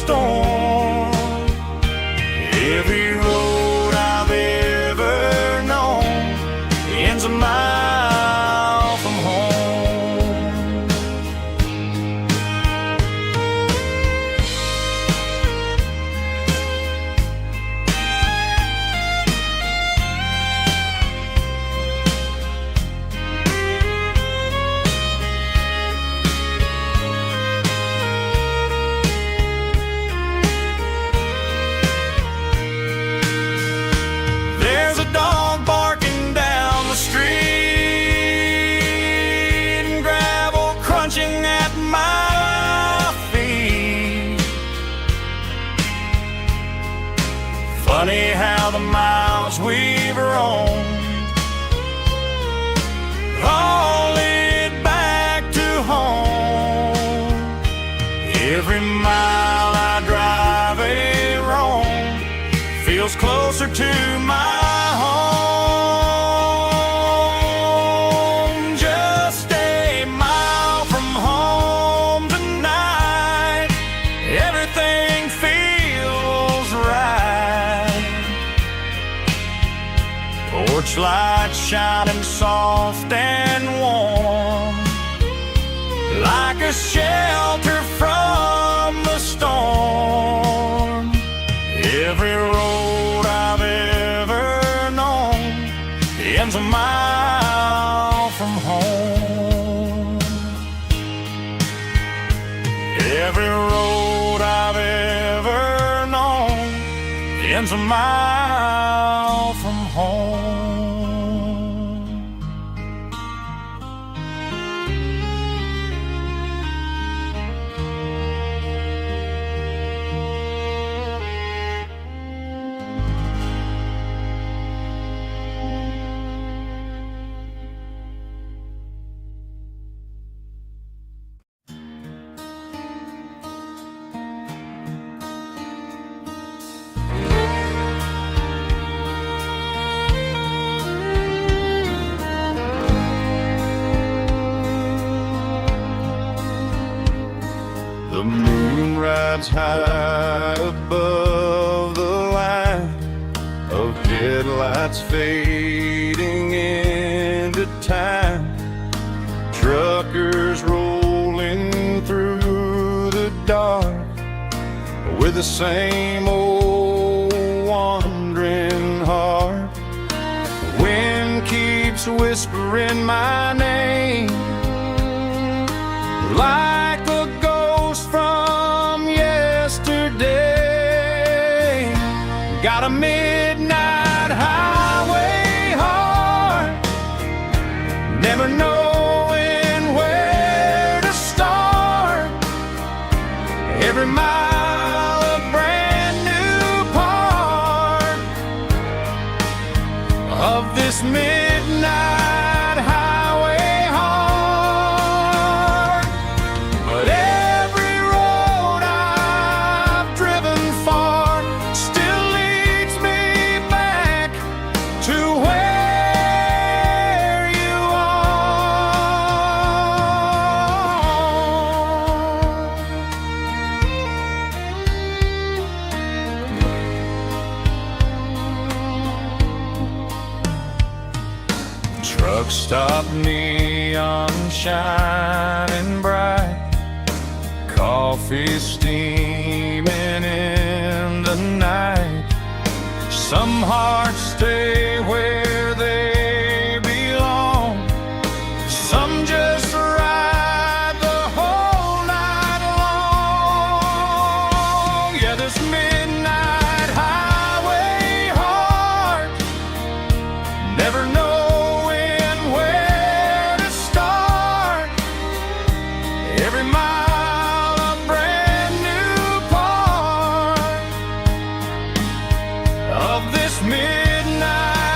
storm. Every road I've ever known ends a mile from home. There's a dog barking down the street and gravel crunching at my feet. Funny how the miles we've roamed all lead back to home. Every mile I drive a roam feels closer to my home. Just a mile from home tonight, everything feels right. Porch light shining soft and warm, like a shelter from the storm. Every road I've ever known ends a mile from home. Every road I've ever known ends a mile from home. The moon rides high above the line of headlights fading into time. Truckers rolling through the dark with the same old wandering heart. The wind keeps whispering my name like a ghost from yesterday. Got a midnight highway heart, never knowing where to start. Every mile a brand new part of this midnight highway heart. But every road I've driven far still leads me back to where you are. Truck stop, neon shining bright, coffee steaming in the night. Some hearts stay where they belong, some just ride the whole night long. Yeah, this midnight highway heart, never knowing where to start. Every mile a brand new part of this midnight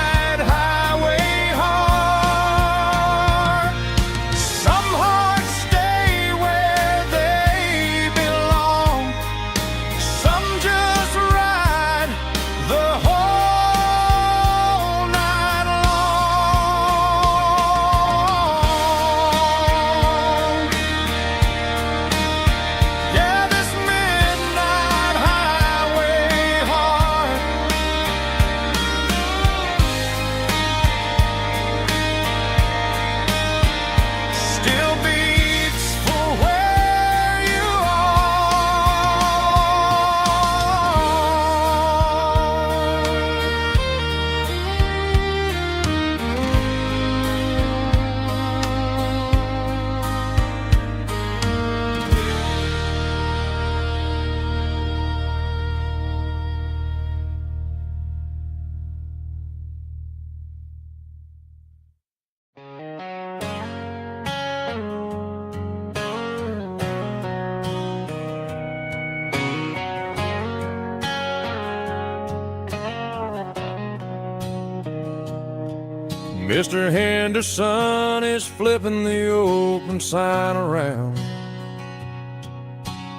Mr. Henderson is flipping the open sign around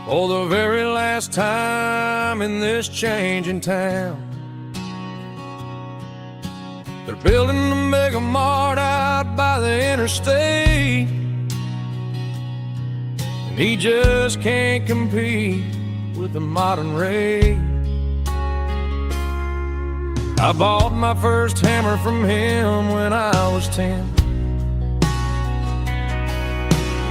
for the very last time in this changing town. They're building a mega mart out by the interstate, and he just can't compete with the modern rate. I bought my first hammer from him when I was 10.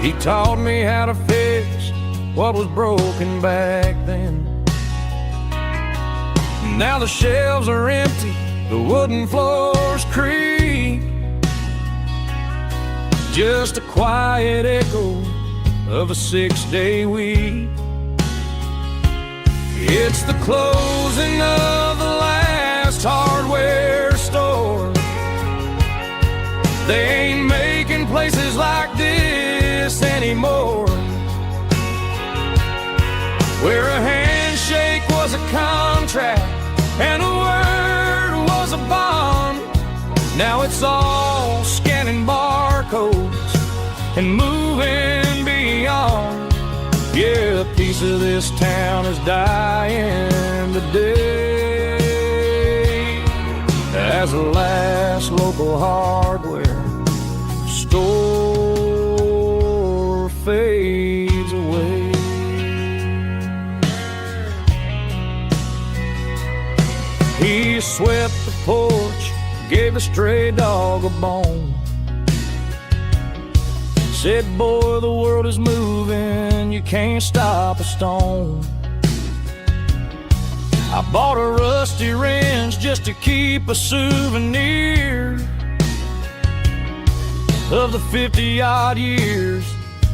He taught me how to fix what was broken back then. Now the shelves are empty, the wooden floors creak, just a quiet echo of a 6-day week. It's the closing of the last hardware store. They ain't making places like this anymore, where a handshake was a contract and a word was a bond. Now it's all scanning barcodes and moving beyond. Yeah, a piece of this town is dying today as the last local hardware store fades away. He swept the porch, gave a stray dog a bone, said, boy, the world is moving, you can't stop a stone. I bought a rusty wrench just to keep a souvenir of the 50-odd years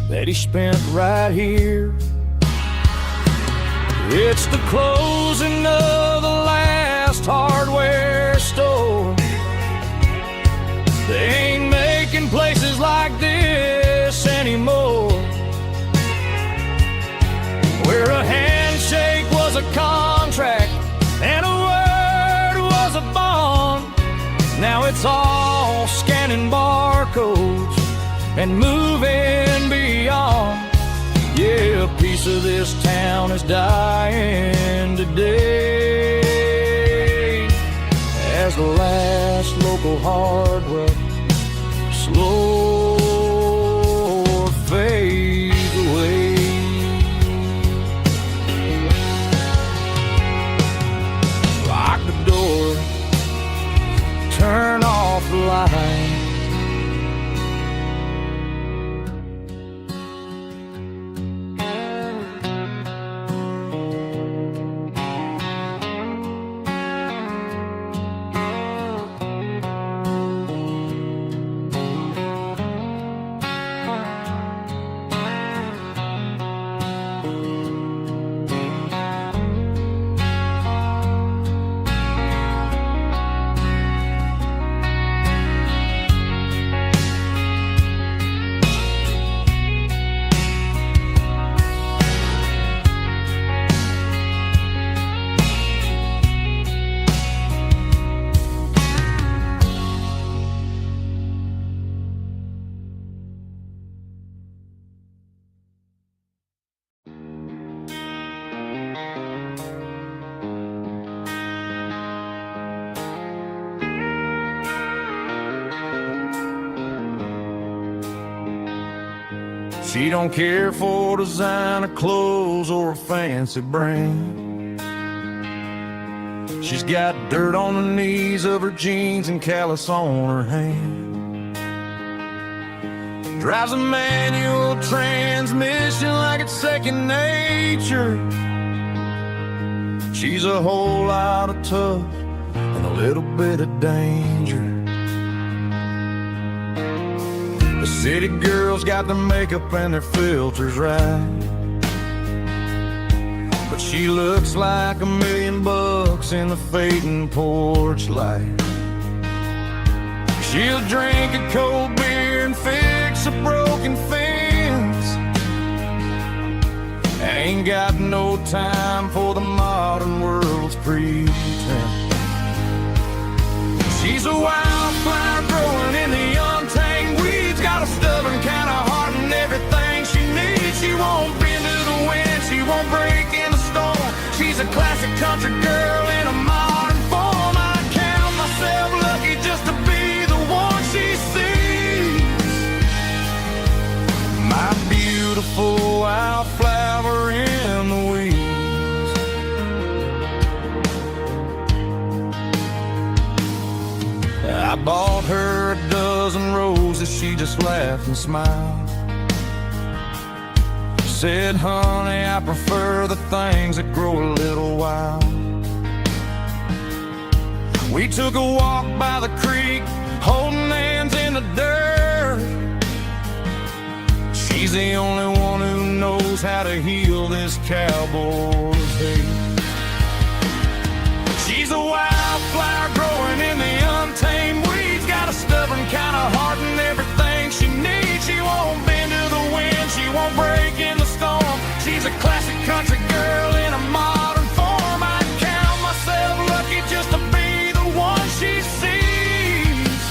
that he spent right here. It's the closing of the last hardware store. They ain't making places like this anymore, where a handshake was a contract and a word was a bond. Now it's all scanning barcodes and moving beyond. Yeah, a piece of this town is dying today as the last local hardware slow fades away. Lock the door, turn off the light. She don't care for designer clothes or a fancy brand. She's got dirt on the knees of her jeans and callus on her hand. Drives a manual transmission like it's second nature. She's a whole lot of tough and a little bit of danger. The city girls got their makeup and their filters right, but she looks like $1 million in the fading porch light. She'll drink a cold beer and fix a broken fence. Ain't got no time for the modern world's pretense. She's a wildfire growing She's a classic country girl in a modern form. I count myself lucky just to be the one she sees. My beautiful wildflower in the weeds. I bought her a dozen roses, she just laughed and smiled. Said, honey, I prefer the things that grow a little wild. We took a walk by the creek, holding hands in the dirt. She's the only one who knows how to heal this cowboy's hate. She's a wildflower growing in the untamed weeds. Got a stubborn kind of heart and everything she needs. She won't bend to the wind, she won't break in the storm. She's a classic country girl in a modern form. I count myself lucky just to be the one she sees.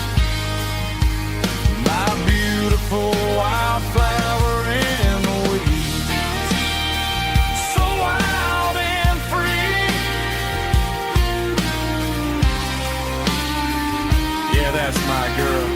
My beautiful wildflower in the weeds. So wild and free. Yeah, that's my girl.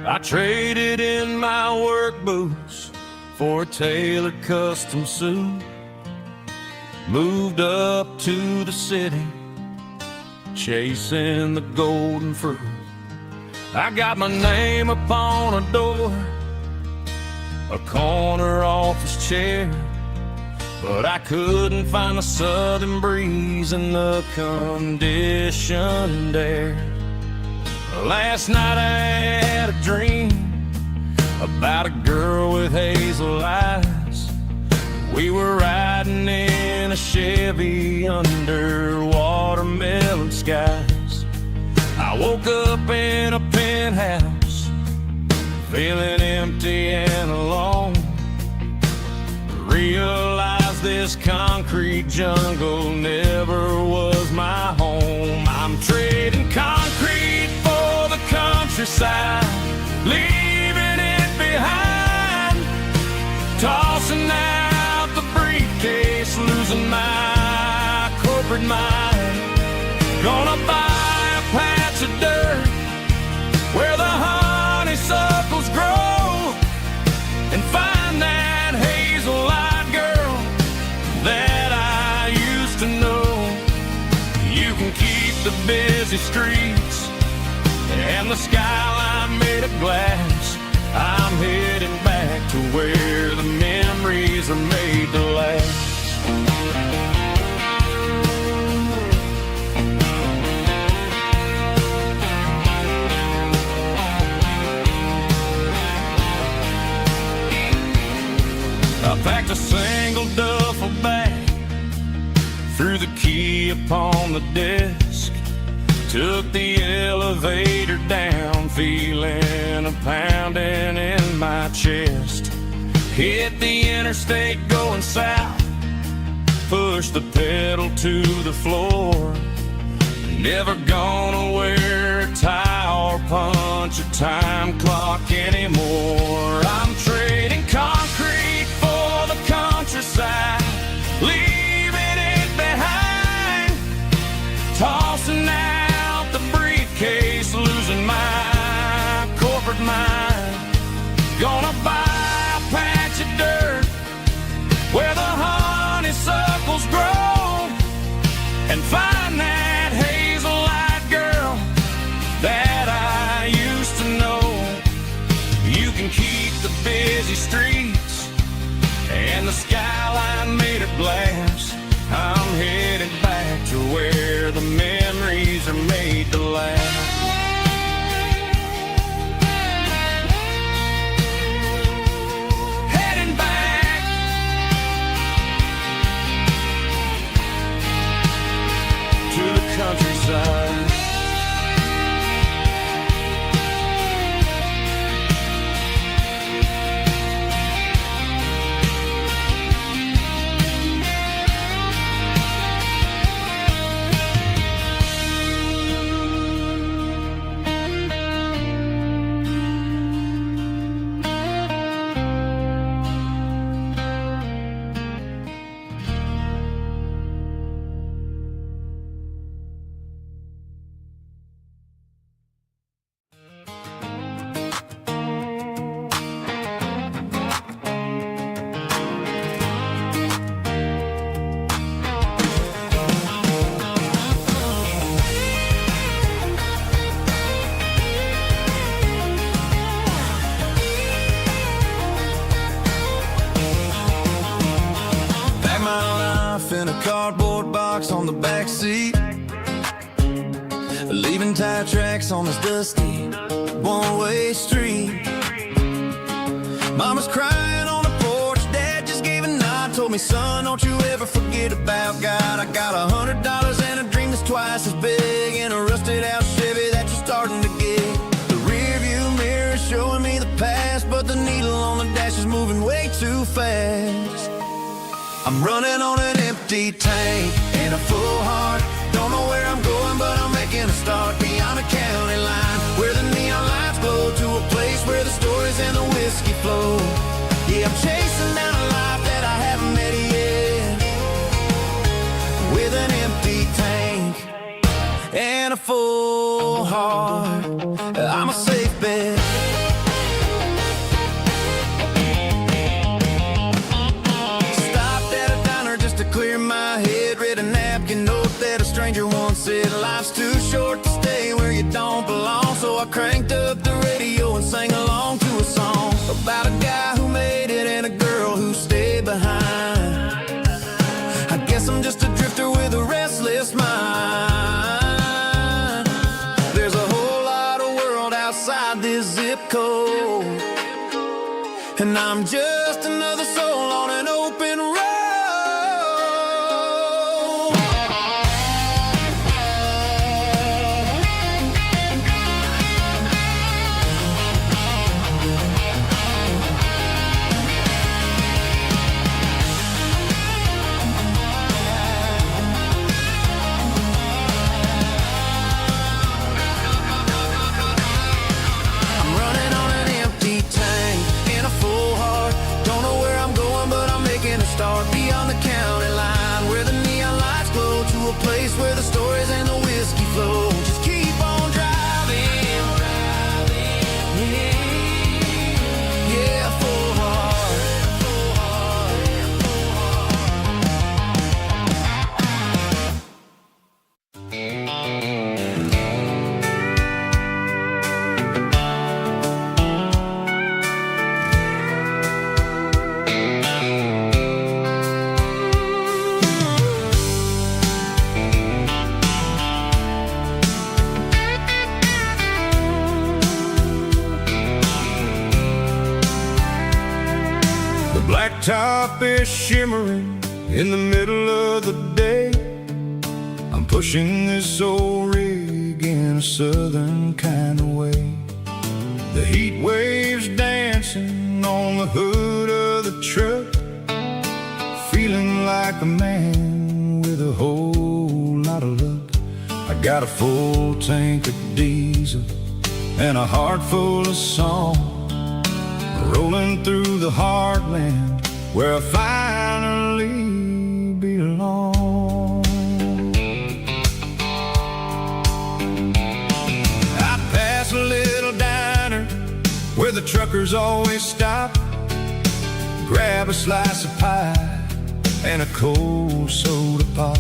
I traded in my work boots for a tailored custom suit. Moved up to the city, chasing the golden fruit. I got my name upon a door, a corner office chair, but I couldn't find the southern breeze in the conditioned air. Last night I had a dream about a girl with hazel eyes. We were riding in a Chevy under watermelon skies. I woke up in a penthouse, feeling empty and alone. Realized this concrete jungle never was my home. I'm trading concrete for the countryside, leaving it behind, tossing out the briefcase, losing my corporate mind. Gonna buy a patch of dirt where the honeysuckles grow and find that hazel-eyed girl that I used to know. You can keep the busy streets and the skyline made of glass. I'm heading back to where the memories are made to last. I packed a single duffel bag, threw the key upon the desk, took the elevator down, feeling a pounding in my chest. Hit the interstate going south, pushed the pedal to the floor. Never gonna wear a tie or punch a time clock anymore. I'm trading concrete for the countryside, leaving it behind, tossing out the briefcase, losing my corporate mind. Gonna buy a patch of dirt where the honeysuckles grow and find that hazel-eyed girl that I used to know. You can keep the busy streets and the skyline inside. In a cardboard box on the back seat, leaving tire tracks on this dusty one-way street. Mama's crying on the porch, Dad just gave a nod, told me, son, don't you ever forget about God. I got $100 and a dream that's twice as big, and a rusted out Chevy that you're starting to get. The rear view mirror is showing me the past, but the needle on the dash is moving way too fast. I'm running on an empty tank and a full heart. Don't know where I'm going, but I'm making a start beyond a county line, where the neon lights glow, to a place where the stories and the whiskey flow. Yeah, I'm chasing down a life that I haven't met yet, with an empty tank and a full heart. I'm a safe bet. Clear my head, read a napkin note that a stranger once said, life's too short to stay where you don't belong. So I cranked up the radio and sang along to a song about a guy who made it and a girl who stayed behind. I guess I'm just a drifter with a restless mind. There's a whole lot of world outside this zip code, and I'm just another soul on an open road. Start beyond the county line, where the neon lights glow, to a place where the stories and the whiskey flow. Just keep on driving, yeah, full heart, full heart, full Blacktop is shimmering in the middle of the day. I'm pushing this old rig in a southern kind of way. The heat waves dancing on the hood of the truck, feeling like a man with a whole lot of luck. I got a full tank of diesel and a heart full of song, rolling through the heartland where I finally belong. I pass a little diner where the truckers always stop, grab a slice of pie and a cold soda pop.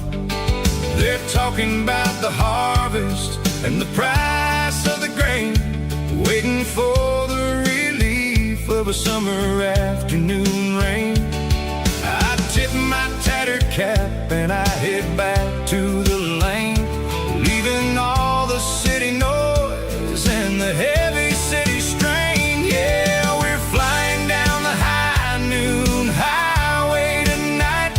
They're talking about the harvest and the price of the grain, waiting for the relief of a summer afternoon rain. I tip my tattered cap and I head back to the lane, leaving all the city noise and the heavy city strain. Yeah, we're flying down the high noon highway tonight,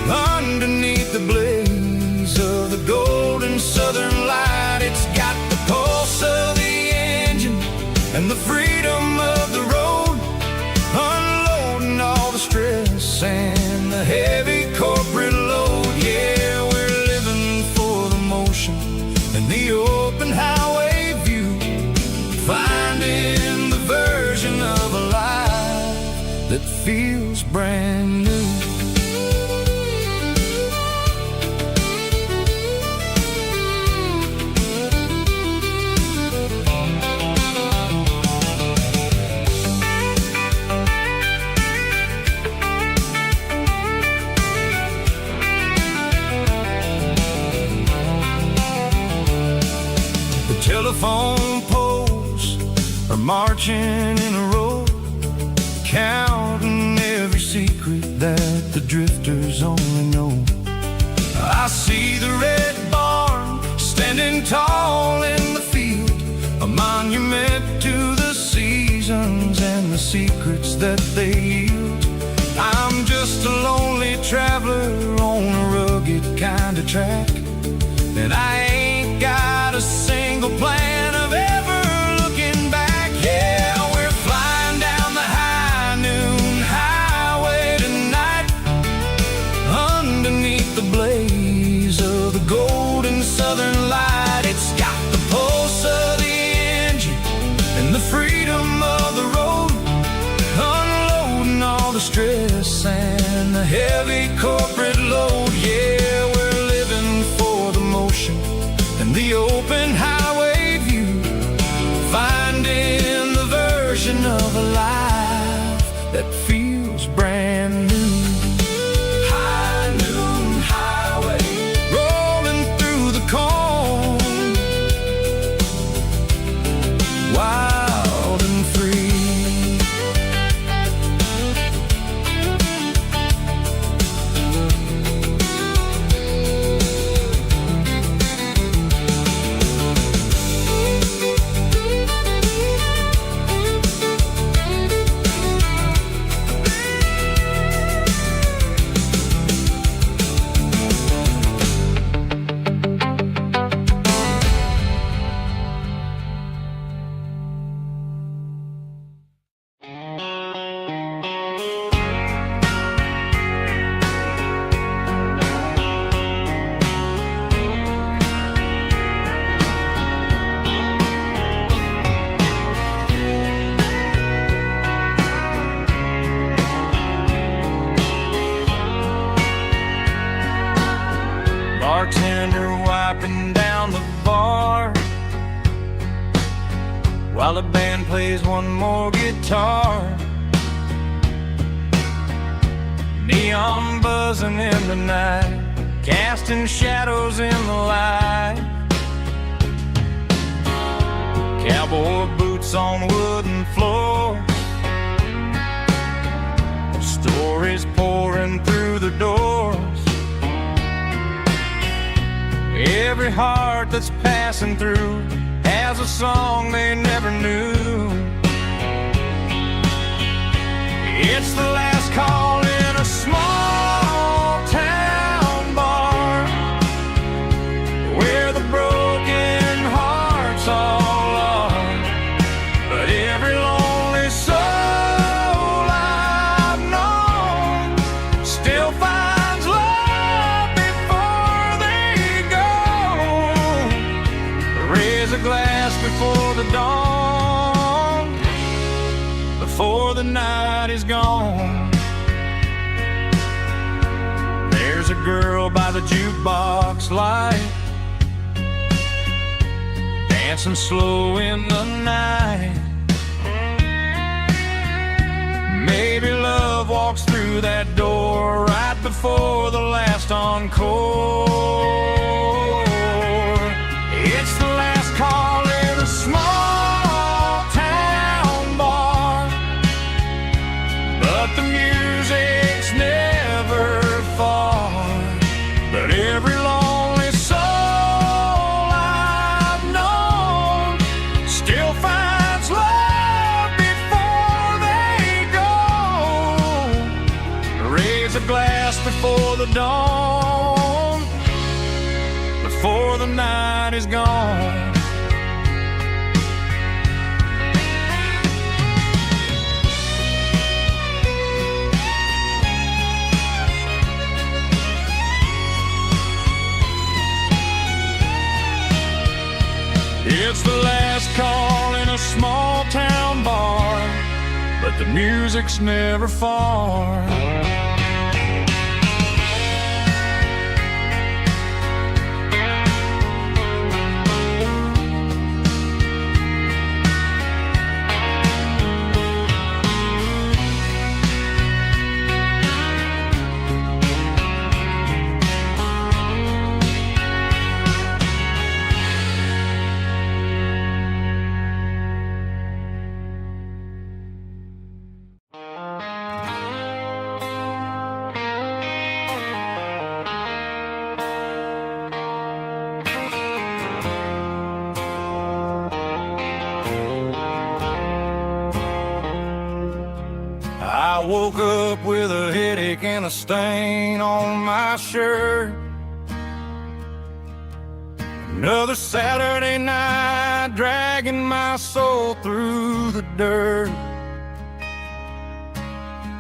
underneath the blaze of the golden sun. and the heavy corporate load. Yeah, we're living for the motion and the open highway view, finding the version of a life that feels brand new. Telephone poles are marching in a row, counting every secret that the drifters only know. I see the red barn standing tall in the field, a monument to the seasons and the secrets that they yield. I'm just a lonely traveler on a rugged kind of track, and I ain't got a single plan of ever looking back. Yeah, we're flying down the high noon highway tonight, underneath the blaze of the golden southern light. It's got the pulse of the engine and the freedom of the road, unloading all the stress and the heavy corporate load. Yeah, we're living for the motion and the open highway view, finding the version of a life that feels brand new. High noon highway, rolling through the corn, wild and free. Bartender wiping down the bar while the band plays one more guitar. Neon buzzing in the night, casting shadows in the light. Cowboy boots on wooden floors, stories pouring through the doors. Every heart that's passing through has a song they never knew. It's the last call in a small town bar, where the broken hearts all are. But every lonely soul I've known still finds love before they go. Raise a glass before the dawn, before the night is gone. There's a girl by the jukebox light, dancing slow in the night. Maybe love walks through that door right before the last encore. It's the last call in a small town bar, but the music's never far. But every lonely soul I've known still finds love before they go. Raise a glass before the dawn, before the night is gone. It's the last call in a small town bar, but the music's never far. I woke up with a headache and a stain on my shirt. Another Saturday night, dragging my soul through the dirt.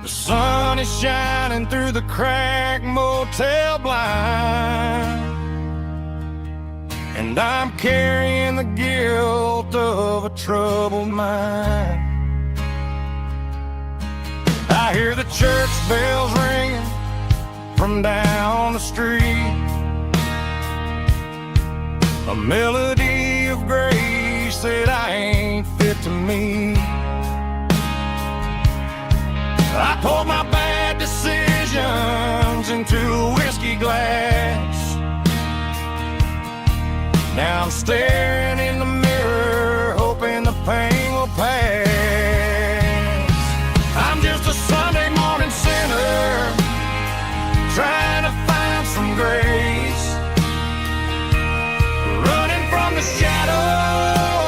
The sun is shining through the cracked motel blind, and I'm carrying the guilt of a troubled mind. I hear the church bells ringing from down the street, a melody of grace that I ain't fit to meet. I poured my bad decisions into a whiskey glass. Now I'm staring in the mirror, hoping the pain will pass. I'm just a Sunday morning sinner, trying to find some grace, running from the shadows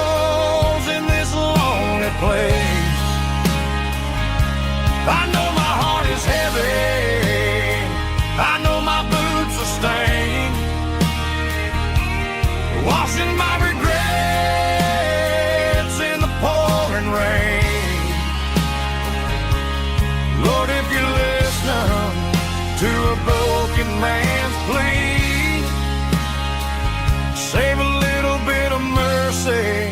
in this lonely place. I know my heart is heavy, I know my boots are stained, washing my regrets in the pouring rain. Lord, if you're listening to a broken man's plea, save a little bit of mercy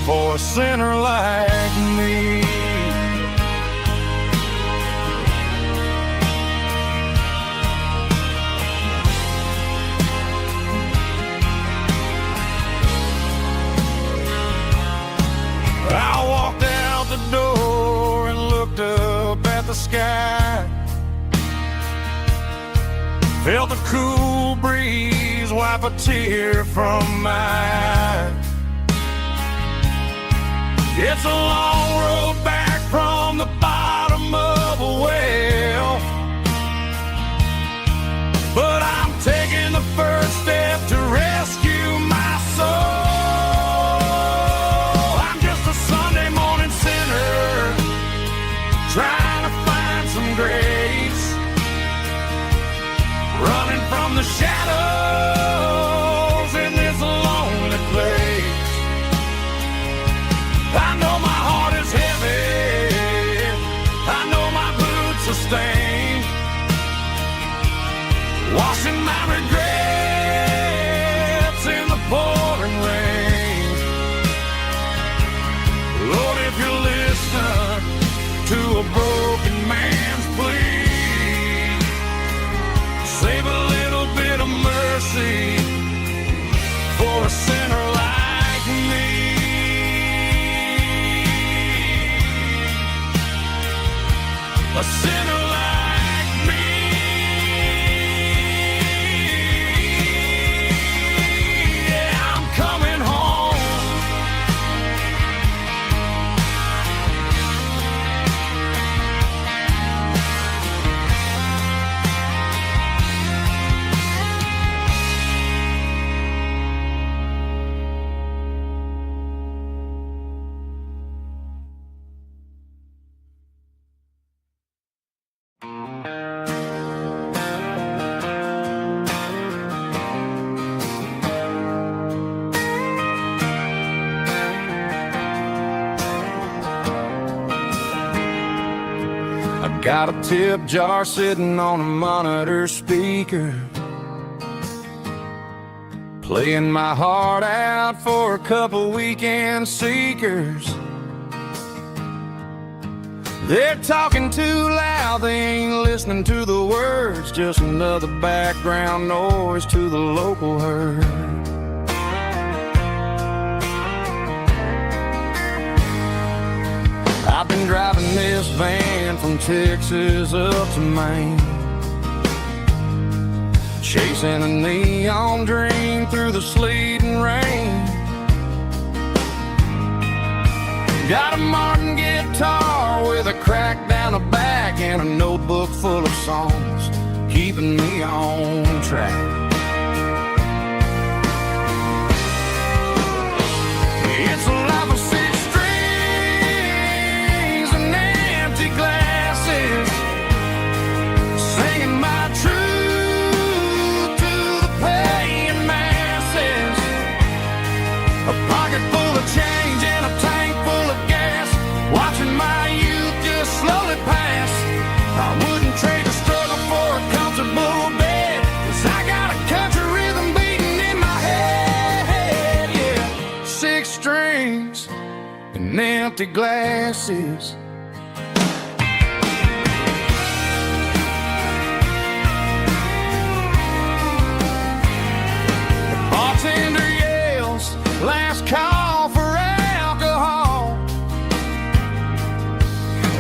for a sinner like me. I walked out the door and looked up at the sky, felt the cool breeze wipe a tear from my eye. It's a long road back from the bottom of a well, but I'm taking the first step to rescue my soul. Trying to find some grace, running from the shadows in this lonely place. I know my heart is heavy, I know my boots are stained, washing my regrets in the pouring rain. Lord, if you're listening to a broken man's plea, save a little bit of mercy for a sinner like me. A sinner like me. Yeah, I'm coming home. Got a tip jar sitting on a monitor speaker, playing my heart out for a couple weekend seekers. They're talking too loud, they ain't listening to the words, just another background noise to the local herd. I've been driving this van from Texas up to Maine, chasing a neon dream through the sleet and rain. Got a Martin guitar with a crack down the back and a notebook full of songs, keeping me on track. It's a life of six strings and empty glasses, singing my truth to the paying masses. A pocket full of change and a tank full of gas, watching my youth just slowly pass. I wouldn't trade the struggle for a comfortable bed, 'cause I got a country rhythm beating in my head, yeah. Six strings and empty glasses. The bartender yells, last call for alcohol.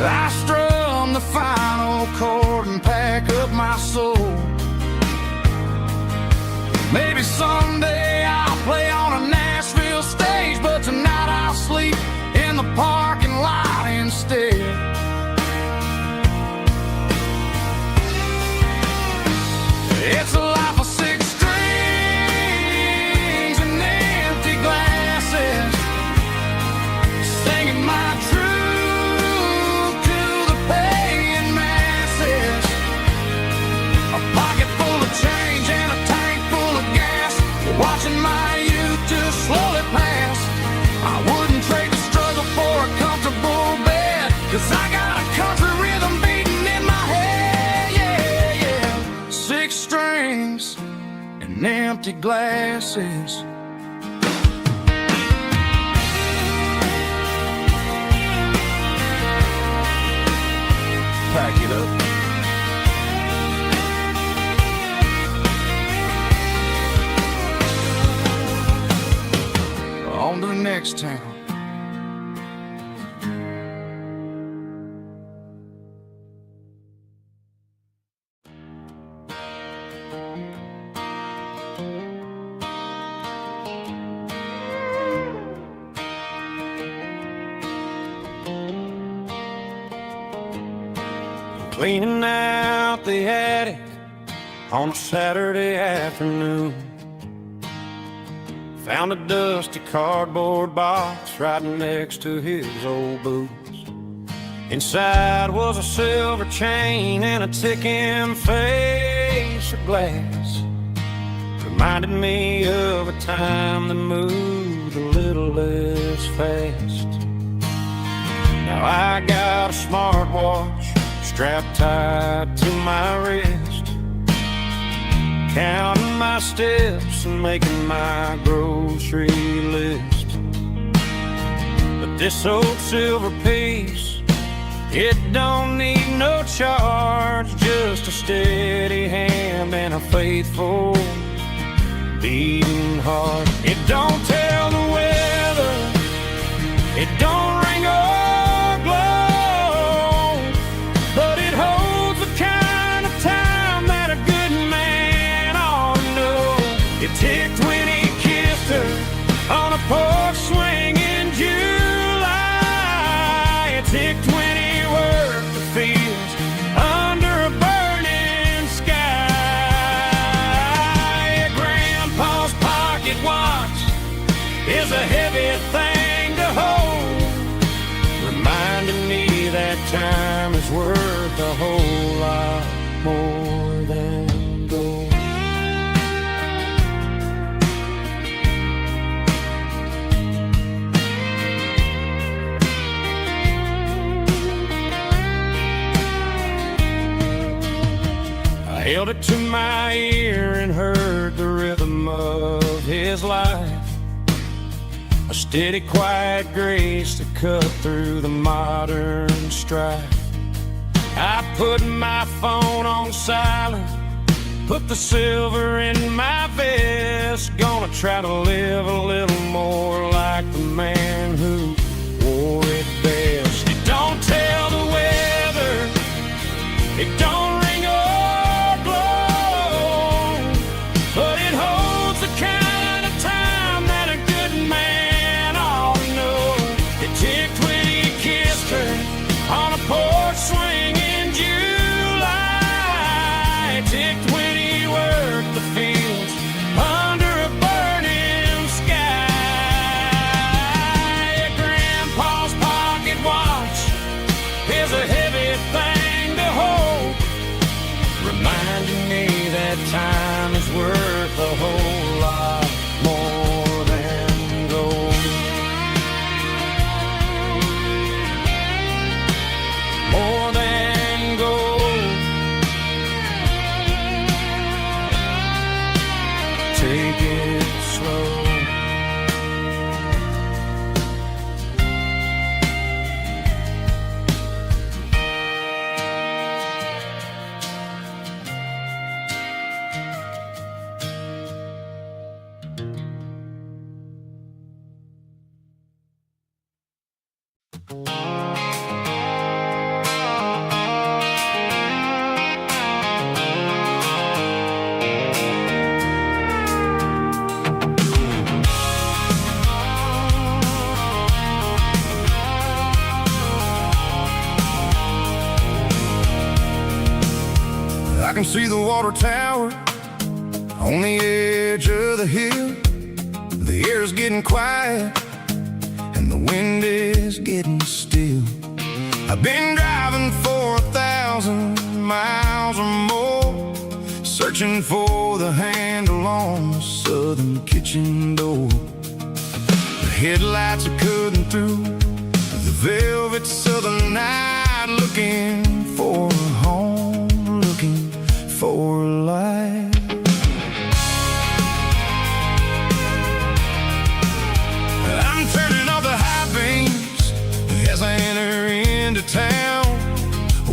I strum the final chord and pack up my soul. Maybe someday I'll play on a Nashville stage, but tonight I'll sleep in the parking lot instead. It's a life of six strings and empty glasses, singing my truth to the paying masses. A pocket full of change and a tank full of gas, watching my youth just slowly pass. I wouldn't trade the struggle for a comfortable bed, 'cause I got a country rhythm beating in my head, yeah, yeah. Six strings and empty glasses. Pack it up. On to the next town. Cleaning out the attic on a Saturday afternoon, found a dusty cardboard box right next to his old boots. Inside was a silver chain and a ticking face of glass, reminded me of a time that moved a little less fast. Now I got a smartwatch strapped tight to my wrist, counting my steps and making my grocery list. But this old silver piece, it don't need no charge, just a steady hand and a faithful beating heart. It don't tell the weather, it don't ring or glow, but it holds the kind of time that a good man ought to know. It ticked when he kissed her on a porch swing in July. It ticked when he worked the fields under a burning sky. Grandpa's pocket watch is held it to my ear and heard the rhythm of his life, a steady, quiet grace that cut through the modern strife. I put my phone on silent, put the silver in my vest, gonna try to live a little more like the man who wore it best. It don't tell the weather, it don't ring or blow, but it holds the kind of time that a good man ought to know. It ticked when he kissed her on a porch swing in July. It ticked when he worked the fields under a burning sky. Yeah, Grandpa's pocket watch is a heavy thing to hold, reminding me that time is worth a whole lot more than gold. More than gold. Take it slow. I can see the water tower on the edge of the hill. The air's getting quiet and the wind is getting still. I've been driving for 1,000 miles or more, searching for the handle on the southern kitchen door. The headlights are cutting through the velvet southern night, looking for a home, looking for life. I'm turning off the high beams as I enter into town,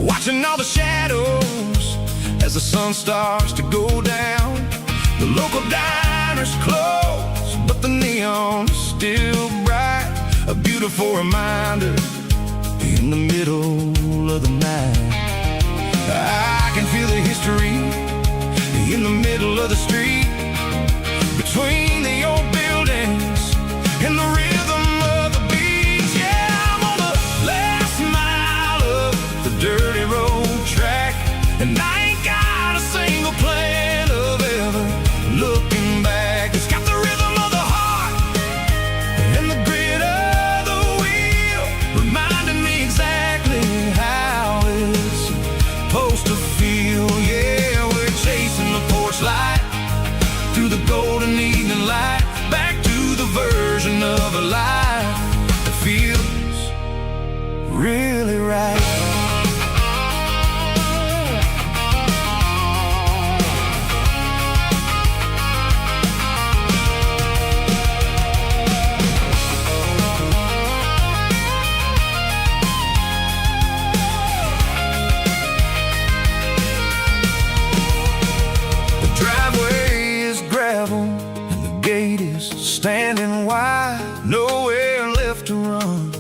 watching all the shadows as the sun starts to go down. The local diner's closed, but the neon is still bright, a beautiful reminder in the middle of the night. I can feel the history in the middle of the street, between the old buildings and the rhythm of the beats. Yeah, I'm on the last mile of the dirty road track, and I ain't got a single plan of ever looking back. It's got the rhythm of the heart and the grit of the wheel, reminding me exactly how it's supposed to feel. Yeah, we're chasing the porch light through the golden evening light, back to the version of a life that feels really right. Standing wide, nowhere left to run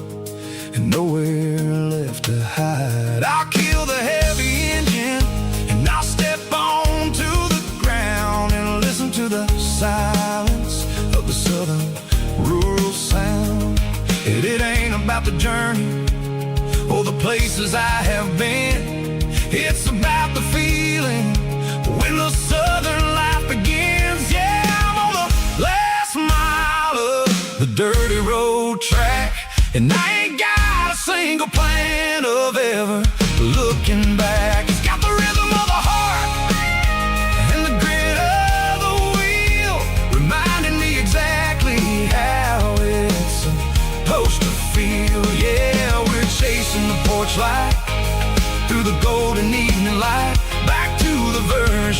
and nowhere left to hide. I'll kill the heavy engine and I'll step onto the ground and listen to the silence of the southern rural sound. It ain't about the journey or the places I have been, it's about the feeling when the southern life begins. Yeah, I'm on the last mile of the dirty road track, and I ain't got a single plan of ever looking back. It's got the rhythm of the heart and the grit of the wheel, reminding me exactly how it's supposed to feel. Yeah, we're chasing the porch light through the golden evening light, back to the verge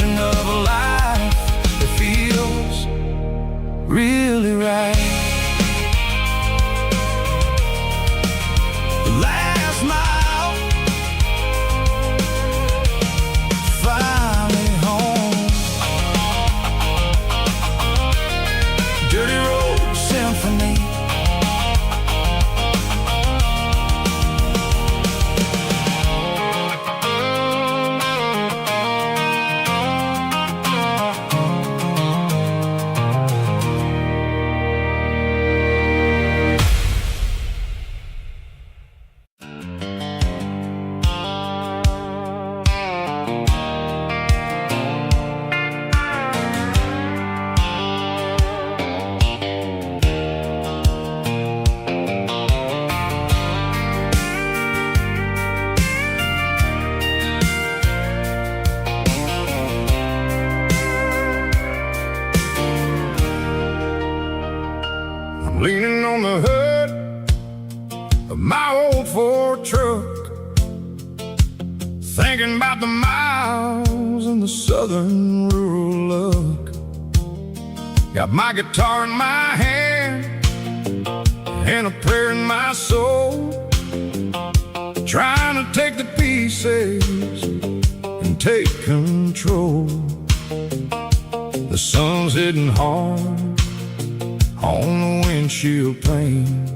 four-door truck, thinking about the miles and the southern rural look. Got my guitar in my hand and a prayer in my soul, trying to take the pieces and take control. The sun's hitting hard on the windshield pane,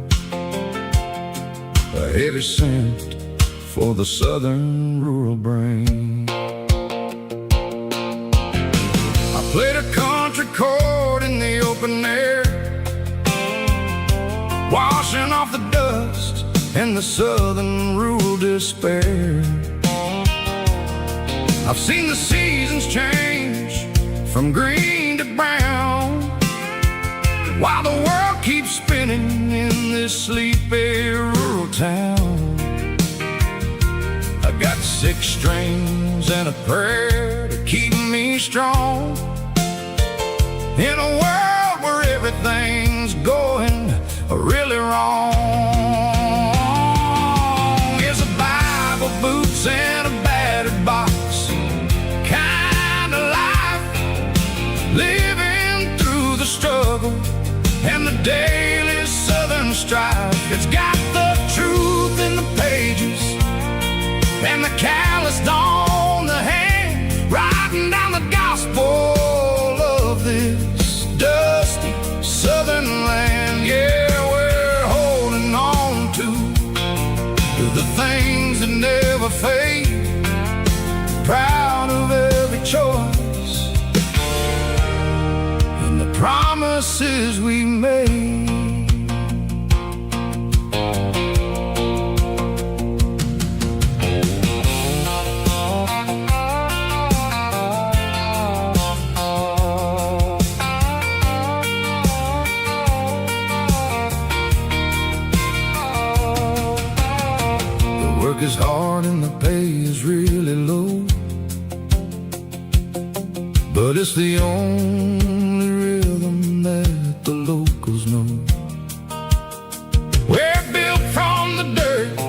a heavy scent for the southern rural brain. I played a country chord in the open air, washing off the dust and the southern rural despair. I've seen the seasons change from green to brown, while the world keeps spinning in this sleepy rural town. I got 6 strings and a prayer to keep me strong, in a world where everything's going really wrong. It's a Bible, boots, and a battered box kind of life, living through the struggle and the daily southern strife. It's got the truth in the pages and the calloused on the hand, writing down the gospel of this dusty southern land. Yeah, we're holding on to the things that never fade, proud of every choice and the promises we made. Work is hard and the pay is really low, but it's the only rhythm that the locals know. We're built from the dirt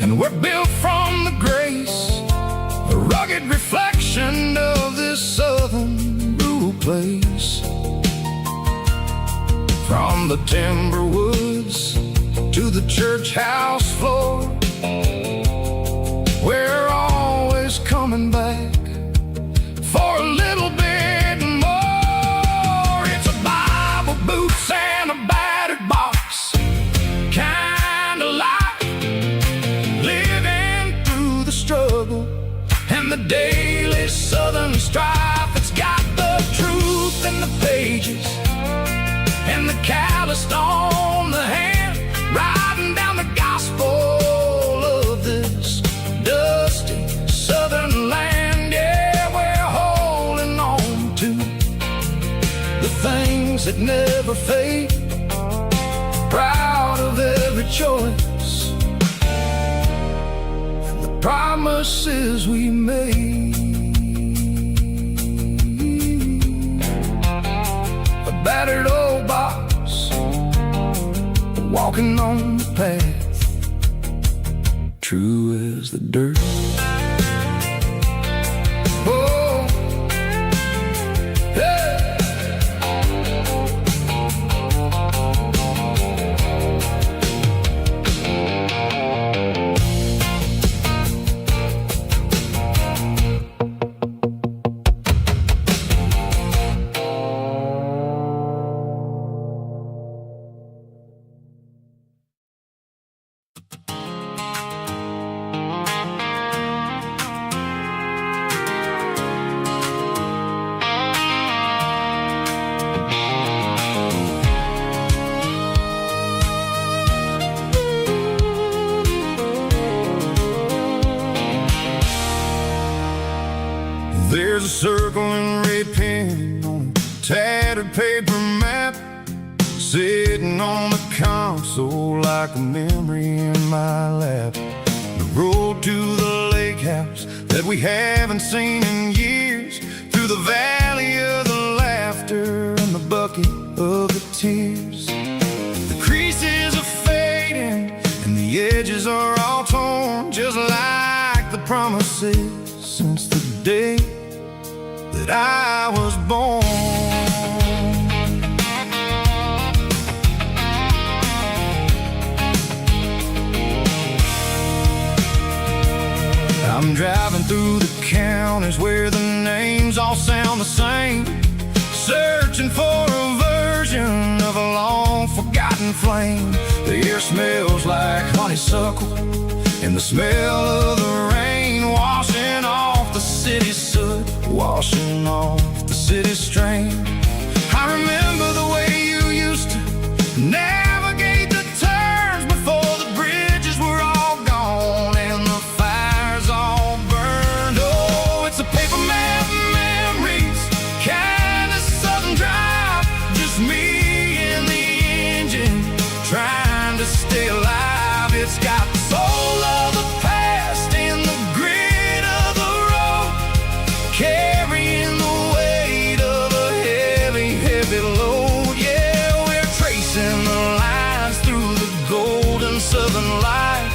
and we're built from the grace, a rugged reflection of this southern rural place. From the timber woods to the church house floor, we're always coming back for a little bit more. It's a Bible, boots, and a battered box kind of life, living through the struggle and the daily southern strife. It's got the truth in the pages and the calloused on the hand, writing down the gospel of this dusty southern land. Yeah, we're holding on to the things that never fade, proud of every choice and the promises we made. A battered old box, walking on the path, true as the dirt. Oh, hey. There's a circle and red pen on a tattered paper map, sitting on the console like a memory in my lap. The road to the lake house that we haven't seen in years, through the valley of the laughter and the bucket of the tears. The creases are fading and the edges pages are all torn, just like the promises since the day that I was born. I'm driving through the counties where the names all sound the same, searching for a version of a long-forgotten flame. The air smells like honeysuckle, and the smell of the rain washing off the city's soot, washing off the city's strain. I remember the way you used to navigate the turns before the bridges were all gone and the fires all burned. Oh, it's a paper map memories, kind of southern drive, just me and the engine trying to stay alive. It's got the soul of the past and the grit of the road, carrying the weight of a heavy, heavy load. Yeah, we're tracing the lines through the golden southern light,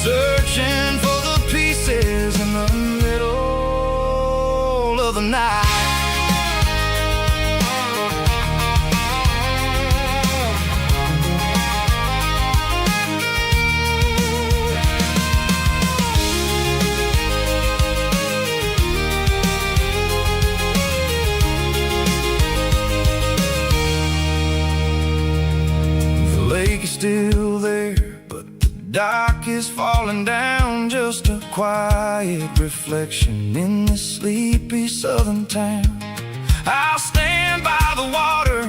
searching for the pieces in the middle of the night. Still there, but the dock is falling down, just a quiet reflection in this sleepy southern town. I'll stand by the water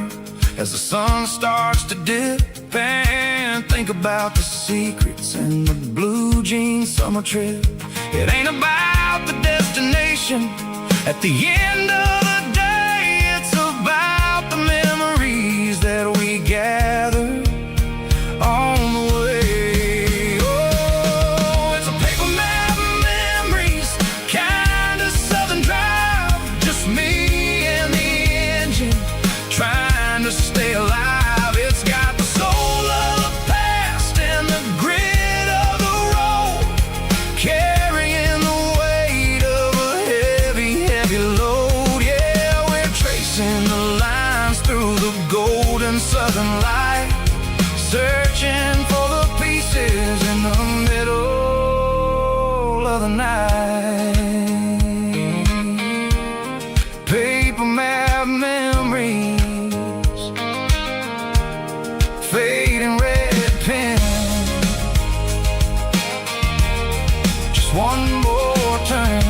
as the sun starts to dip and think about the secrets and the blue jean summer trip. It ain't about the destination at the end of the day, it's about the memories that we gather on the way. Oh, it's a paper map memories, kind of southern drive, just me and the engine trying to stay alive. It's got the soul of the past and the grit of the road, carrying the weight of a heavy, heavy load. Yeah, we're tracing the lines through the golden southern light, searching for the pieces in the middle of the night. Paper map memories, fading red pen, just one more turn.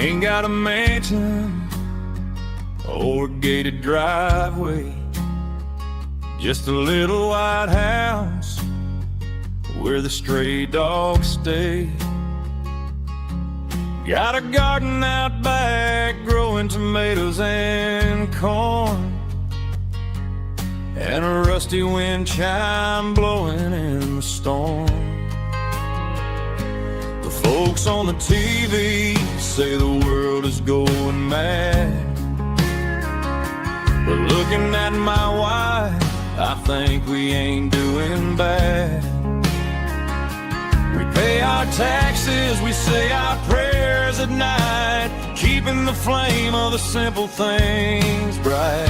Ain't got a mansion or a gated driveway, just a little white house where the stray dogs stay. Got a garden out back growing tomatoes and corn, and a rusty wind chime blowing in the storm. The folks on the TV say the world is going mad, but looking at my wife, I think we ain't doing bad. We pay our taxes, we say our prayers at night, keeping the flame of the simple things bright.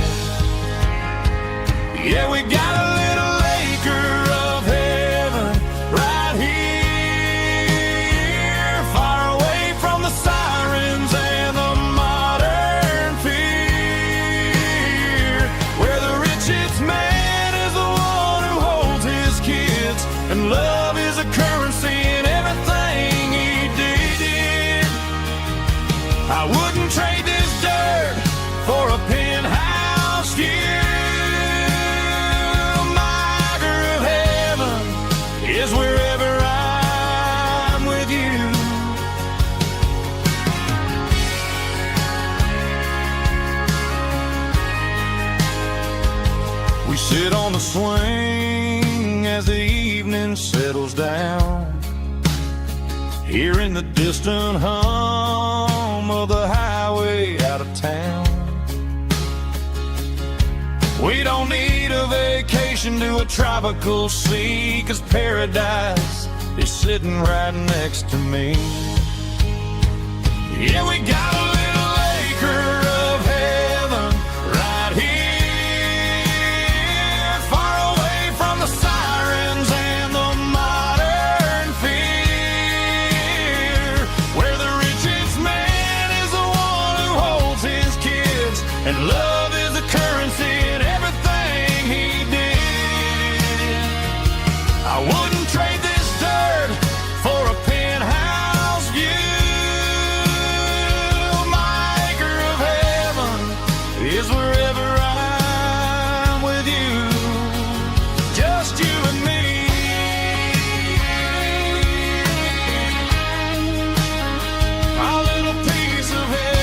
Yeah, we got a little acre of heaven right here, far away from the sirens and the modern fear, where the richest man is the one who holds his kids, and love is a currency in everything he did. I wouldn't trade this dirt hearing the distant hum of the highway out of town. We don't need a vacation to a tropical sea, 'cause paradise is sitting right next to me. Yeah, we got a little acre of heaven right here, far away from the sirens and the modern fear, where the richest man is the one who holds his kids, and love is the currency in everything he did. I wouldn't trade this dirt for a penthouse view. My acre of heaven is wherever I'm with you, just you and me. Our little piece of heaven.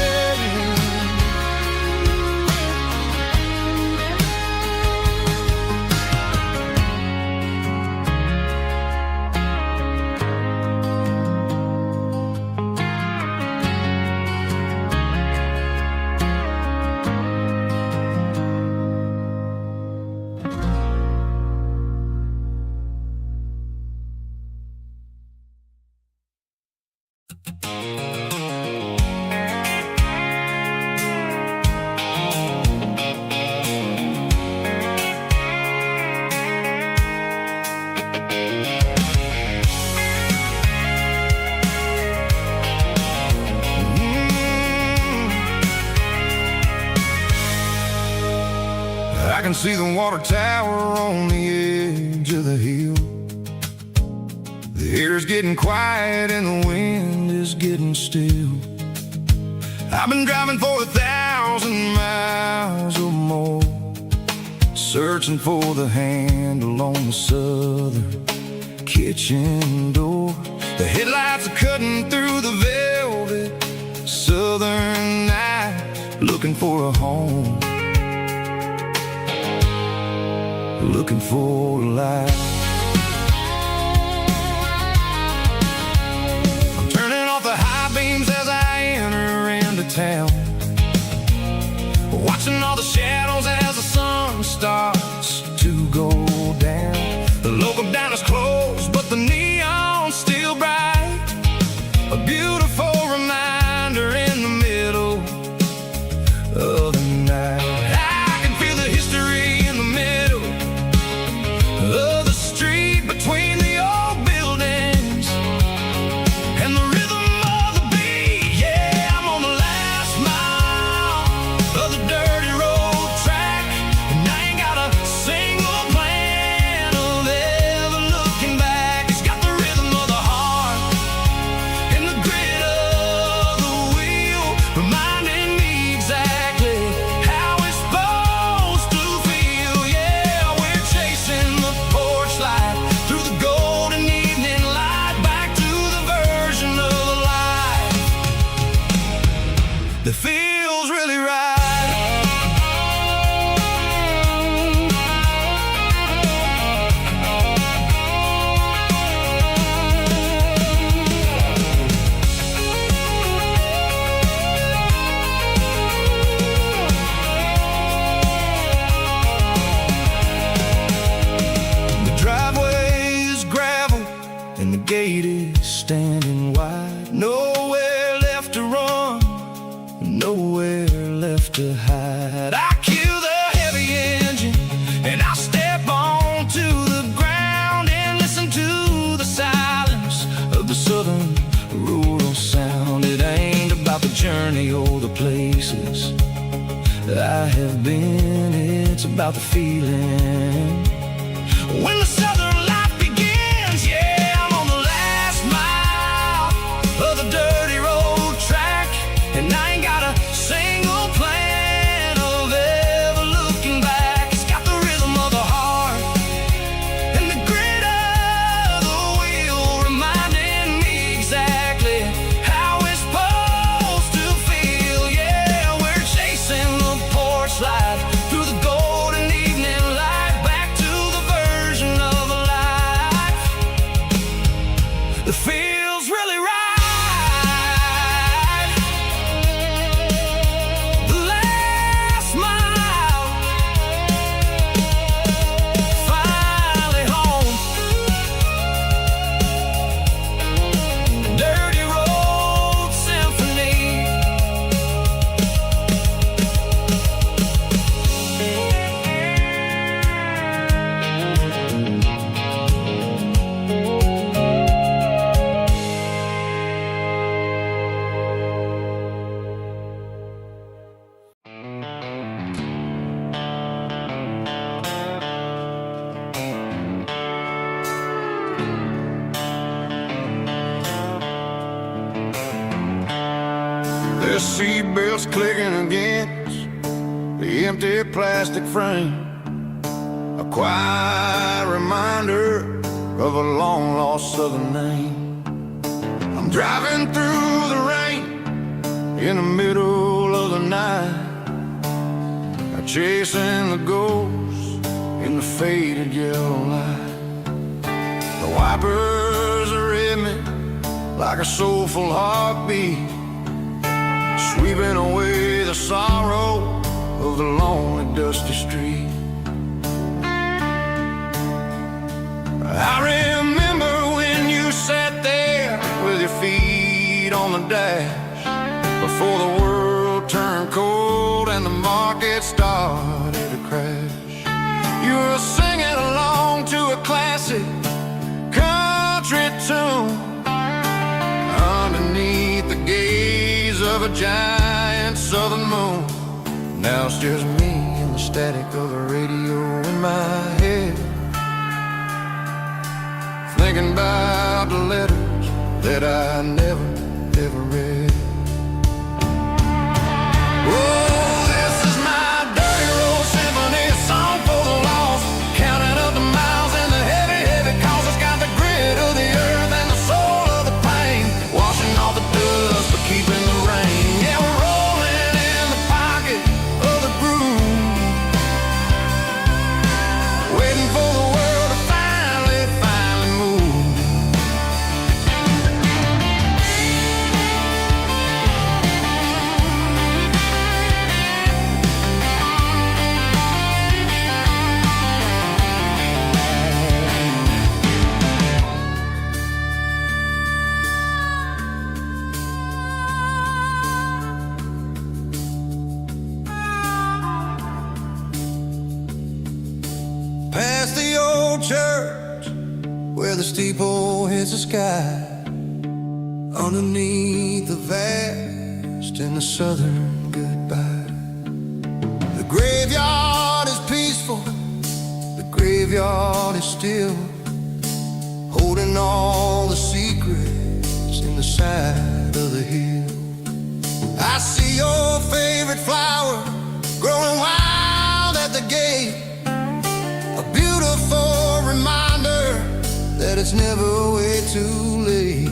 I can see the water tower on the edge of the hill. The air's getting quiet and the wind is getting still. I've been driving for 1,000 miles or more, searching for the handle on the southern kitchen door. The headlights are cutting through the velvet southern night, looking for a home, looking for a light. I'm turning off the high beams as I enter into town, watching all the shadows as the sun starts to go down. The local diner's closed, but the neon's still bright, a beautiful reminder in the middle of the night. I can feel the history in the middle of the street, between the old buildings and the rhythm of the beat. Yeah, I'm on the last mile of the dirty road track, and I ain't got a single plan of ever looking back. It's got the rhythm of the heart and the grit of the wheel, reminding me exactly how it's supposed to feel. Yeah, we're chasing the porch light through the golden evening light, back to the version of life that feels really right. The driveway is gravel and the gate is standing wide. Nowhere left to run, nowhere left to hide. I kill the heavy engine and I step onto the ground and listen to the silence of the southern rural sound. It ain't about the journey or the places I have been, it's about the feeling when the southern life begins. Yeah, I'm on the last mile of the dirty road track, and I ain't got a single plan of ever looking back. It's got the rhythm of the heart and the grit of the wheel, reminding me exactly how it's supposed to feel. Yeah, we're chasing the porch light through the golden evening light, back to the seatbelts clicking against the empty plastic frame, a quiet reminder of a long-lost southern name. I'm driving through the rain in the middle of the night, chasing the ghosts in the faded yellow light. The wipers are in me like a soulful heartbeat, sweeping away the sorrow of the lonely, dusty street. I remember when you sat there with your feet on the dash, before the world turned cold and the market started to crash. You were singing along to a classic country tune underneath the gaze of a giant southern moon. Now it's just me and the static of the radio in my head, thinking about the letters that I never, ever read. Oh, this is my dirty road symphony, a song for the lost, counting up the miles and the heavy, heavy calls. It's got the grit of the earth and the soul of the pain, washing off the dust but keeping the rain. Yeah, we're rolling in the pocket of the groove, waiting for the world to finally move. Past the old church where the steeple hits the sky, underneath the vast and the southern goodbye. The graveyard is peaceful, the graveyard is still, holding all the secrets in the side of the hill. I see your favorite flower growing wild at the gate, a beautiful reminder that it's never way too late.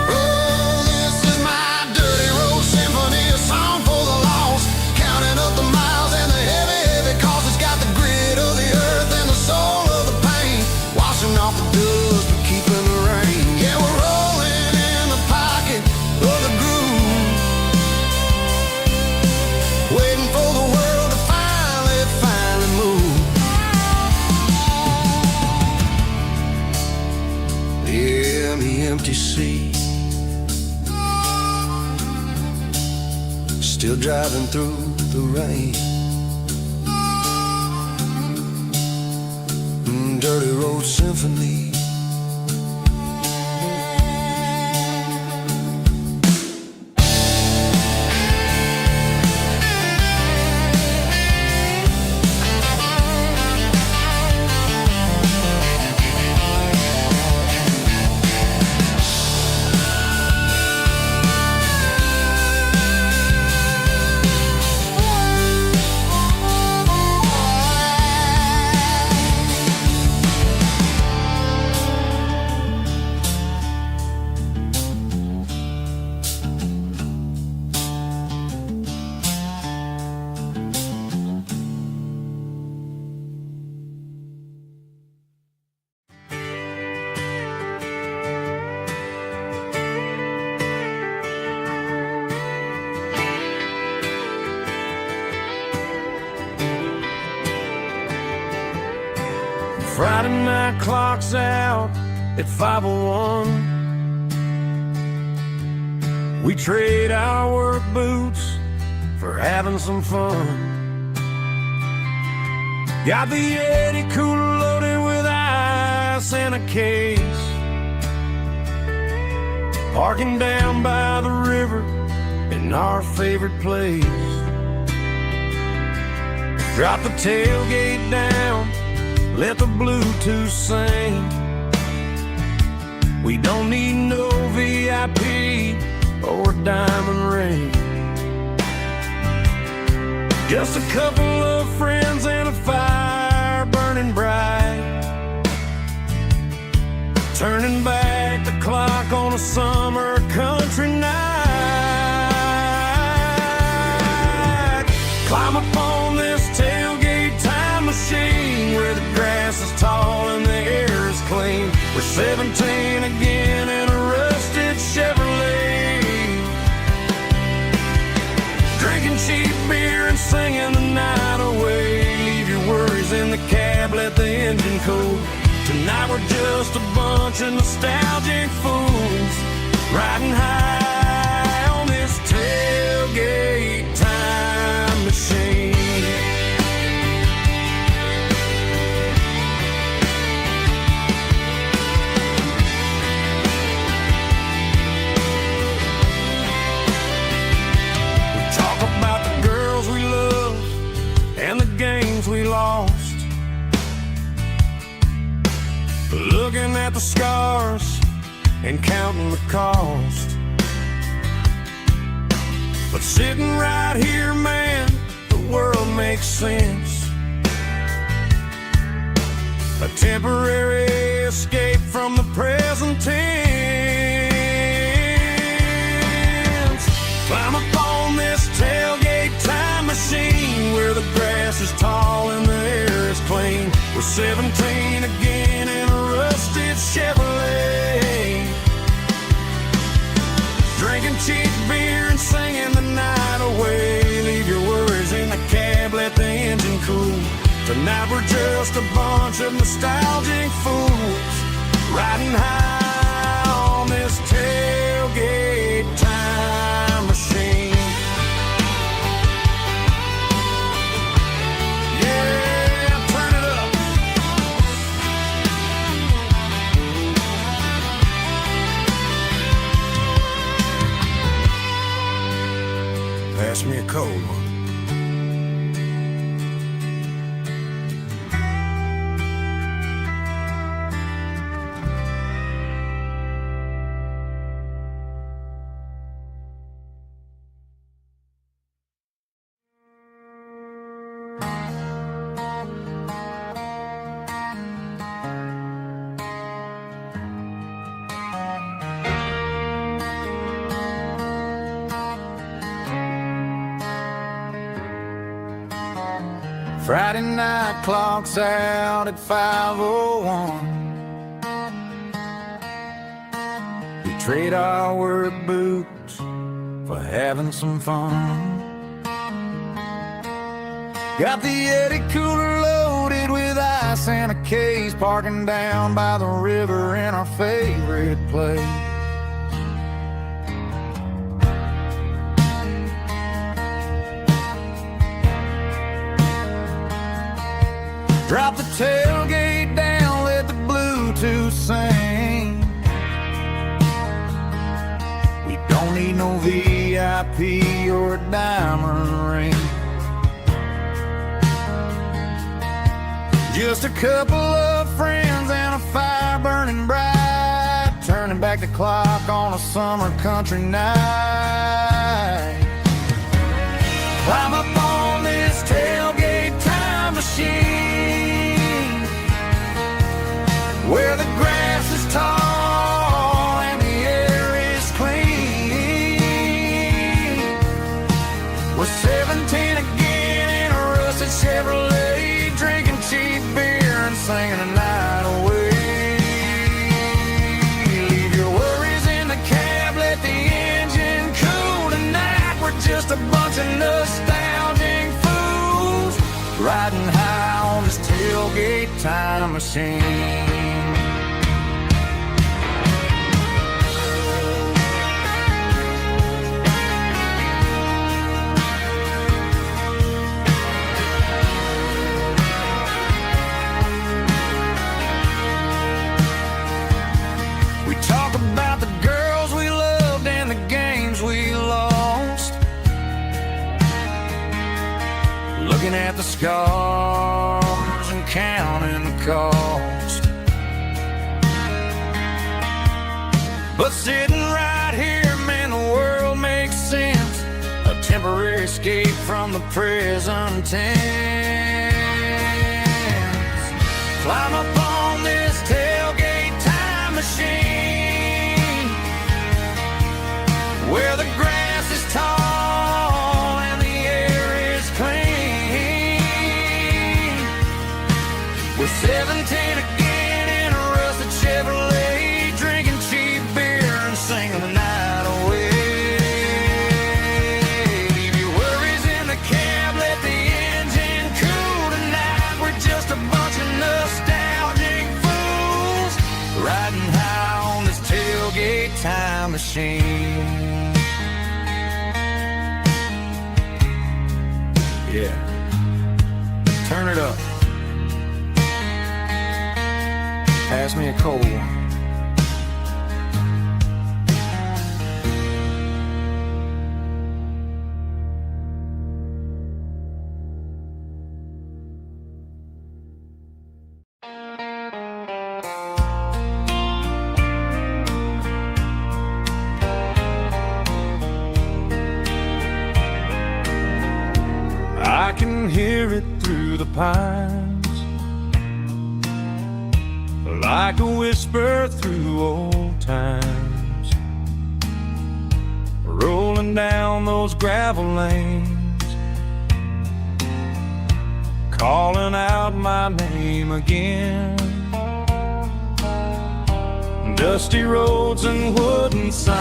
Oh, this is my dirty road symphony, a song for the lost, counting up the miles and the heavy, heavy calls. It's got the grit of the earth and the soul of the pain, washing off the dust but keeping the rain. Yeah, we're rolling in the pocket of the groove, waiting for the world to finally move. Yeah, the empty sea, still driving through the rain. Dirty road symphony. Friday night clock's out at 5:01. We trade our work boots for having some fun. Got the Yeti cooler loaded with ice and a case, parking down by the river in our favorite place. Drop the tailgate down, let the Bluetooth sing. We don't need no VIP or a diamond ring. Just a couple of friends and a fire burning bright, turning back the clock on a summer country night. Climb up on this tailgate time machine where the grass is tall and the air is clean. We're 17 again in a rusted Chevrolet, drinking cheap beer and singing the night away. Leave your worries in the cab, let the engine cool. Tonight we're just a bunch of nostalgic fools riding high on this tailgate time machine. We talk about the girls we love and the games we lost, looking at the scars and counting the cost. But sitting right here, man, the world makes sense. A temporary escape from the present tense. Climb up on this tailgate time machine where the grass is tall and the air is clean. We're 17 again in a rusted Chevrolet, drinking cheap beer and singing the night away. Leave your worries in the cab, let the engine cool. Tonight we're just a bunch of nostalgic fools riding high on this tailgate time machine. Yeah, turn it up. Pass me a cold one. Friday night clock's out at 5:01. We trade our work boots for having some fun. Got the Eddie cooler loaded with ice and a case, parking down by the river in our favorite place. Drop the tailgate down, let the Bluetooth sing. We don't need no VIP or a diamond ring. Just a couple of friends and a fire burning bright, turning back the clock on a summer country night. Climb up on this tailgate time machine where the grass is tall and the air is clean. We're 17 again in a rusted Chevrolet, drinking cheap beer and singing the night away. Leave your worries in the cab, let the engine cool. Tonight we're just a bunch of nostalgic fools riding high on this tailgate time machine. Looking at the scars and counting the cost. But sitting right here, man, the world escape from the prison tents. Climb up on this tailgate time machine, where the grass is tall and the air is clean. We're 17 again in a rusted Chevrolet, drinking cheap beer and singing the night away. Leave your worries in the cab, let the engine cool tonight. We're just a bunch of nostalgic fools riding high on this tailgate time machine. Yeah, turn it up. Pass me a cold. I can hear it through the pines, like a whisper through old times, rolling down those gravel lanes, calling out my name again. Dusty roads and wooden signs,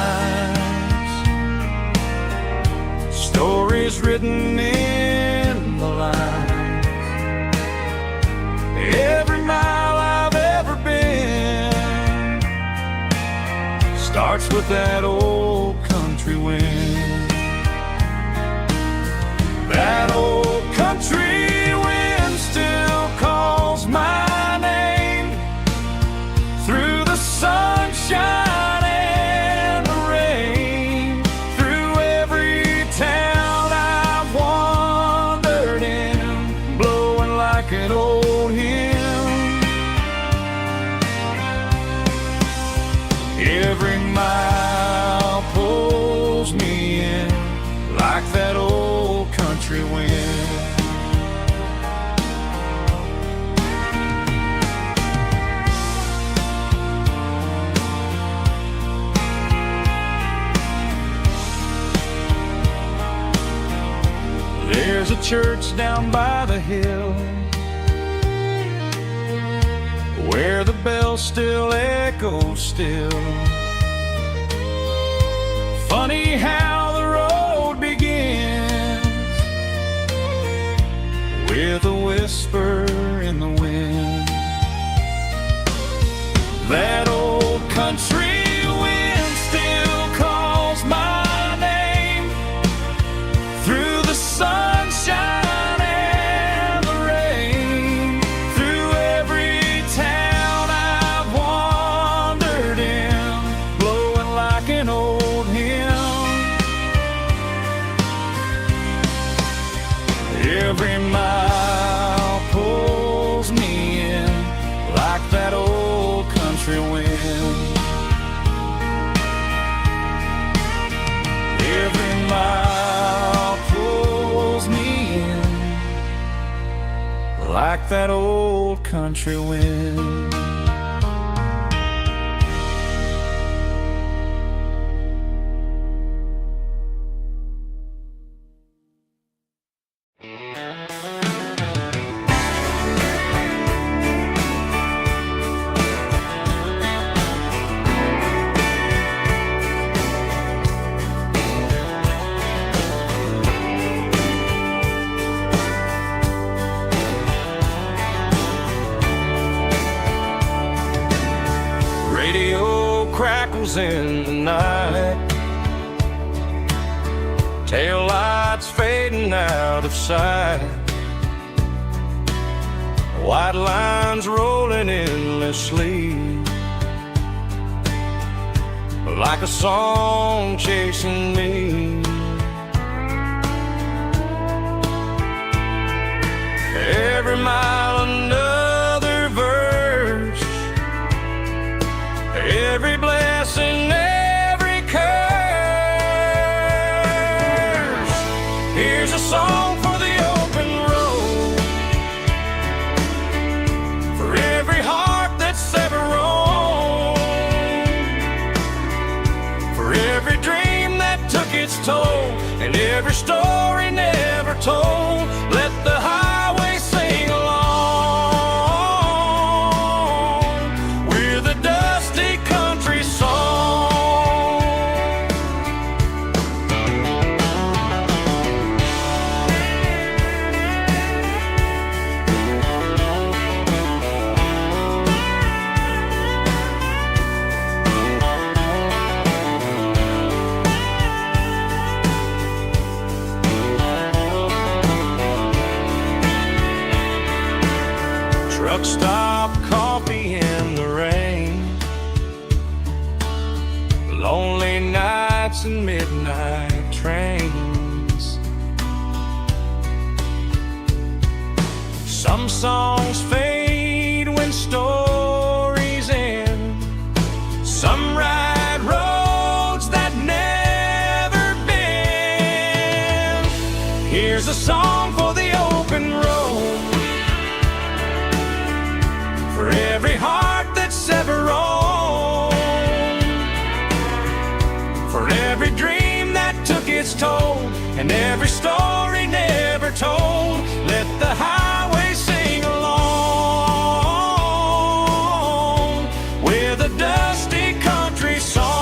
stories written in the lines. Every mile I've ever been starts with that old country wind. That old country wind still calls my name through the sunshine and the rain, through every town I've wandered in, blowing like an old hymn. Every mile pulls me in like that old country wind. There's a church down by the hill where the bell still echoes still. Funny how the road begins with a whisper in the wind. That old country wind still calls my name through the sunshine and the rain, through every town I've wandered in, blowing like an old hymn. Every mile pulls me in like that old country wind. Every mile pulls me in like that old country wind. Radio crackles in the night, tail lights fading out of sight, white lines rolling endlessly, like a song chasing me. Every mile another verse, every blessing, every curse. Here's a every story never told. Let the highway sing along with a dusty country song. Truck stop, coffee in the rain, lonely nights and midnight trains. Some songs fade when stories end. Some ride roads that never bend. Here's a song for the open road, for every heart that's ever roamed, for every dream that took its toll, and every story never told. Let the highway sing along with a dusty country song.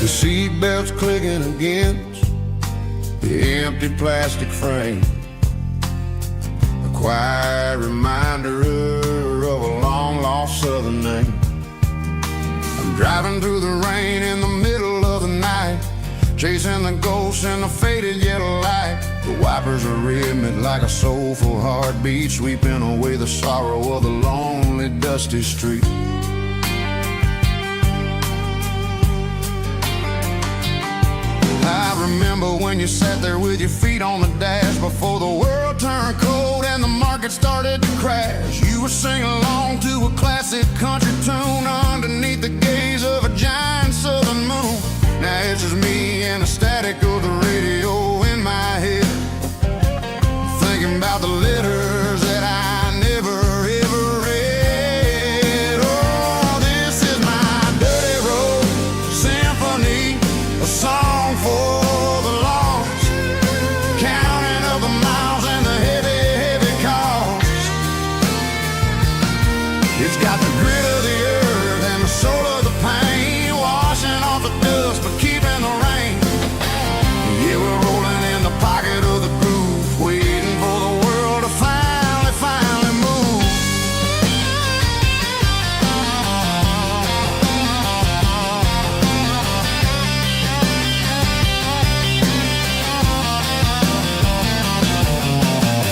The seatbelt's clicking against the empty plastic frame, a quiet reminder of a long-lost southern name. I'm driving through the rain in the middle of the night, chasing the ghosts in the faded yellow light. The wipers are rhythmic like a soulful heartbeat, sweeping away the sorrow of the lonely, dusty street. I remember when you sat there with your feet on the dash before the world turned cold and the market started to crash. You were singing along to a classic country tune underneath the gaze of a giant southern moon. Now it's just me and the static of the radio in my head, thinking about the letters that I never ever read. Oh, this is my dirty road symphony, a song for the lost, counting up the miles and the heavy, heavy cost. It's got the grit of the earth and the soul of the pain, washing off the dust but keeping the rain. Yeah, we're rolling in the pocket of the groove, waiting for the world to finally move.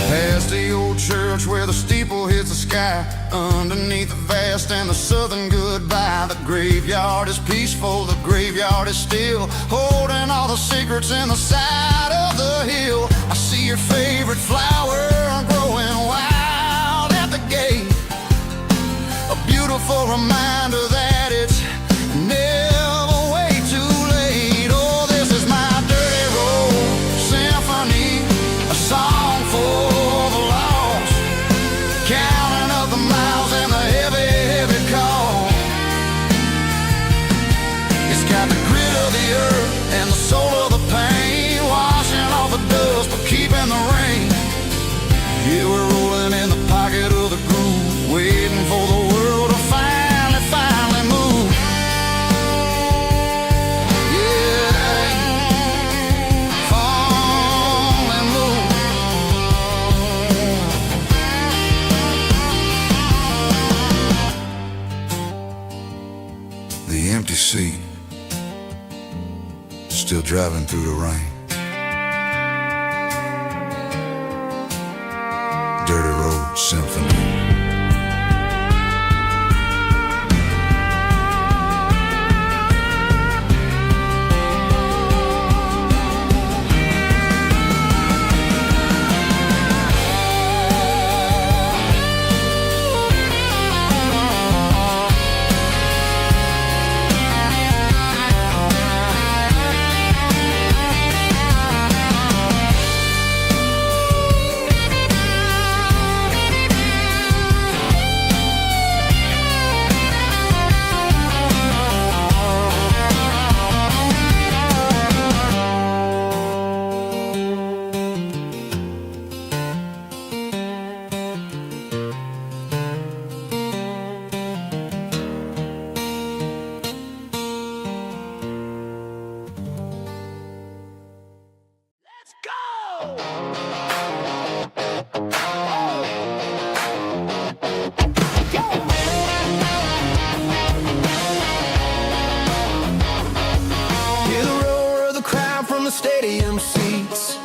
Past the old church where the steeple hits the sky, underneath the vast and the southern goodbye. The graveyard is peaceful, the graveyard is still, holding all the secrets in the side of the hill. I see your favorite flower growing wild at the gate, a beautiful reminder that it's never way too late. Oh, this is my dirty road symphony, a song for the lost, counting up the miles and the heavy driving through the rain. Dirty Road Symphony. Stadium seats,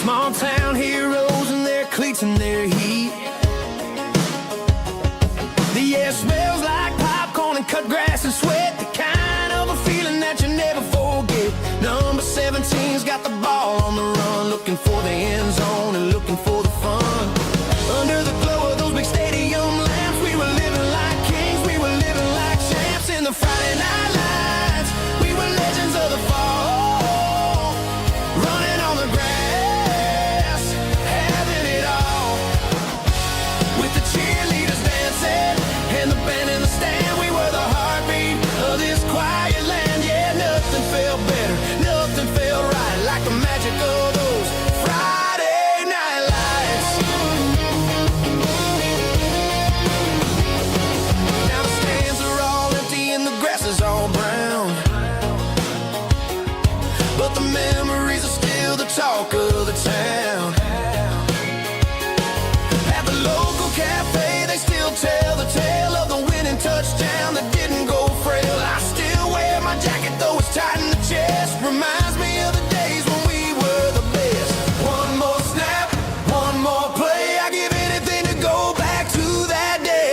small town heroes in their cleats and their heat. The air smells like popcorn and cut grass and sweat, the kind of a feeling that you never forget. Number 17's got the ball on the run, looking for the end zone and looking for the fun. Under the glow of those big stadium lamps, we were living like kings, we were living like champs in the Friday night lights. We were legends of the fall, running on the grass, having it all. With the cheerleaders dancing and the band in the stand, we were the heartbeat of this quiet land. Yeah, nothing felt better, nothing felt right like the magic of those Friday night lights. Now the stands are all empty and the grass is all brown, but the memories are still the talk of the town. At the local cafe, they still tell the tale of the winning touchdown that didn't go frail. I still wear my jacket, though it's tight in the chest. Reminds me of the days when we were the best. One more snap, one more play. I give anything to go back to that day.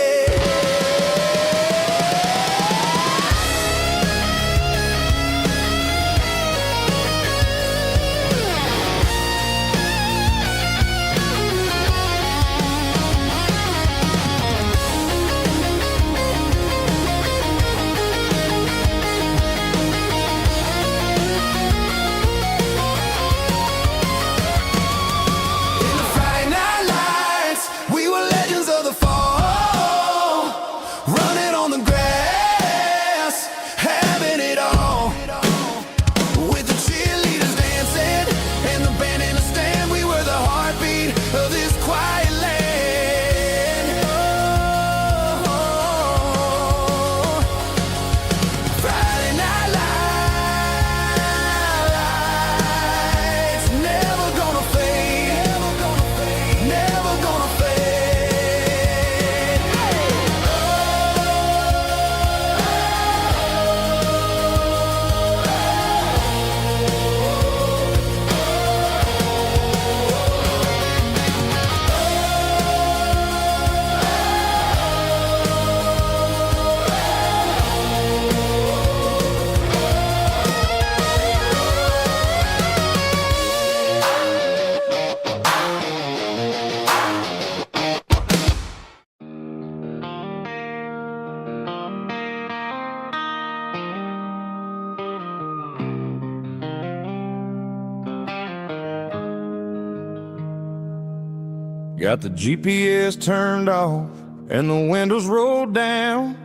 Got the GPS turned off and the windows rolled down,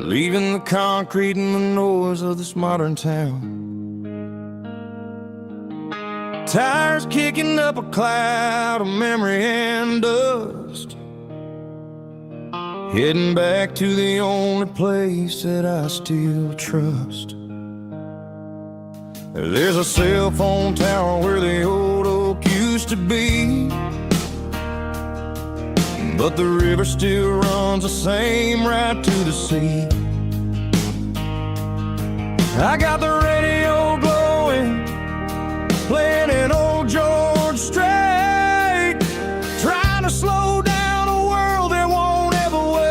leaving the concrete and the noise of this modern town. Tires kicking up a cloud of memory and dust, heading back to the only place that I still trust. There's a cell phone tower where the old oak used to be, but the river still runs the same right to the sea. I got the radio glowing, playing an old George Strait, trying to slow down a world that won't ever wait.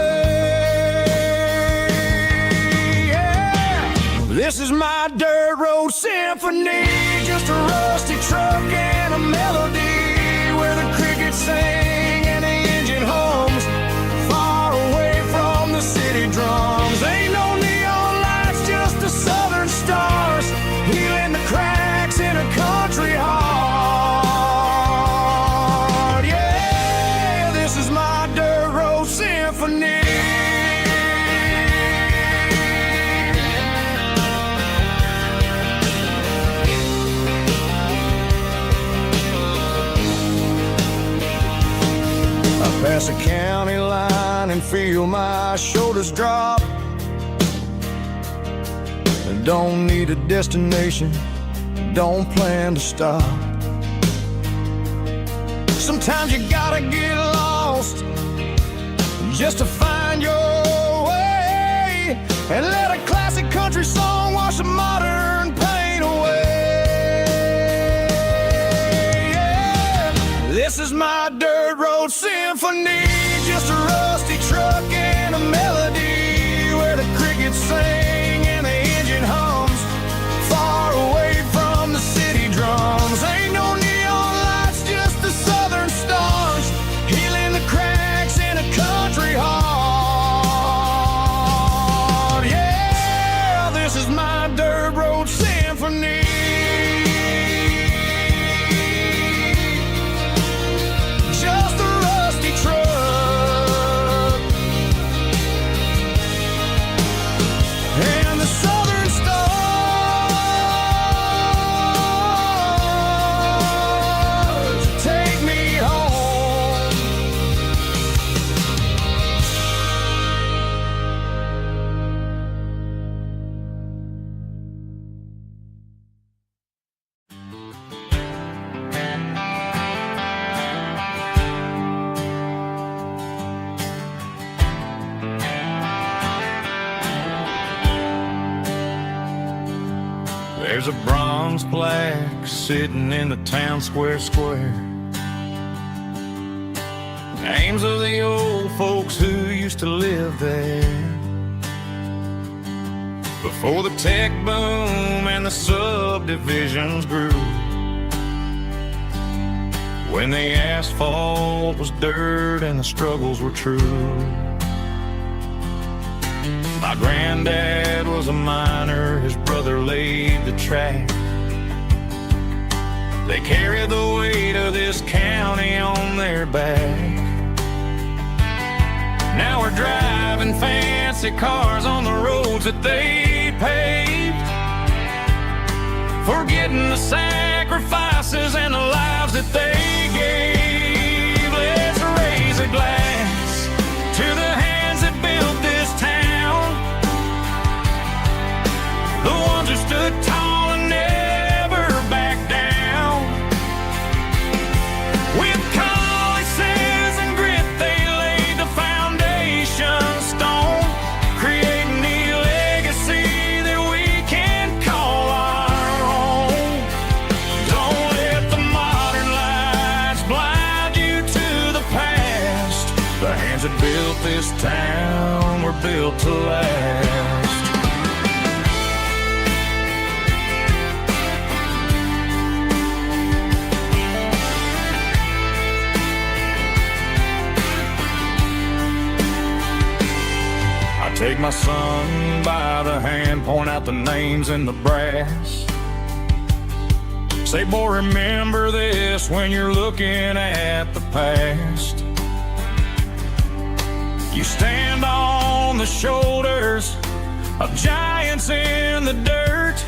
Yeah. This is my dirt road symphony, just a rusty truck and a melody where the crickets sing and the engine hums, far away from the city drums. Ain't no neon lights, just the southern stars, healing the cracks in a country heart. Yeah, this is my dirt road symphony. Pass a county line and feel my shoulders drop. Don't need a destination, don't plan to stop. Sometimes you gotta get lost just to find your way, and let a classic country song wash a modern pain away. Yeah. This is my dirt road symphony, just a rusty truck and a melody where the crickets sing and the engine hums, far away from the city drums. Ain't no neon lights, just the southern stars, healing the cracks in a country heart. Yeah, this is my dirt road symphony. There's a bronze plaque sitting in the town square. Names of the old folks who used to live there before the tech boom and the subdivisions grew, when the asphalt was dirt and the struggles were true. My granddad was a miner, his brother laid the track. They carried the weight of this county on their back. Now we're driving fancy cars on the roads that they paved, forgetting the sacrifices and the lives that they gave. Let's raise a glass to the hands that built this town, the ones who stood tall and never backed down. With calluses and grit, they laid the foundation stone, creating the legacy that we can call our own. Don't let the modern lights blind you to the past. The hands that built this town were built to last. Take my son by the hand, point out the names in the brass. Say, boy, remember this when you're looking at the past. You stand on the shoulders of giants in the dirt,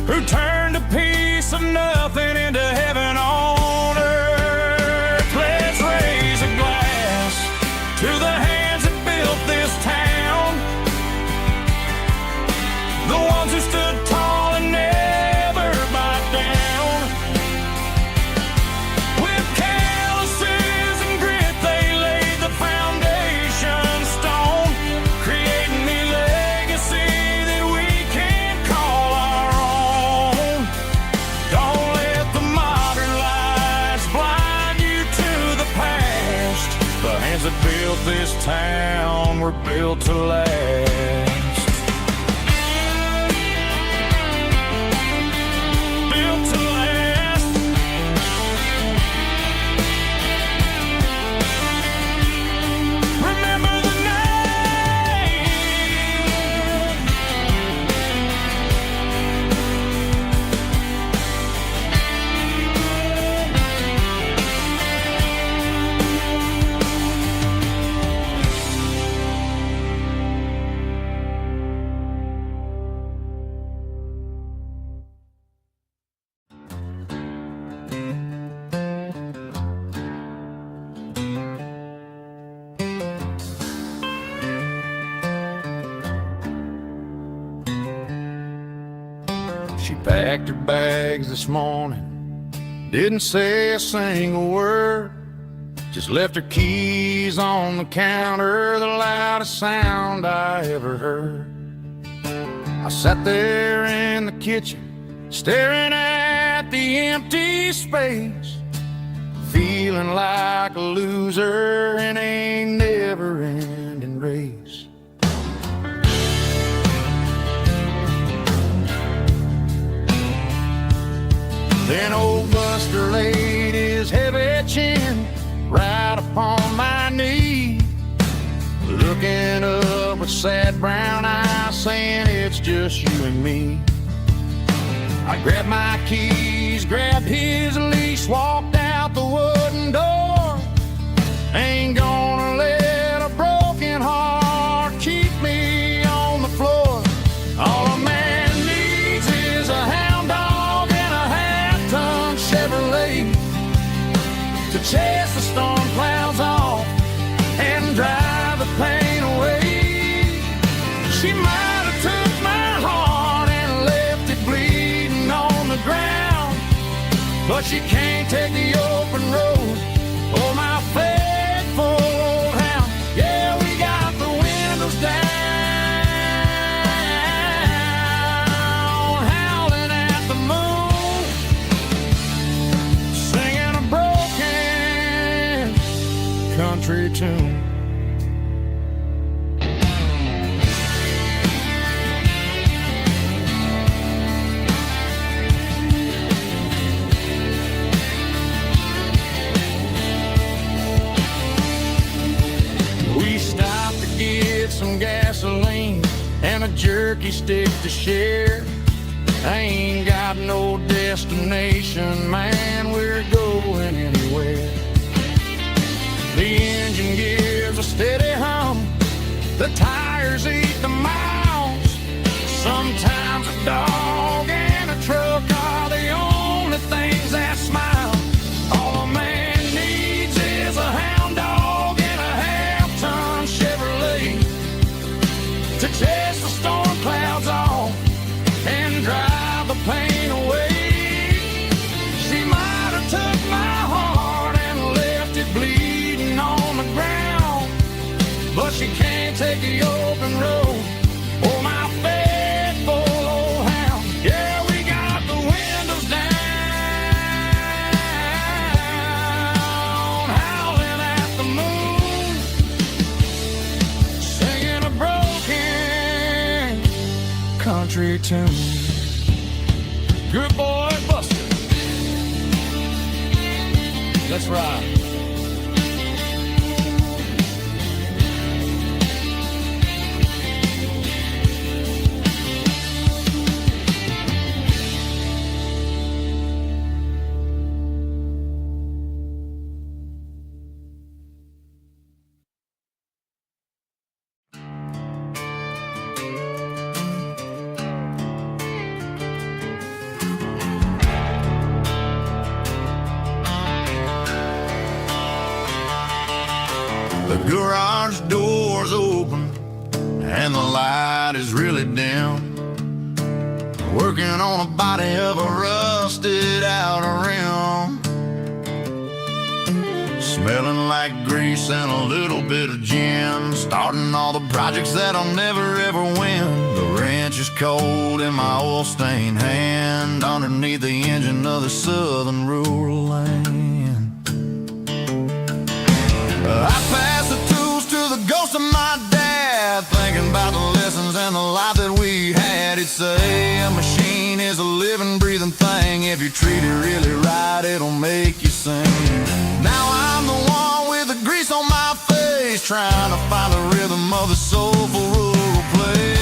who turned a piece of nothing into heaven on earth. Let's raise a glass to the hands that built this town, the ones who stood tall and never backed down. With calluses and grit, they laid the foundation stone, creating the legacy that we can call town were built to last. Built to last. Remember the name. She packed her bags this morning, didn't say a single word, just left her keys on the counter, the loudest sound I ever heard. I sat there in the kitchen, staring at the empty space, feeling like a loser in a never-ending race. Then old Buster laid his heavy chin right upon my knee, looking up with sad brown eyes, saying it's just you and me. I grabbed my keys, grabbed his leash, walked out the wooden door. Ain't gonna let a broken heart keep me on the floor. All a man needs is a hound dog and a half-ton Chevrolet to chase the storm clouds off and drive the pain away. She might have took my heart and left it bleeding on the ground, but she can't take the open road or my faithful old hound. Yeah, we got the windows down, howling at the moon, singing a broken country tune. We stopped to get some gasoline and a jerky stick to share. I ain't got no destination, man, we're going anywhere. The engine gives a steady hum, the tires eat the miles. Sometimes a dog and a truck are the only things that smile. All a man needs is a hound dog and a half-ton Chevrolet to chase the storm clouds off and drive the pain away. She might have took my heart and left it bleeding on the ground, but she can't take the open road or my faithful old hound. Yeah, we got the windows down, howling at the moon, singing a broken country tune. Good boy, Buster. Let's ride. The garage door's open and the light is really dim. Working on a body of a rusted out rim, smelling like grease and a little bit of gin. Starting all the projects that I'll never ever win. The wrench is cold in my oil-stained hand underneath the engine of the southern rural land. I pass the tools to the go about the lessons and the life that we had. He'd say a machine is a living, breathing thing. If you treat it really right, it'll make you sing. Now I'm the one with the grease on my face, trying to find the rhythm of the soulful rural place.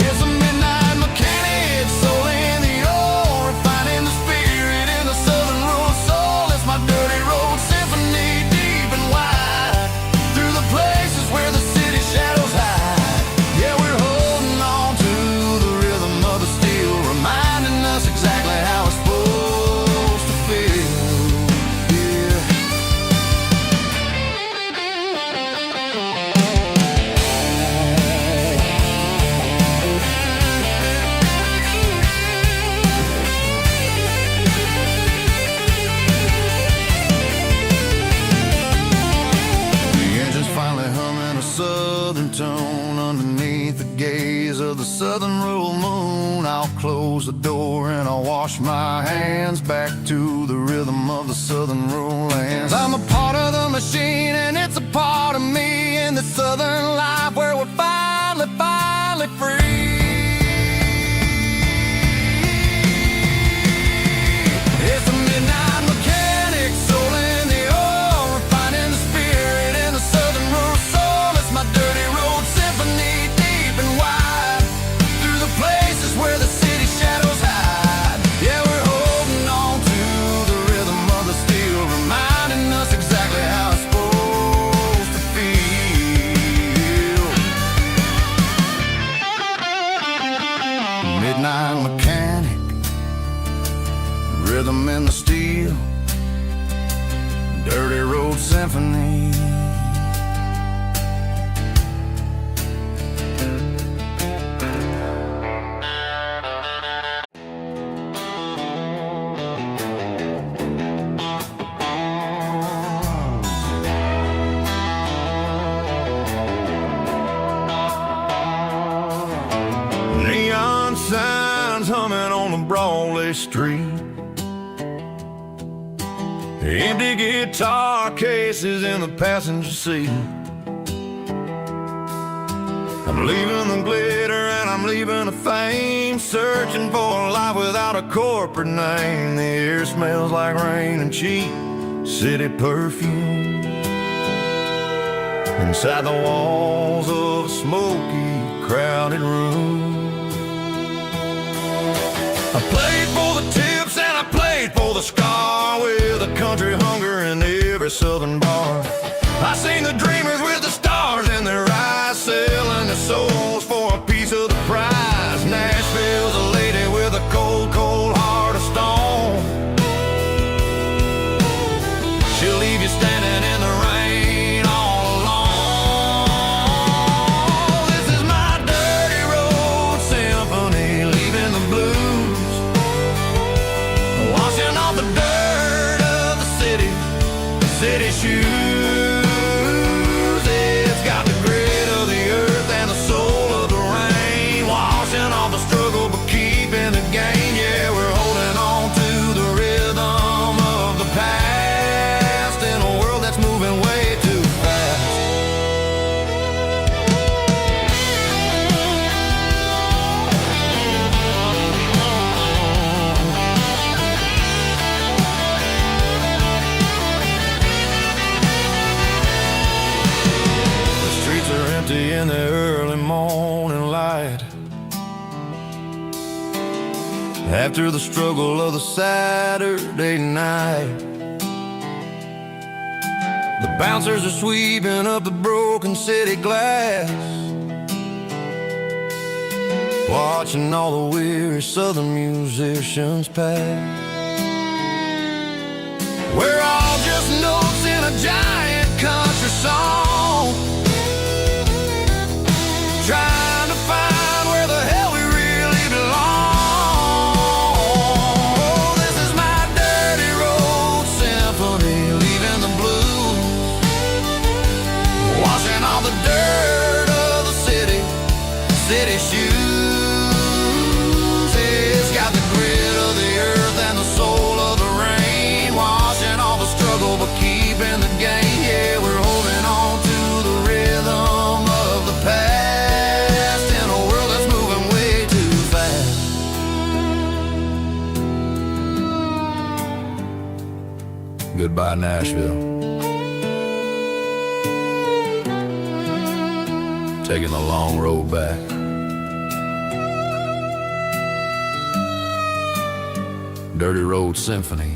It's a midnight mechanic, soul in the ore, refining the spirit in the southern rural soul. It's my dirty road symphony, deep and wide, through the places where the city shadows hide. Yeah, we're holding on to the rhythm of the steel, reminding us exactly how it's supposed to feel. Yeah. The engine's finally humming a southern tune underneath the gaze of the southern rural moon. I'll close the door and I'll wash my hands, back to the rhythm of the southern rural lands. I'm a part of the machine and it's a part of me, in the southern life where we're finally free. It's a midnight mechanic, soul in the ore, refining the spirit in the southern rural soul. It's my dirty road symphony, deep and wide, through the places where the city shadows hide. Yeah, we're holding on to the rhythm of the steel, reminding us exactly how it's supposed to feel. Midnight mechanic, rhythm in the steel, dirty road symphony. Neon signs humming on the Broadway street, empty guitar cases in the passenger seat. I'm leaving the glitter and I'm leaving the fame, searching for a life without a corporate name. The air smells like rain and cheap city perfume inside the walls of a smoky, crowded room. I played for the tips and I played for the scar, with a country hunger in every southern bar. I seen the dreamers with the stars in their eyes, selling their souls for a piece of the prize. Nashville's a lady with a cold, cold heart of stone. She'll leave you standing in the rain all alone. This is my dirty road symphony, leaving the blues, washing off the dirt of the city shoes. It's got the grit of the earth and the soul of the rain, washing off the struggle but keeping the gain. Yeah, we're holding on to the rhythm of the past in a world that's moving way too fast. In the early morning light, after the struggle of the Saturday night, the bouncers are sweeping up the broken city glass, watching all the weary southern musicians pass. We're all just notes in a giant country song, trying to find where the hell we really belong. Oh, this is my dirty road symphony, leaving the blues, washing all the dirt of the city shoes. It's got the grit of the earth and the soul of the rain, washing all the struggle but keeping the gain. Yeah, goodbye Nashville. Taking the long road back. Dirty Road Symphony.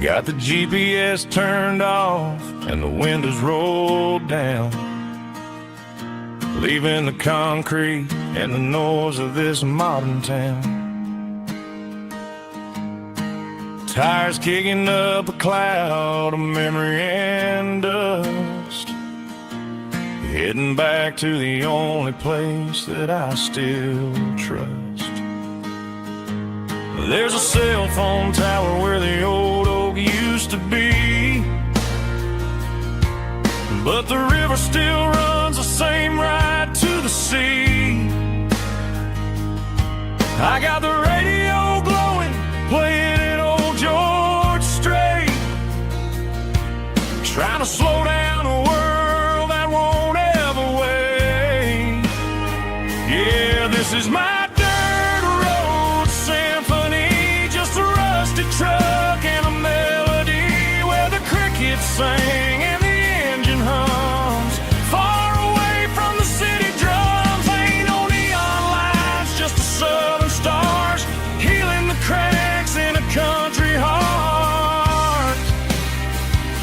Got the GPS turned off and the windows rolled down, leaving the concrete and the noise of this modern town. Tires kicking up a cloud of memory and dust, heading back to the only place that I still trust. There's a cell phone tower where the old oak used to be, but the river still runs the same right to the sea. I got the radio glowing, playing an old George Strait, trying to slow down a world that won't ever wait. Yeah, this is my truck and a melody where the crickets sing and the engine hums, far away from the city drums. Ain't no neon lights, just the southern stars healing the cracks in a country heart.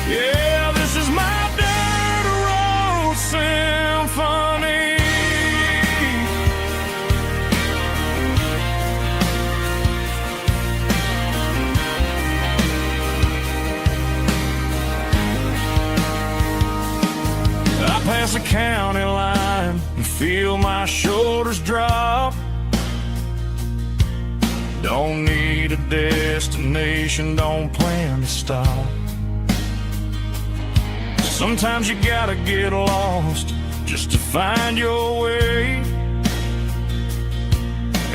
Yeah, this is my dirt road symphony. Past the county line and feel my shoulders drop. Don't need a destination, don't plan to stop. Sometimes you gotta get lost just to find your way,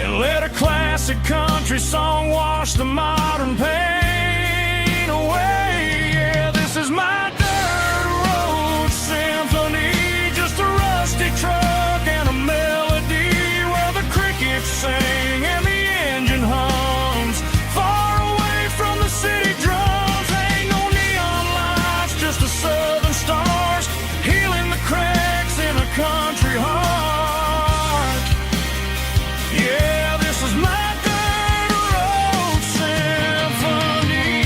and let a classic country song wash the modern pain away. Yeah, this is my truck and a melody where the crickets sing and the engine hums, far away from the city drums. Ain't no neon lights, just the southern stars healing the cracks in a country heart. Yeah, this is my dirt road symphony.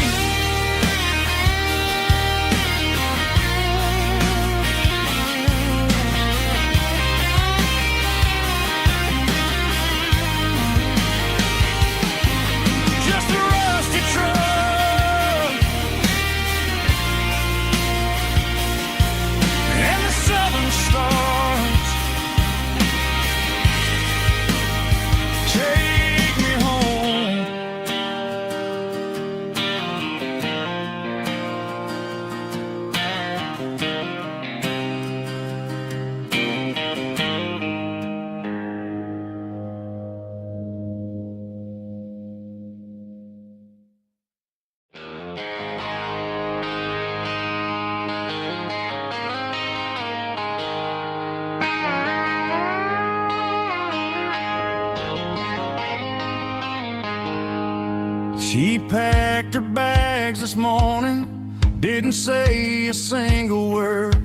She packed her bags this morning, didn't say a single word,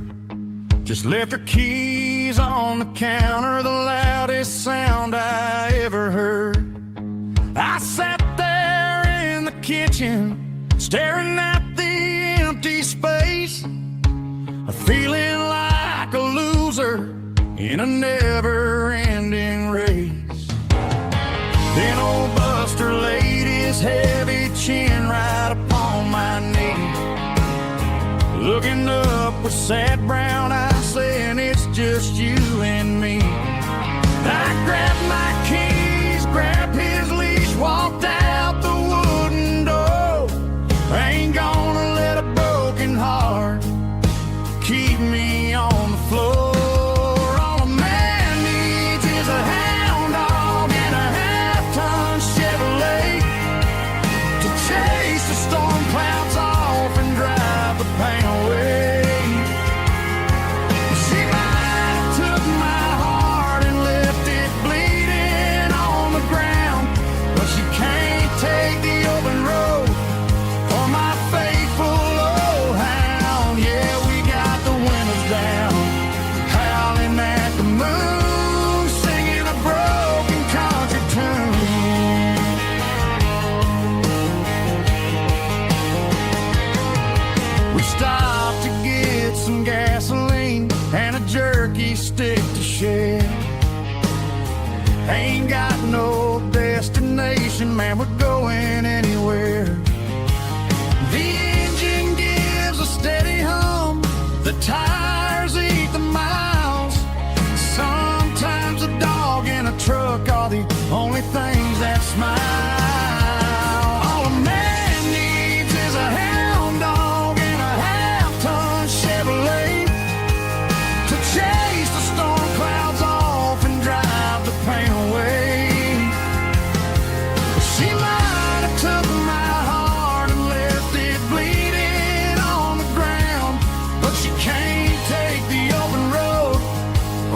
just left her keys on the counter, the loudest sound I ever heard. I sat there in the kitchen, staring at the empty space, feeling like a loser in a never-ending race. Then old Buster laid his heavy chin right upon my knee, looking up with sad brown eyes, saying it's just you and me. I grabbed my keys, grabbed his leash, walked out the wooden door. I ain't gonna let a broken heart keep me on the floor. All a man needs is a hound dog and a half-ton Chevrolet to chase the storm clouds off and drive the pain away. She might have took my heart and left it bleeding on the ground, but she can't take the open road or my faithful old hound. Yeah, we got the windows down, howling at the moon, singing a broken country tune. We stopped to get some gasoline and a jerky stick to share. Ain't got no destination, man, we're going anywhere. The engine gives a steady hum, the tires eat the miles. Sometimes a dog and a truck are the only things that smile. All a man needs is a hound dog and a half-ton Chevrolet to chase the storm clouds off and drive the pain away. She might have took my heart and left it bleeding on the ground, but she can't take the open road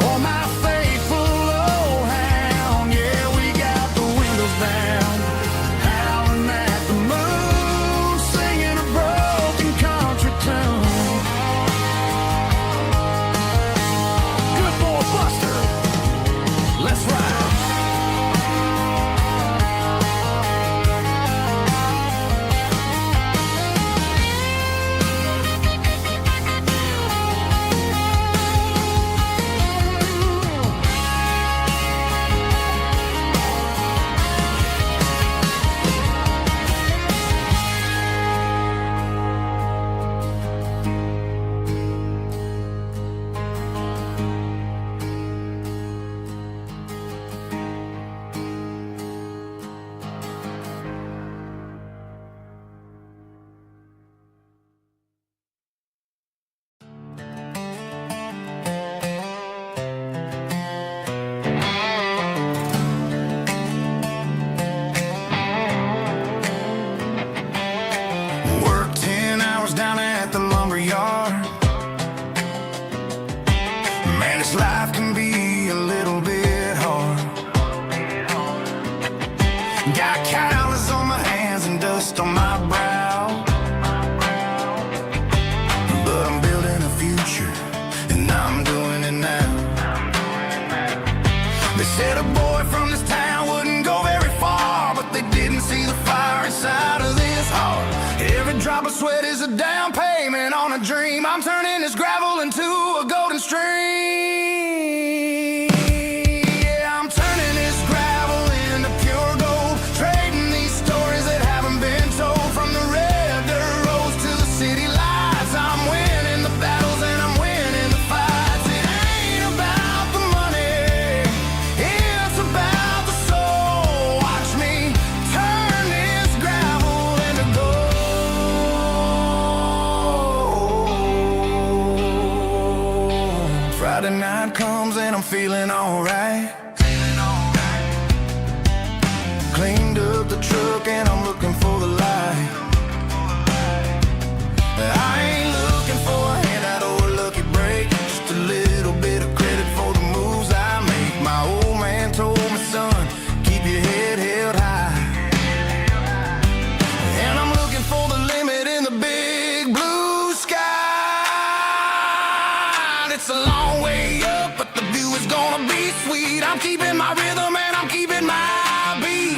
or my faithful old hound. Yeah, we got the windows down, howling at the moon, singing a broken country tune. Good boy Buster, let's ride. Worked 10 hours down at the lumber yard. Man, this life can be a little bit hard. Got calluses on my hands and dust on my brow, but I'm building a future and I'm doing it now. They said a boy from this town wouldn't go very far, but they didn't see the fire inside of this heart. Every drop of sweat is a down payment on a dream. I'm turning this gravel into a golden stream. Yeah, I'm turning this gravel into pure gold, trading these stories that haven't been told. From the red dirt roads to the city lights, I'm winning the battles and I'm winning the fights. It ain't about the money, it's about the soul. Watch me turn this gravel into gold. Friday night comes and I'm feeling alright. Cleaned up the truck and I'm looking for the light. I ain't looking for a handout or a lucky break, just a little bit of credit for the moves I make. My old man told me, son, keep your head held high. And I'm looking for the limit in the big blue sky. It's a long way up, but the view is gonna be sweet. I'm keeping my rhythm and I'm keeping my beat.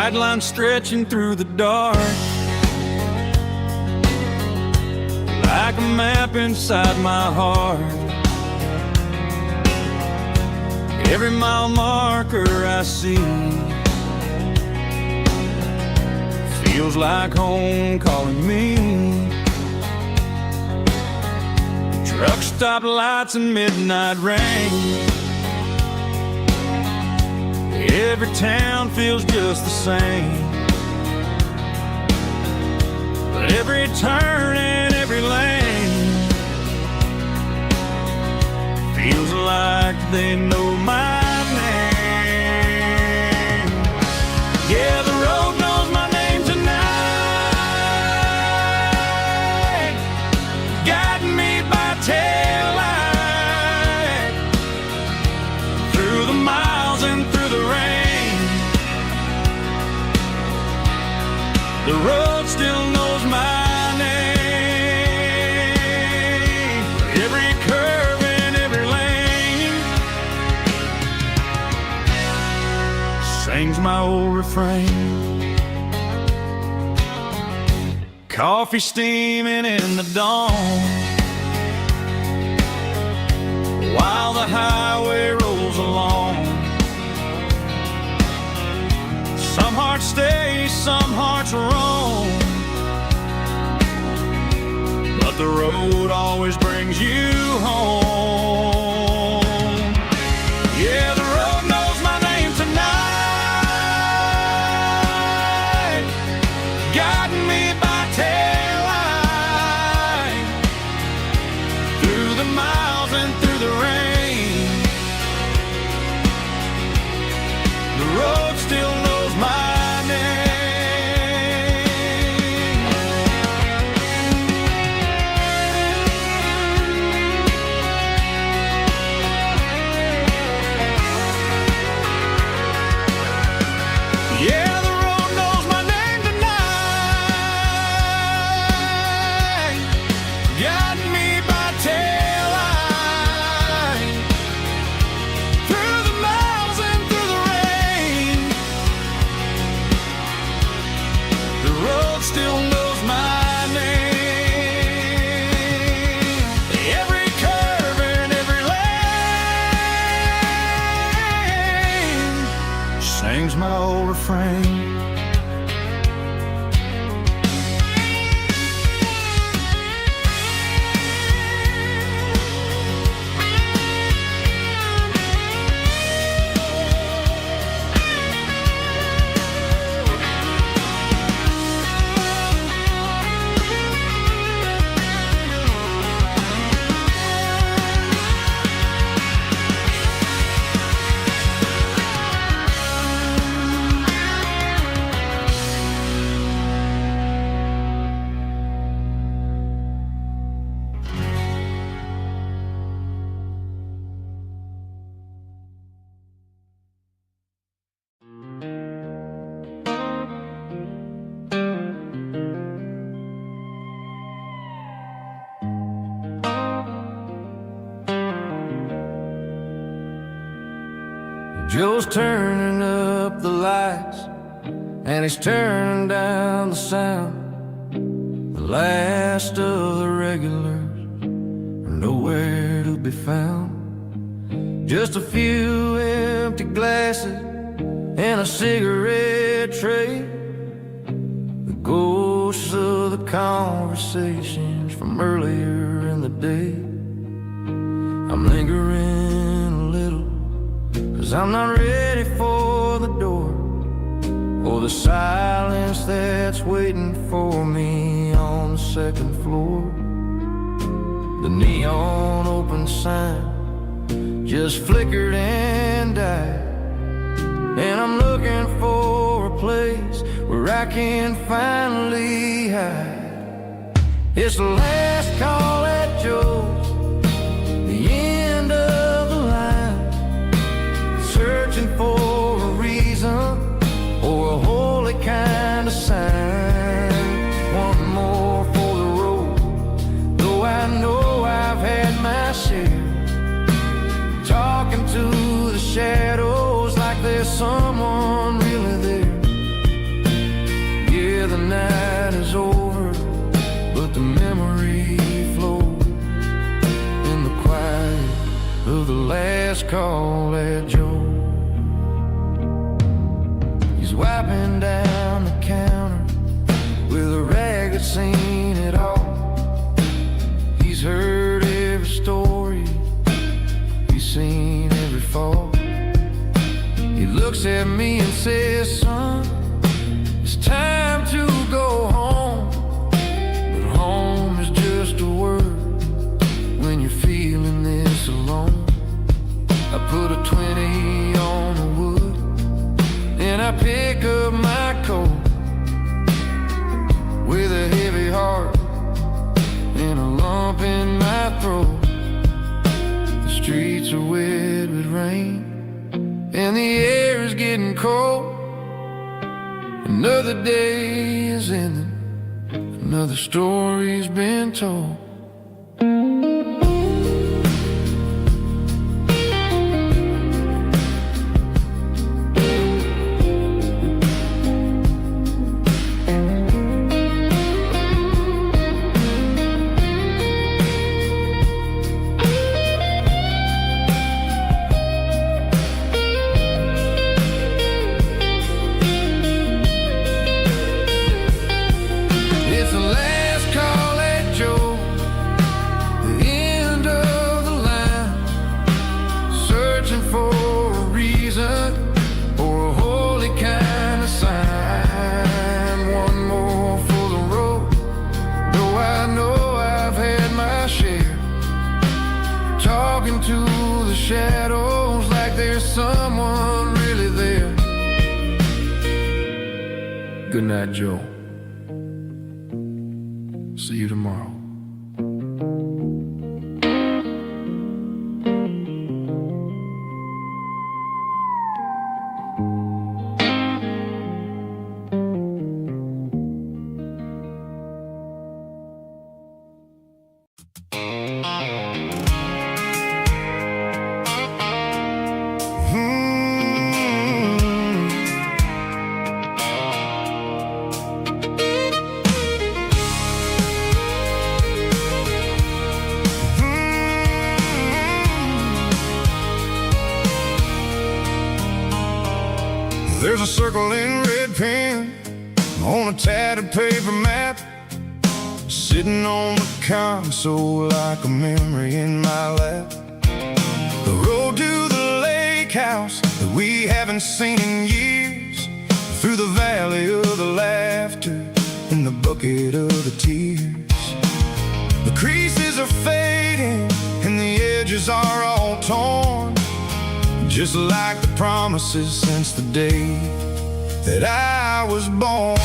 Bright line stretching through the dark, like a map inside my heart. Every mile marker I see feels like home calling me. Truck stop lights and midnight rain. Every town feels just the same, but every turn and every lane feels like they know my name. Yeah, the road knows my name tonight, guiding me by taillight through the miles and through the rain. The road still knows my name. Every curve and every lane sings my old refrain. Coffee steaming in the dawn, while the highway rolls along. Some hearts stay, some hearts roam, but the road always brings you home. Yeah, the road knows my name tonight, guiding me by taillight through the miles and through the rain. The road still knows my name. Yeah, the road knows my name tonight, guiding me by taillight through the miles and through the rain. The road still knows my name. Every curve and every lane sings my old refrain. Joe's turning up the lights, and he's turning down the sound. The last of the regulars are nowhere to be found. Just a few empty glasses and a cigarette tray, the ghosts of the conversations from earlier in the day. I'm lingering a little, 'cause I'm not ready for the door, or the silence that's waiting for me on the second floor. The neon open sign just flickered and died, and I'm looking for a place where I can finally hide. It's the last call at Joe's, the end of the line, searching for a reason or a holy kind of sign. One more for the road, though I know I've had my share, talking to the shadows like there's someone really there. last call at Joe. He's wiping down the counter with a rag that's seen it all. He's heard every story, he's seen every fall. He looks at me and says, son, it's time to go home. But home is just a word when you're feeling this alone. I put a 20 on the wood and I pick up my coat with a heavy heart and a lump in my throat. The streets are wet with rain and the air is getting cold. Another day is ending, another story's been told. Talking to the shadows like there's someone really there. Good night, Joe. See you tomorrow. There's a circle in red pen on a tattered paper map, sitting on the console like a memory in my lap. The road to the lake house that we haven't seen in years, through the valley of the laughter and the bucket of the tears. The creases are fading and the edges are all torn, just like the promises since the day that I was born.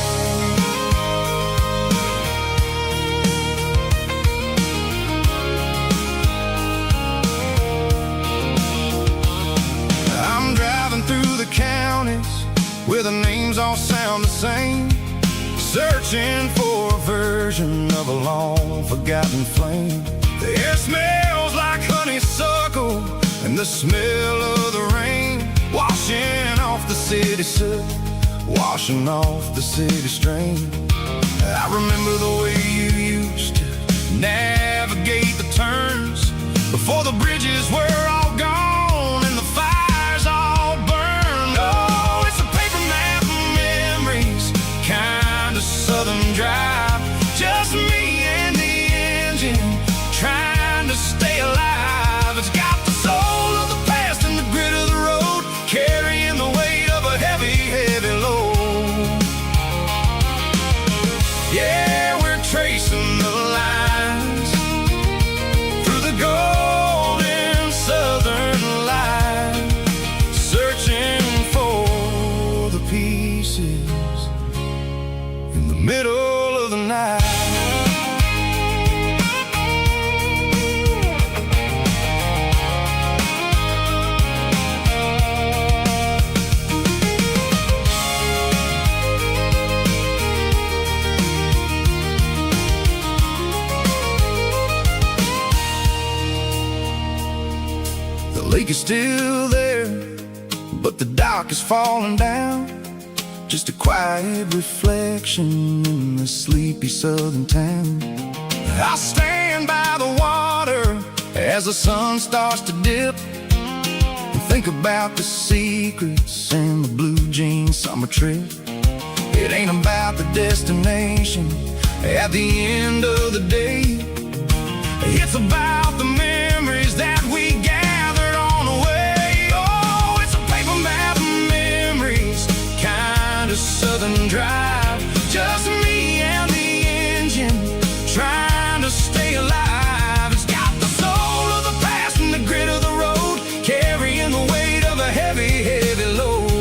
I'm driving through the counties where the names all sound the same, searching for a version of a long forgotten flame. The air smells like honeysuckle and the smell of the rain, washing off the city soot, washing off the city strain. I remember the way you used to navigate the turns before the bridges were all gone and the fires all burned. Oh, it's a paper map of memories, kind of southern drive, just me and the engine trying to stay alive. It's got the soul of the past and the grit of the road, carrying the weight of a heavy, heavy load. Yeah, we're tracing the lines through the golden southern light, searching for the pieces in the middle of the night. The lake is still there, but the dock is falling down, just a quiet reflection in the sleepy southern town. I stand by the water as the sun starts to dip, Think about the secrets in the blue jeans summer trip. It ain't about the destination at the end of the day. It's about the memories that we gathered on the way. Oh, it's a paper map of memories, kind of southern drive. Just me and the engine, trying to stay alive. It's got the soul of the past and the grit of the road, carrying the weight of a heavy, heavy load.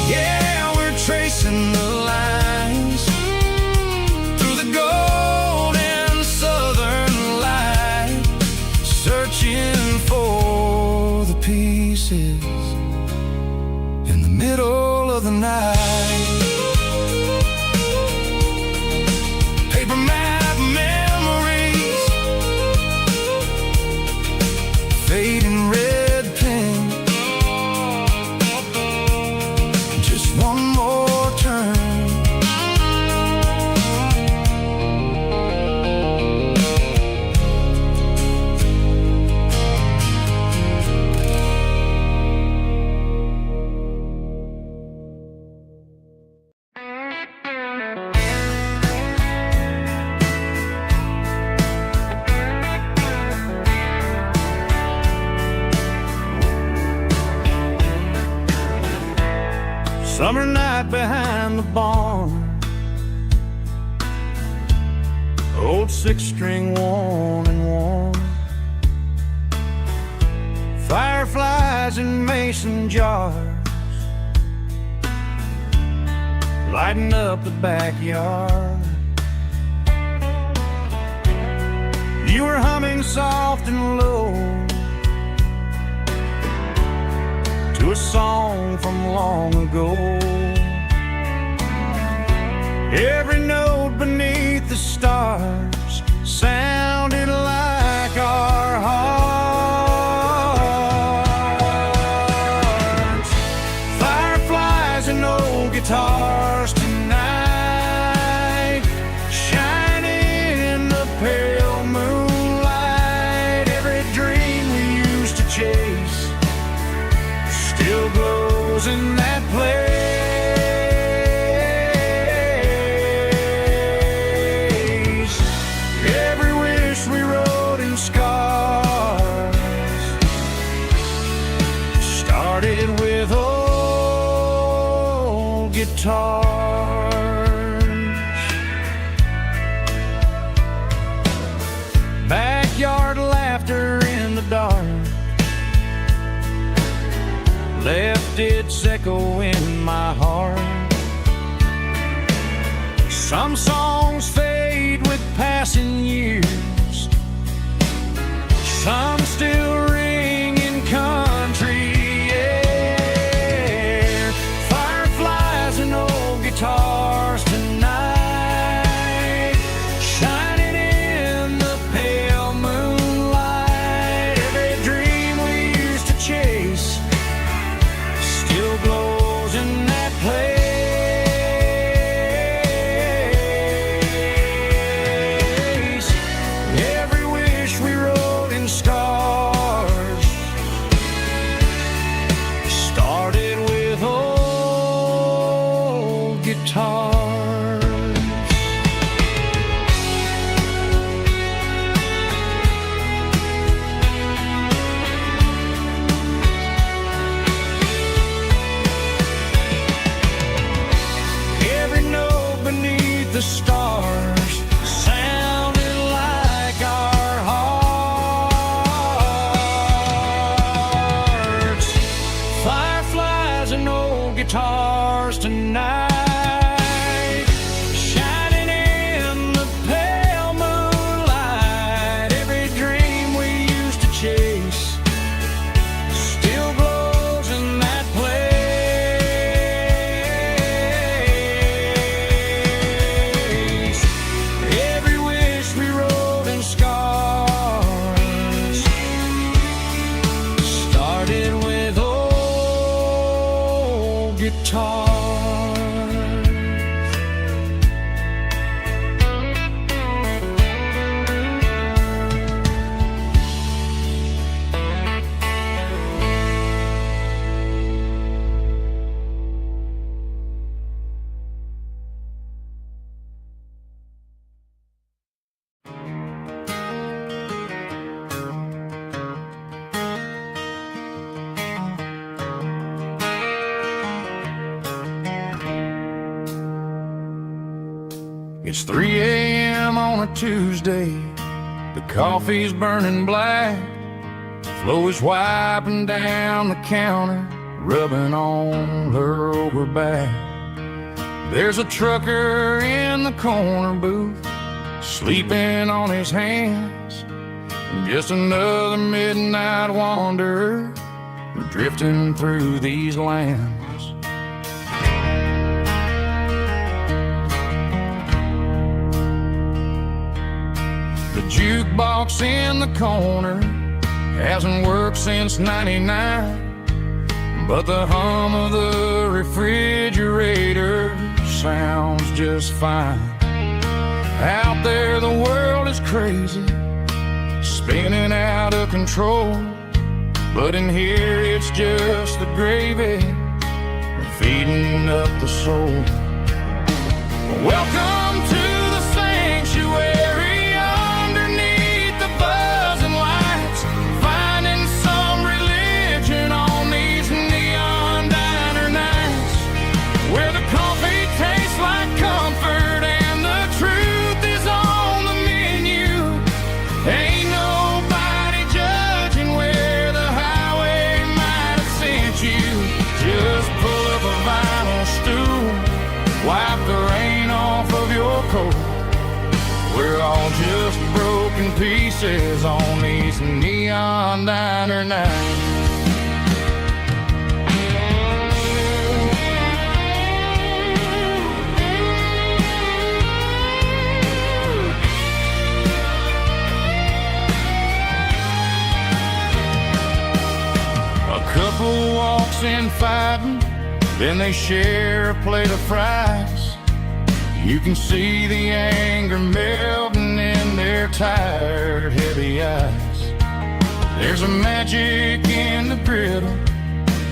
Yeah, we're tracing the lines through the golden southern light, searching for the pieces in the middle of the night. Paper map memories, fading red pen, just one more turn. Summer night behind the barn, old six-string worn and worn, fireflies in mason jars, lighting up the backyard. You were humming soft and low to a song from long ago. Every note beneath the stars sounded like our hearts. Fireflies and old guitars tonight, shining in the pale moonlight. Every dream we used to chase still glows in that place. Every wish we wrote in scars started with old guitars. Backyard laughter in the dark left its echo in my heart. Some songs fade with passing years, some still ring in country air. Fireflies and old guitars tonight, shining in the pale moonlight. Every dream we used to chase still glows in that place. Every wish we wrote in scars started with old guitars. Every note beneath the stars sounded like our hearts. Fireflies and old guitars tonight, shining in the pale moonlight. Every dream we used to chase still glows in that place. Every wish we wrote in scars started with old guitars. It's 3 a.m. on a Tuesday. The coffee's burning black. Flo is wiping down the counter, rubbing on her over back. There's a trucker in the corner booth, sleeping on his hands. Just another midnight wanderer, drifting through these lands. The jukebox in the corner hasn't worked since '99, but the hum of the refrigerator sounds just fine. Out there the world is crazy, spinning out of control, but in here it's just the gravy feeding up the soul. Welcome to the sanctuary, underneath the buzzing lights, finding some religion on these neon diner nights, where the coffee tastes like comfort and the truth is on the menu. Ain't nobody judging where the highway might have sent you. Just pull up a vinyl stool, wipe the rain off of your coat. We're all just broken pieces on these neon diner nights. A couple walks in fighting, then they share a plate of fries. You can see the anger melting in their tired, heavy eyes. There's a magic in the griddle,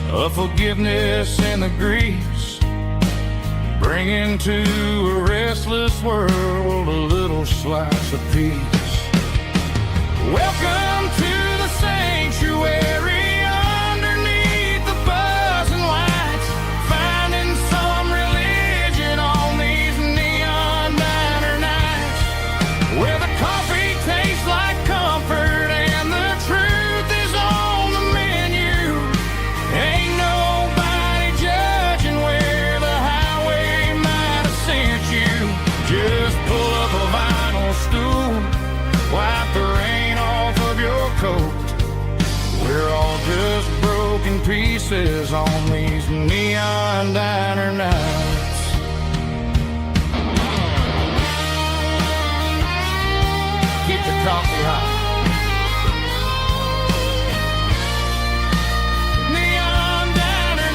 a forgiveness in the grease, bringing to a restless world a little slice of peace. Welcome to the sanctuary, underneath the buzzing lights, finding some religion on these neon diner nights, where the coffee tastes like comfort and the truth is on the menu. Ain't nobody judging where the highway might have sent you. Just pull up a vinyl stool, wipe the rain off of your coat. We're all just broken pieces on these neon diner nights. Keep the coffee hot. Neon diner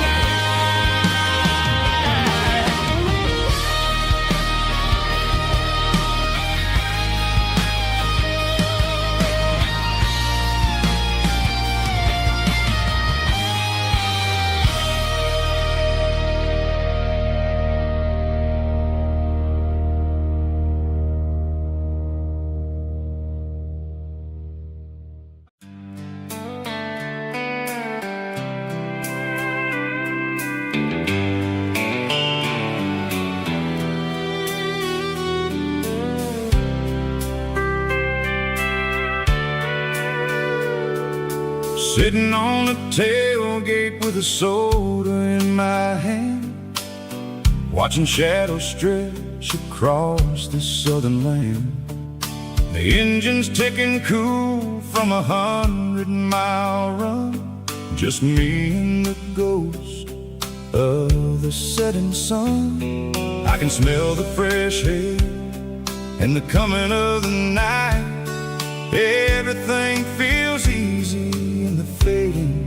Sitting on the tailgate with a soda in my hand, watching shadows stretch across this southern land. The engine's ticking cool from 100-mile run, just me and the ghost of the setting sun. I can smell the fresh air and the coming of the night. Everything feels easy in the fading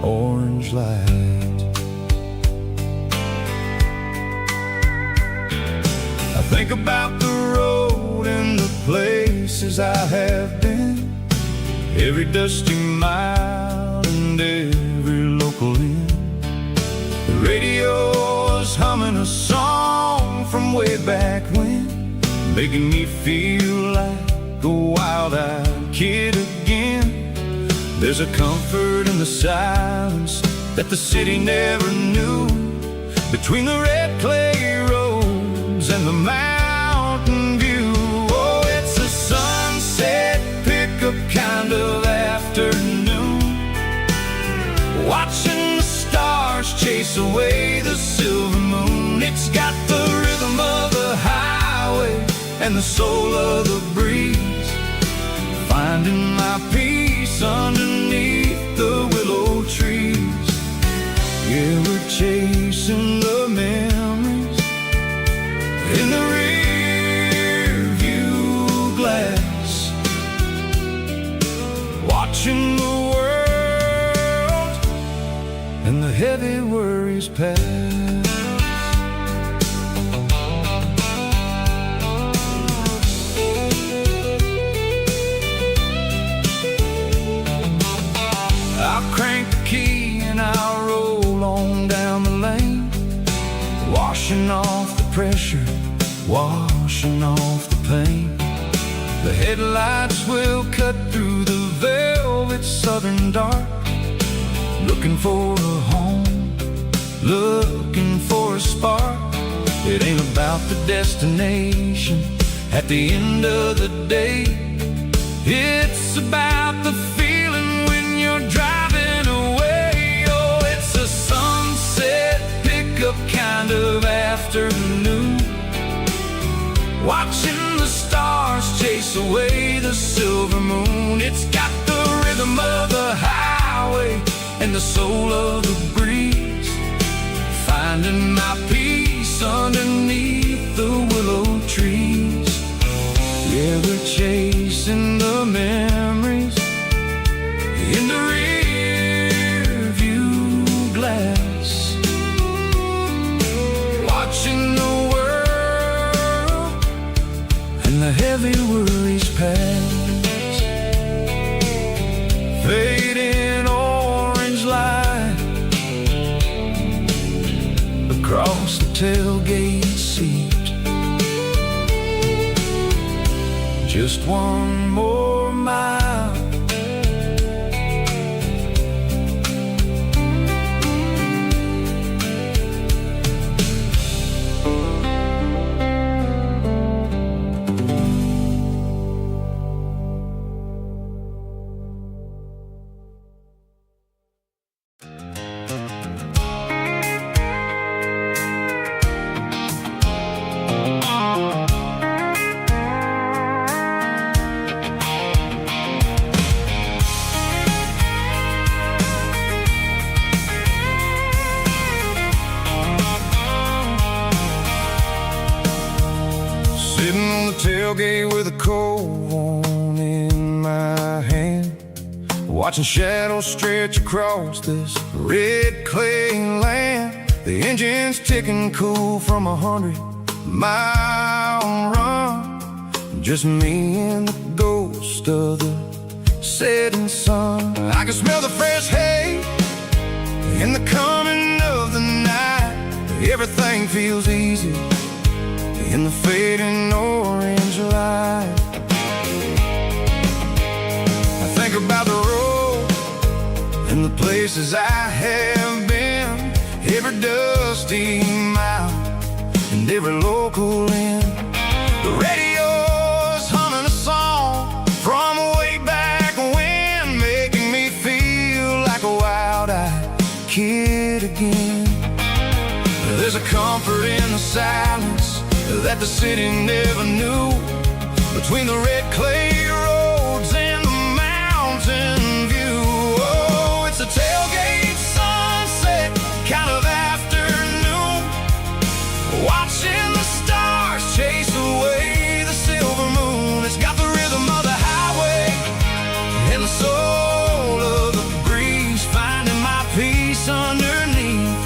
orange light. I think about the road and the places I have been, every dusty mile and every local inn. The radio is humming a song from way back when, making me feel like a wild-eyed kid again. There's a comfort in the silence that the city never knew, between the red clay roads and the mountains chase away the silver moon. It's got the rhythm of the highway and the soul of the breeze, finding my peace underneath the willow trees. Yeah, we're chasing the memories in the rear view glass, watching the world and the heavy worries pass. I'll crank the key and I'll roll on down the lane, washing off the pressure, washing off the pain. The headlights will cut through the velvet southern dark, looking for a home, looking for a spark. It ain't about the destination at the end of the day. It's about the feeling when you're driving away. Oh, it's a sunset pickup kind of afternoon, watching the stars chase away the silver moon. It's got the rhythm of the highway and the soul of the breeze, finding my peace underneath the willow trees. Yeah, we're chasing the memories in the rear view glass, watching the world and the heavy worries pass. Fading orange light across the tailgate seat. Just one more mile, sitting on the tailgate with a cold one in my hand, watching shadows stretch across this red clay land. The engine's ticking cool from 100-mile run, just me and the ghost of the setting sun. I can smell the fresh hay in the coming of the night. Everything feels easy in the fading orange light. I think about the road and the places I have been, every dusty mile and every local inn. The radio's humming a song from way back when, making me feel like a wild-eyed kid again. There's a comfort in the silence that the city never knew, between the red clay roads and the mountain view. Oh, it's a tailgate sunset kind of afternoon, watching the stars chase away the silver moon. It's got the rhythm of the highway and the soul of the breeze, finding my peace underneath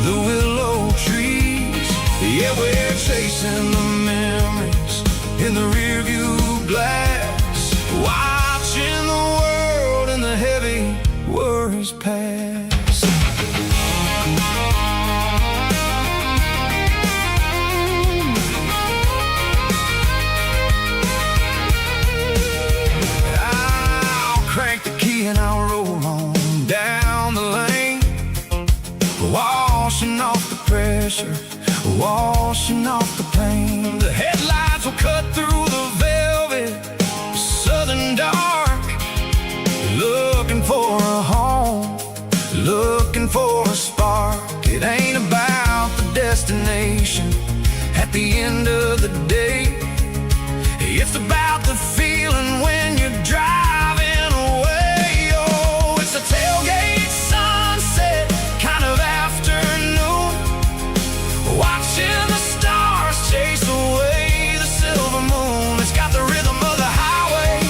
the willow trees. Yeah, we're chasing the memories in the rearview glass, watching the world and the heavy worries pass. I'll crank the key and I'll roll on down the lane, washing off the pressure, washing off the pain. The headlights will cut through the velvet southern dark, looking for a home, looking for a spark. destination at the end of the day. It's about the feeling when you're driving away. Oh, it's a tailgate sunset kind of afternoon, watching the stars chase away the silver moon. It's got the rhythm of the highway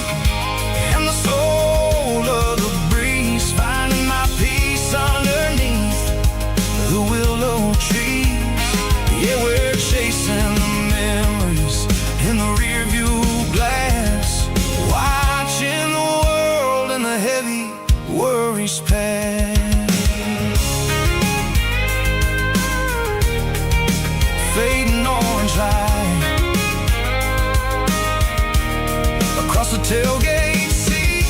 and the soul of the breeze, finding my peace underneath the willow trees. Yeah, we're chasing the memories in the rear view glass, watching the world and the heavy worries pass. Fading orange light across the tailgate seat.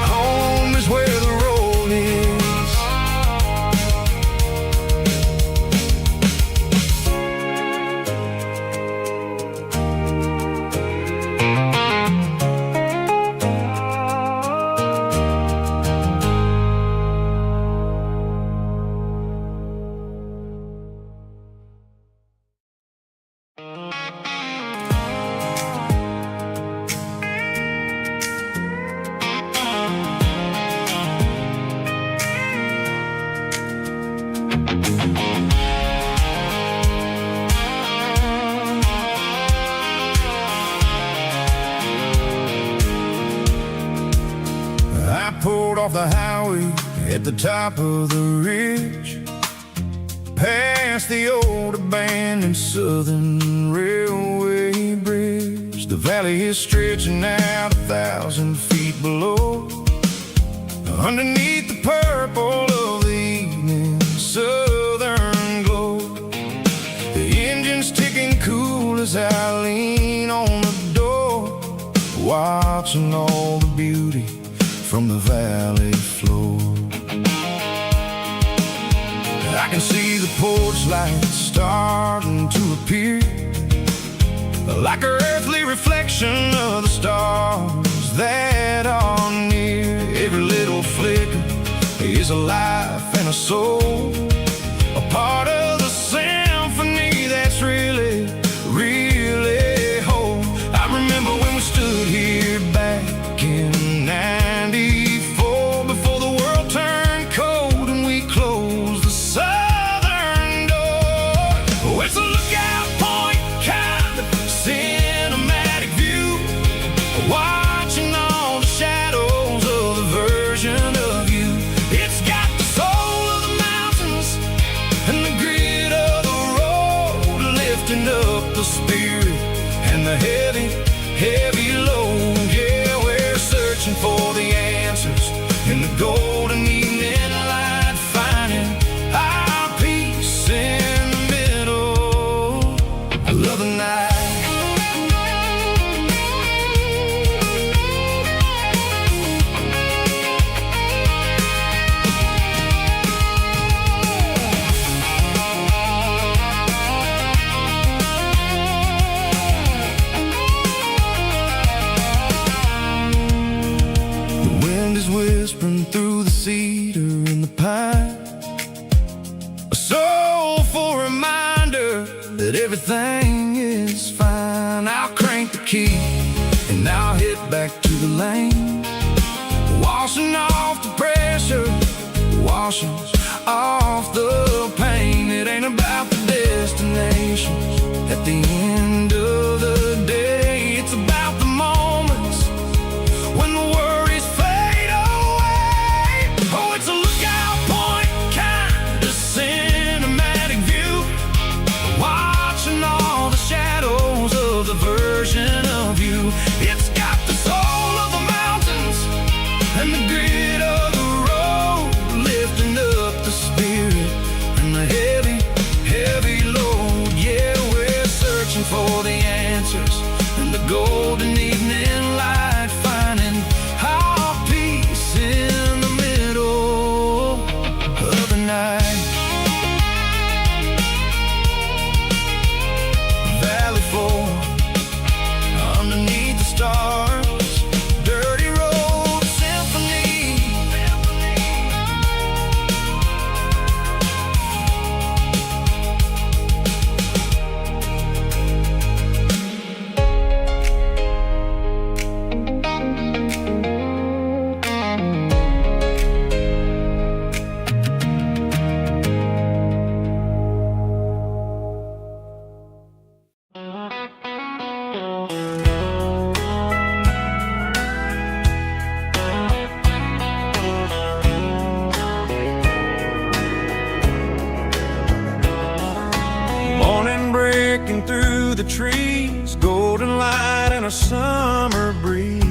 Home is where the road is. I pulled off the highway at the top of the ridge, past the old abandoned Southern Railway bridge. The valley is stretching out 1,000 feet below, underneath the purple of the evening southern glow. The engine's ticking cool as I lean on the door, watching all the beauty from the valley floor. I can see the porch lights starting to appear, like an earthly reflection of the stars that are near. Every little flicker is a life and a soul, a part of the symphony that's really, really whole. I remember when we stood here back in '94, before the world turned cold and we closed the southern door. Oh, it's a lookout point kind of cinematic view, watching all the shadows of the version of you. It's got the soul of the mountains and the grit of the road, lifting up the spirit and the heavy, heavy load. Yeah, we're searching for the answers in the golden evening light, finding our peace in the middle of the night. The wind is whispering through the cedar and the pine, a soulful reminder that everything is fine. I'll crank the key and I'll hit back to the lane, washing off the pressure, washing off the pain. It ain't about the destinations at the end of the day. It's about the moments when the worries fade away. Oh, it's a lookout point kind of cinematic view, watching all the shadows of the version of you. It's got the soul of the mountains and the grit of the road, lifting up the spirit and the heavy, heavy load. Yeah, we're searching for the answers in the golden evening light, finding our peace in the middle of the night. Valley floor, underneath the stars, golden light and a summer breeze.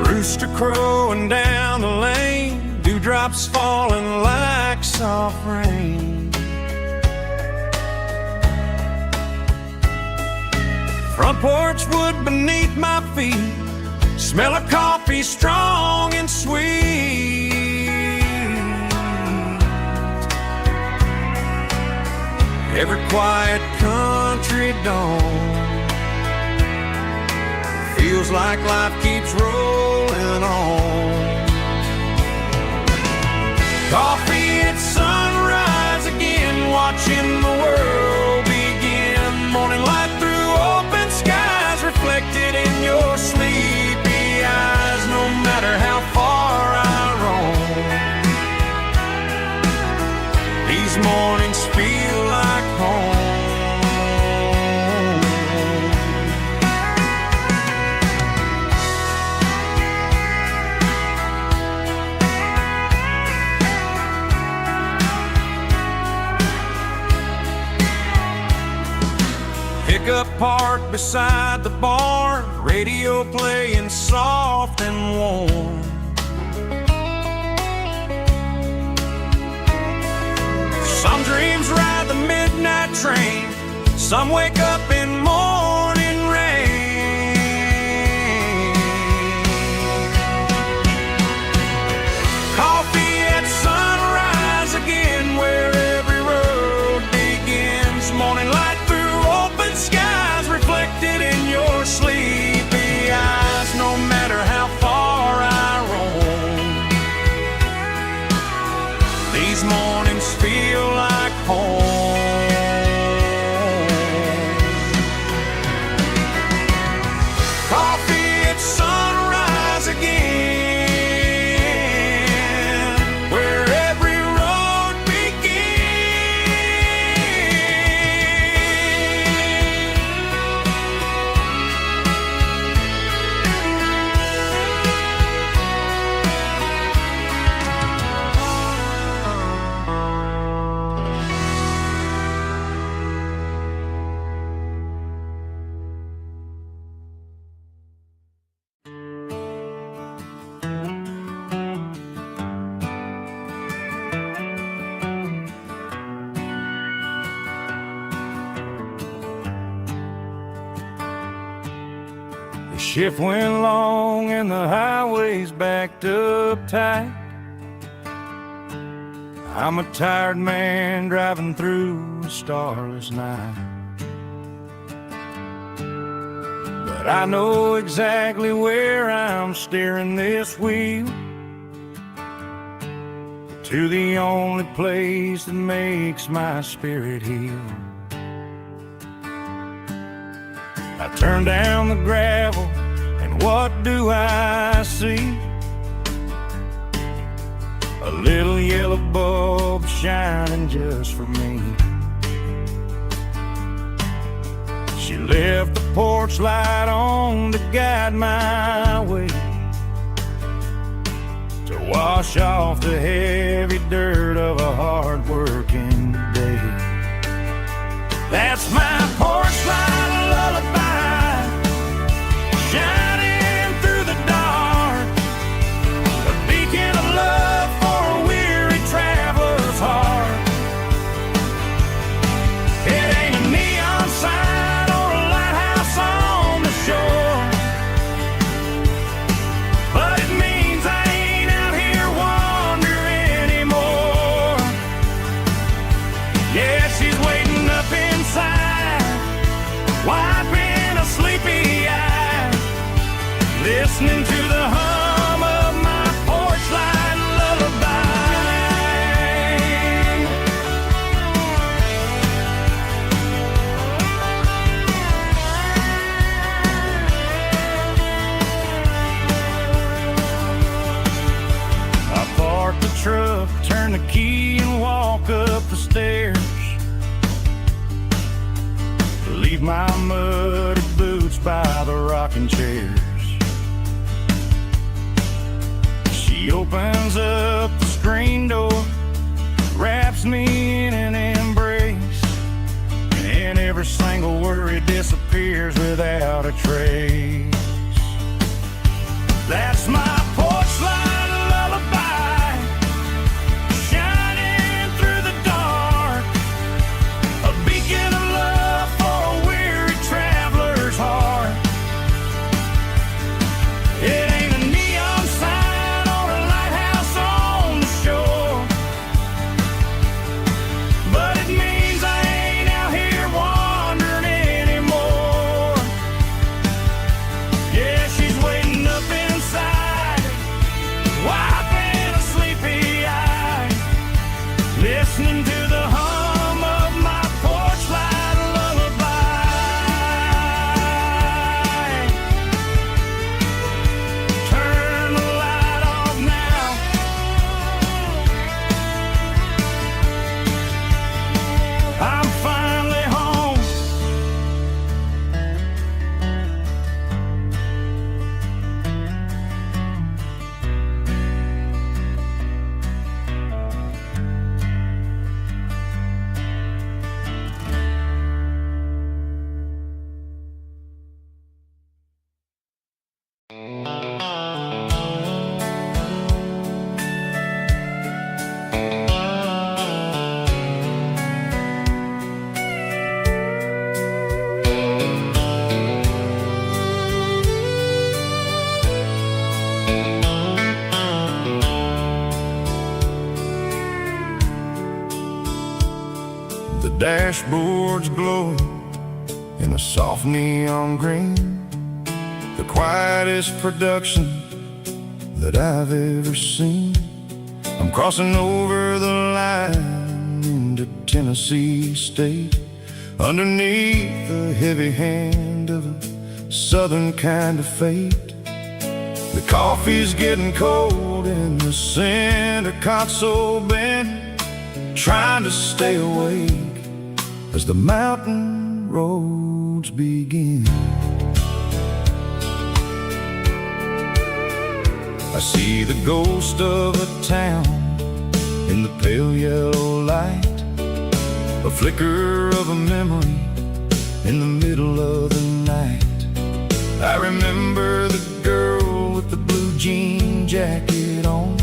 Rooster crowing down the lane, dewdrops falling like soft rain. Front porch wood beneath my feet, smell of coffee strong and sweet. Every quiet country dawn feels like life keeps rolling on. Coffee at sunrise again, watching the world begin. Morning light through open skies, reflected in your sleepy eyes. No matter how far I roam, these mornings feel like home. Pickup parked beside the barn, radio playing soft and warm. Some dreams ride the midnight train, some wake up in morning rain. Coffee at sunrise again, where every road begins. Morning light through open skies, reflected in your sleepy eyes. No matter how far I roam, these mornings feel like home. Coffee at sunrise again, where every road The shift went long and the highway's backed up tight. I'm a tired man driving through a starless night. But I know exactly where I'm steering this wheel, to the only place that makes my spirit heal. I turn down the gravel, and what do I see? A little yellow bulb shining just for me. She left the porch light on to guide my way, to wash off the heavy dirt of a hard-working day. That's my porch light lullaby, shining through the dark, a beacon of love for a weary traveler's heart. It ain't a neon sign or a lighthouse on the shore, but it means I ain't out here wandering anymore. Yeah, she's waiting up inside, wiping a sleepy eye, listening to the hum of my porch light lullaby. I park the truck, turn the key and walk up the stairs, leave my muddy boots by the rocking chairs. She opens up the screen door, wraps me in an embrace. disappears without a trace. That's my porch light lullaby, shining through the dark, a beacon of love for a weary traveler's heart. It ain't a neon sign or a lighthouse on the shore, but it means I ain't out here wandering anymore. Yeah, she's waiting up inside, wiping a sleepy eye, listening to the hum of my porch light lullaby. Turn the light off now. I'm finally home. The dashboard's glowing in a soft neon green, the quietest production that I've ever seen. I'm crossing over the line into Tennessee State, underneath the heavy hand of a southern kind of fate. The coffee's getting cold in the center console bin, trying to stay awake as the mountain roads begin. I see the ghost of a town in the pale yellow light, a flicker of a memory in the middle of the night. I remember the girl with the blue jean jacket on,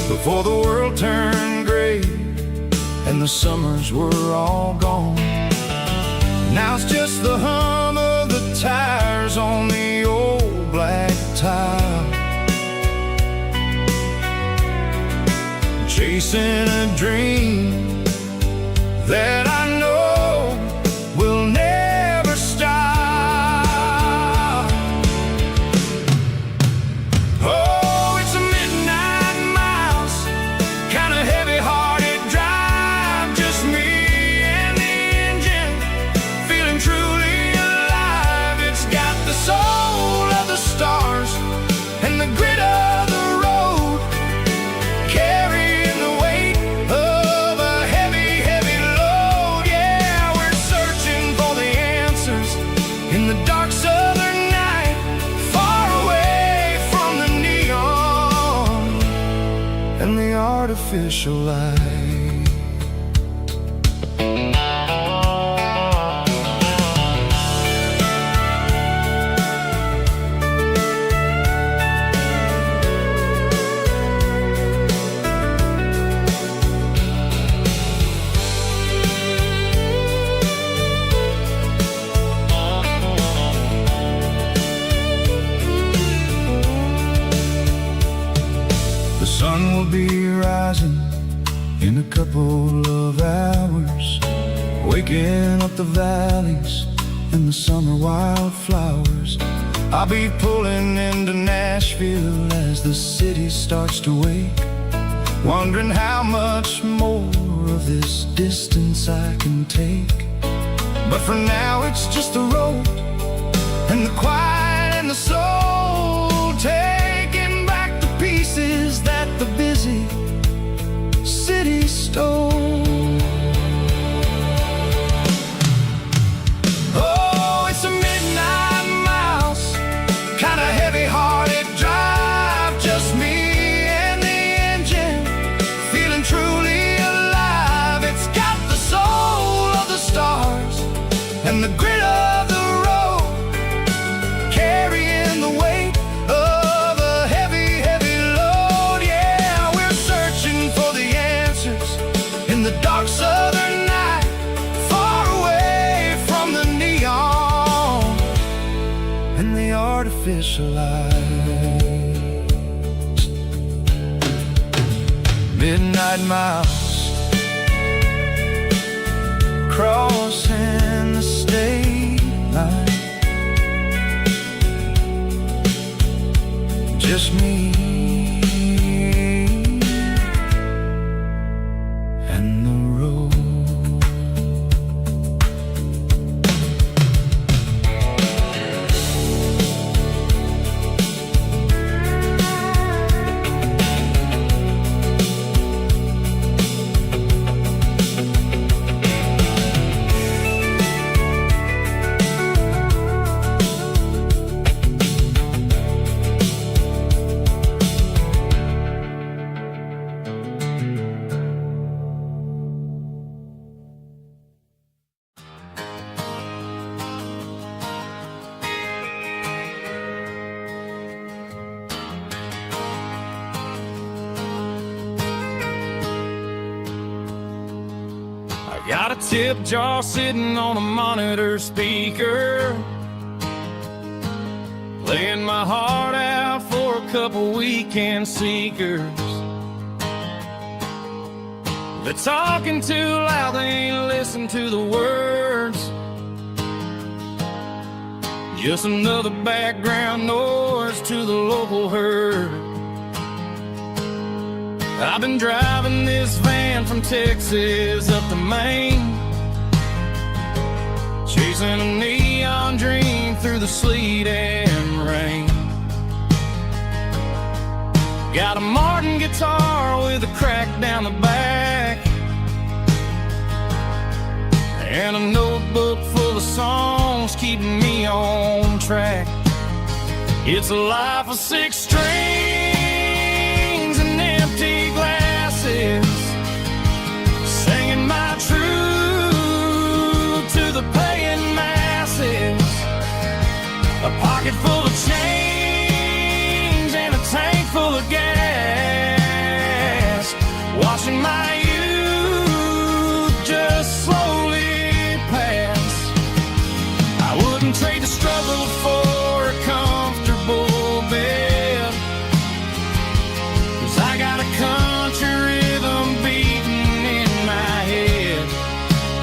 before the world turned gray and the summers were all gone. Now it's just the hum of the tires on the old black tile, chasing a dream that I know will never stop. Oh, it's a midnight mouse, kind of heavy-hearted drive, just me and the engine, feeling truly alive. It's got the soul of the stars and the grit of the road, carrying the weight of a heavy, heavy load. Yeah, we're searching for the answers in the dark southern night, far away from the neon and the artificial light. The sun will be rising in a couple of hours, waking up the valleys and the summer wildflowers. I'll be pulling into Nashville as the city starts to wake, wondering how much more of this distance I can take. But for now it's just the road and the quiet and the soul, taking back the pieces that the busy city stole. Oh, it's a midnight mouse, kind of heavy-hearted drive, just me and the engine, feeling truly alive. It's got the soul of the stars and the grit of the fish alive. Midnight mouse crossing the state line. Just me and the road. Got a tip jar sitting on a monitor speaker, playing my heart out for a couple weekend seekers. They're talking too loud, they ain't listen to the words. Just another background noise to the local herd. I've been driving this van from Texas up to Maine, chasing a neon dream through the sleet and rain. Got a Martin guitar with a crack down the back, and a notebook full of songs keeping me on track. It's a life of 6 strings and empty glasses, singing my truth to the paying masses. A pocket full of change and a tank full of gas, watching my youth just slowly pass. I wouldn't trade the struggle for a comfortable bed, 'cause I got a country rhythm beating in my head.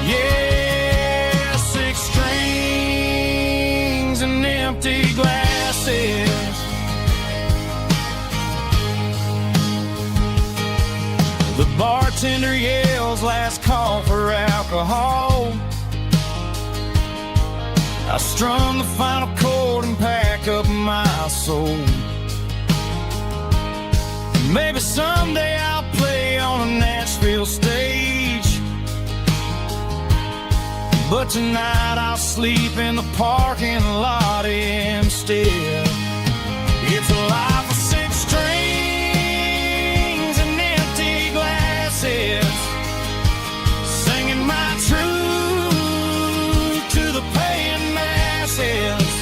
Yeah, 6 strings and empty glasses. The bartender yells last call for alcohol. I strum the final chord and pack up my soul. Maybe someday I'll play on a Nashville stage, but tonight I'll sleep in the parking lot instead. It's a life of 6 strings and empty glasses, singing my truth to the paying masses.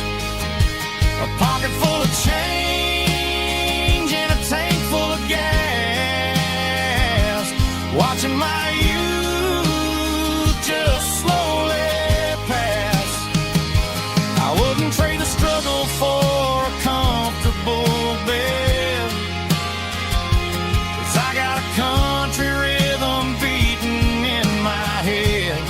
A pocket full of change and a tank full of gas, watching my youth just slowly pass. I wouldn't trade the struggle for a comfortable bed, 'cause I got a country rhythm beating in my head.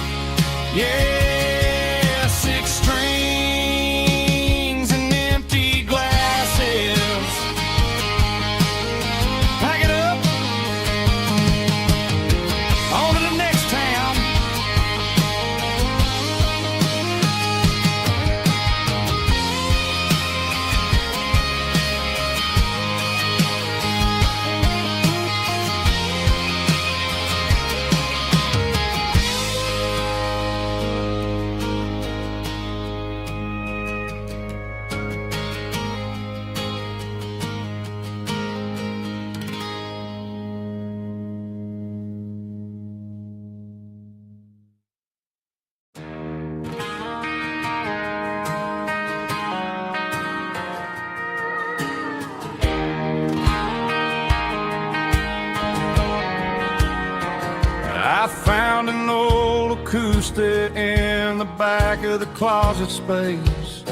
Yeah, 6 strings and empty glasses. Pack it up, on to the next town. I found an old acoustic in the back of the closet space.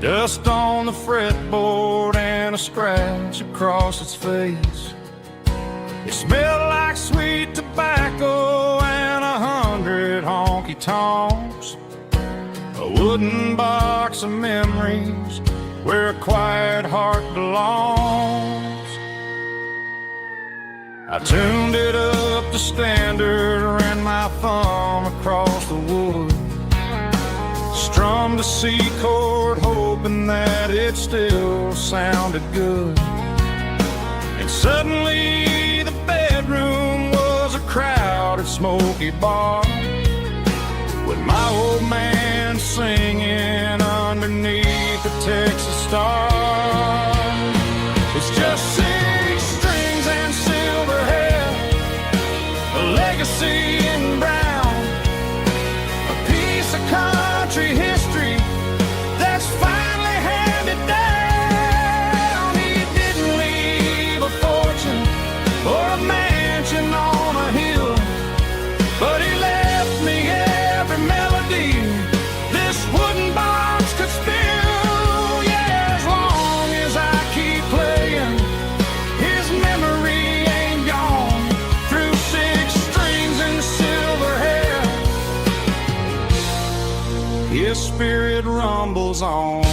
Dust on the fretboard and a scratch across its face. It smelled like sweet tobacco and 100 honky-tonks. A wooden box of memories where a quiet heart belongs. I tuned it up to standard, ran my thumb across the wood, strummed a C chord, hoping that it still sounded good. And suddenly the bedroom was a crowded, smoky bar, with my old man singing underneath the Texas stars. It's just 6 strings and silver hair, a legacy in brown, a piece of country history that's finally handed down. He didn't leave a fortune or a mansion on a hill, but he left me every melody this wooden box could spill. Yeah, as long as I keep playing, his memory ain't gone. Through 6 strings and silver hair, his spirit rumbles on.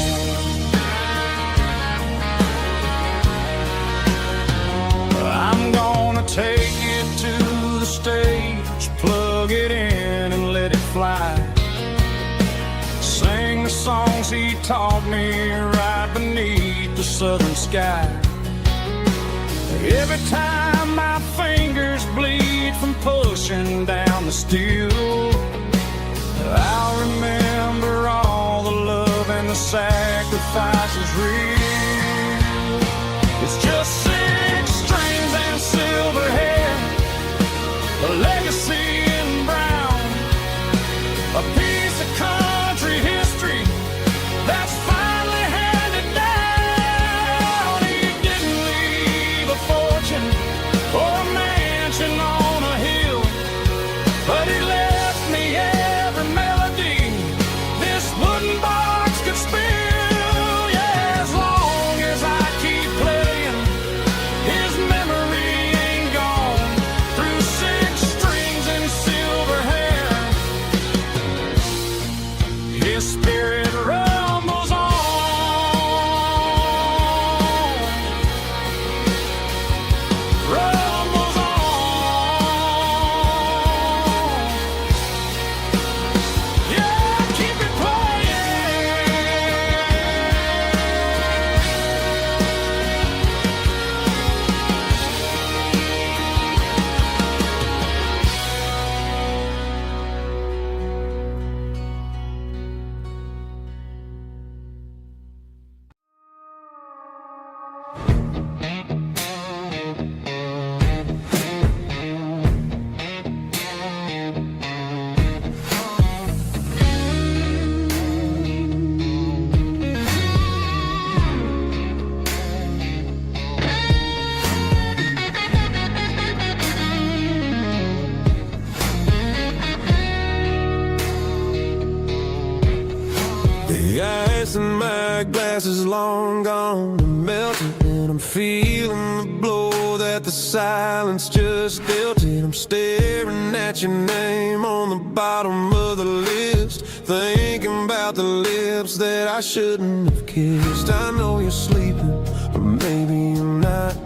I'm gonna take it to the stage, plug it in and let it fly. Sing the songs he taught me right beneath the southern sky. Every time my fingers bleed from pushing down the steel, I'll remember all the love and the sacrifices real. It's just 6 strings and silver hair, a legacy in brown, a piece of country history that's finally handed down. He didn't leave a fortune or a mansion on a hill, but he left me every melody this wooden box could spill. Yeah, as long as I keep playing, his memory ain't gone. Through 6 strings and silver hair, his spirit rumbles on. Rumbles on. Yeah, keep it playing. The ice in my glass is long gone and melted, and I'm feeling the blow that the silence just dealt it. I'm staring at your name on the bottom of the list, thinking about the lips that I shouldn't have kissed. I know you're sleeping, or maybe you're not.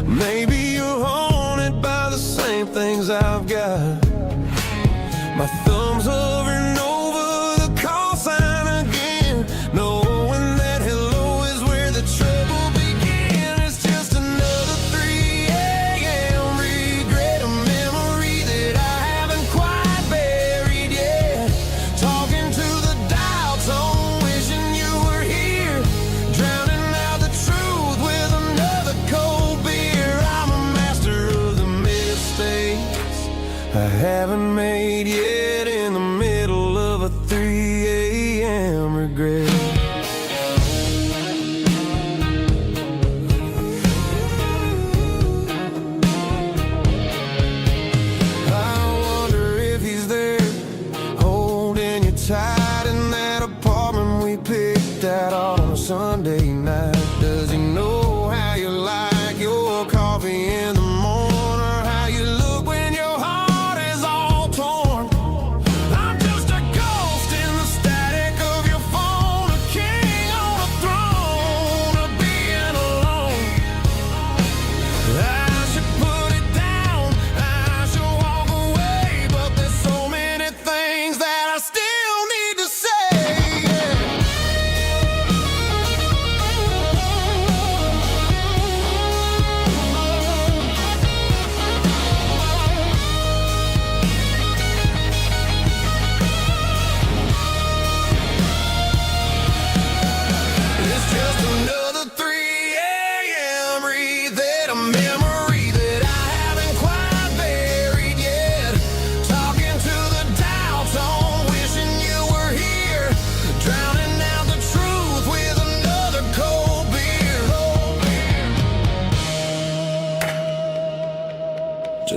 Maybe you're haunted by the same things I've got. My thumb's hovering over the call sign again, knowing that hello is where the trouble began. It's just another 3 a.m. regret, a memory that I haven't quite buried yet. Talking to the dial tone, wishing you were here, drowning out the truth with another cold beer. I'm a master of the mistakes I haven't made yet, in the middle of a 3 a.m. regret. I wonder if he's there, holding you tight in that apartment we picked out all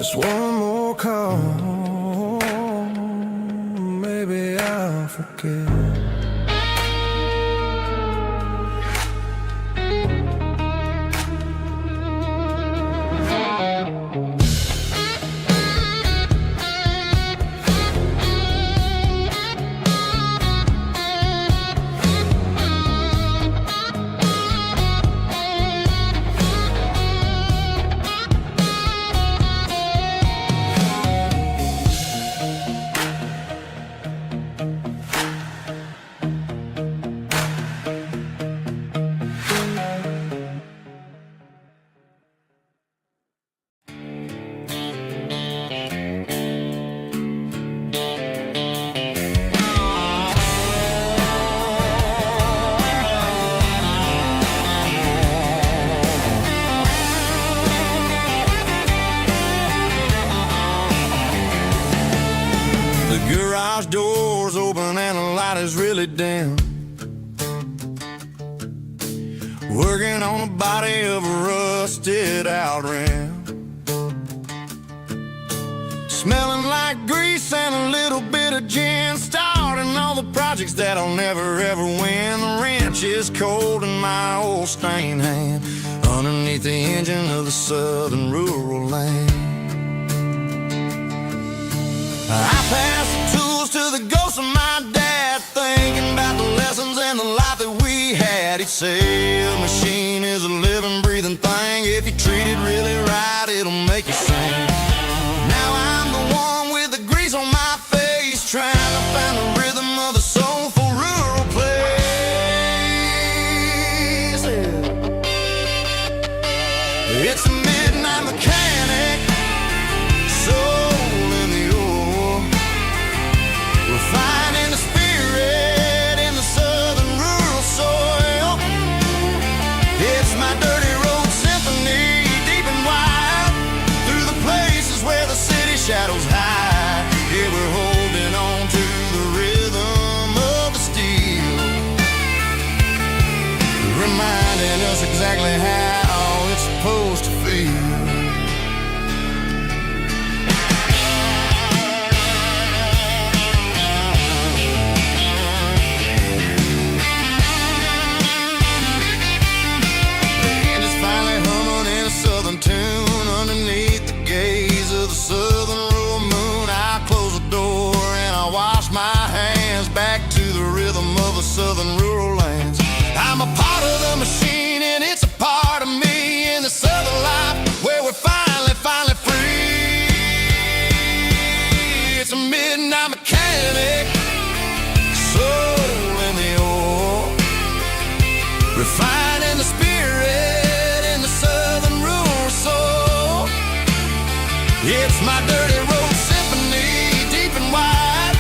Just one more call, maybe I'll forget. The garage door's open and the light is really dim. Working on the body of a rusted out rim. Smelling like grease and a little bit of gin. Starting all the projects that I'll never ever win. The wrench is cold in my old stained hand underneath the engine of the southern rural land. I pass the tools to the ghost of my dad, thinking about the lessons and the life that we had. He'd say a machine is a living, breathing thing. If you treat it really right, it'll make you sing. Now I'm the one with the grease on my face, trying to find the rhythm of the soulful rural place. It's a midnight mechanic, soul in the ore, refining the spirit in the southern rural soil. It's my dirty road symphony, deep and wide, through the places where the city shadows hide. Yeah, we're holding on to the rhythm of the steel, reminding us exactly how it's supposed to feel. Tune underneath the gaze of the southern rural moon. I close the door and I wash my hands back to the rhythm of the southern rural lands. I'm a part of the machine and it's a part of me in the southern life where we're finally free. It's a midnight mechanic, soul in the ore, refining the spirit in the southern rural soul. It's my dirty road symphony, deep and wide,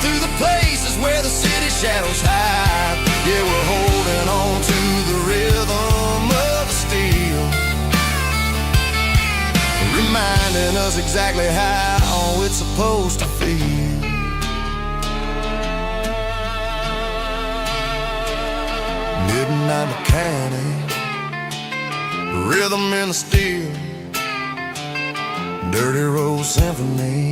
through the places where the city shadows hide. Yeah, we're holding on to the rhythm of the steel, reminding us exactly how it's supposed to feel. Midnight mechanic, rhythm in the steel, dirty road symphony.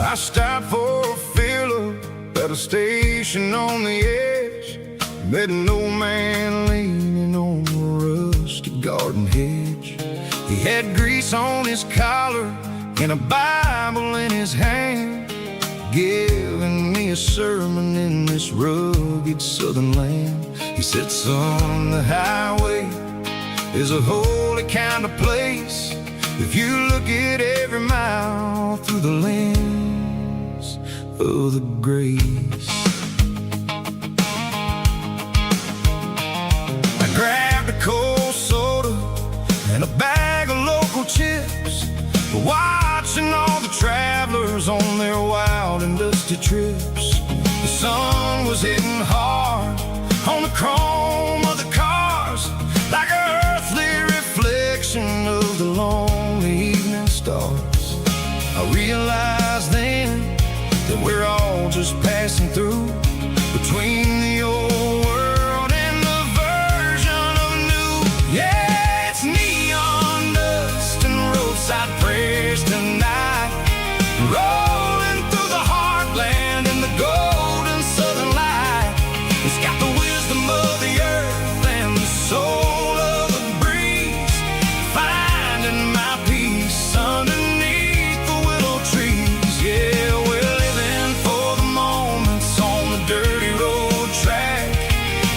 I stopped for a fill-up at a station on the edge. Met an old man leaning on a rusty garden hedge. He had grease on his collar and a Bible in his hand. giving me a sermon in this rugged southern land. He said, son, the highway is a holy kind of place if you look at every mile through the lens of the grace. I grabbed a cold soda and a bag of local chips, watching all the travelers on their wild and dusty trips. The sun was hitting hard on the chrome of the cars, like an earthly reflection of the lonely evening stars. I realized then that we're all just passing through between the old world and the version of new. Yeah, it's neon dust and roadside prayers tonight, rolling through the heartland in the golden southern light. It's got the wisdom of the earth and the soul of the breeze, finding my peace underneath the willow trees. Yeah, we're living for the moments on the dirty road track,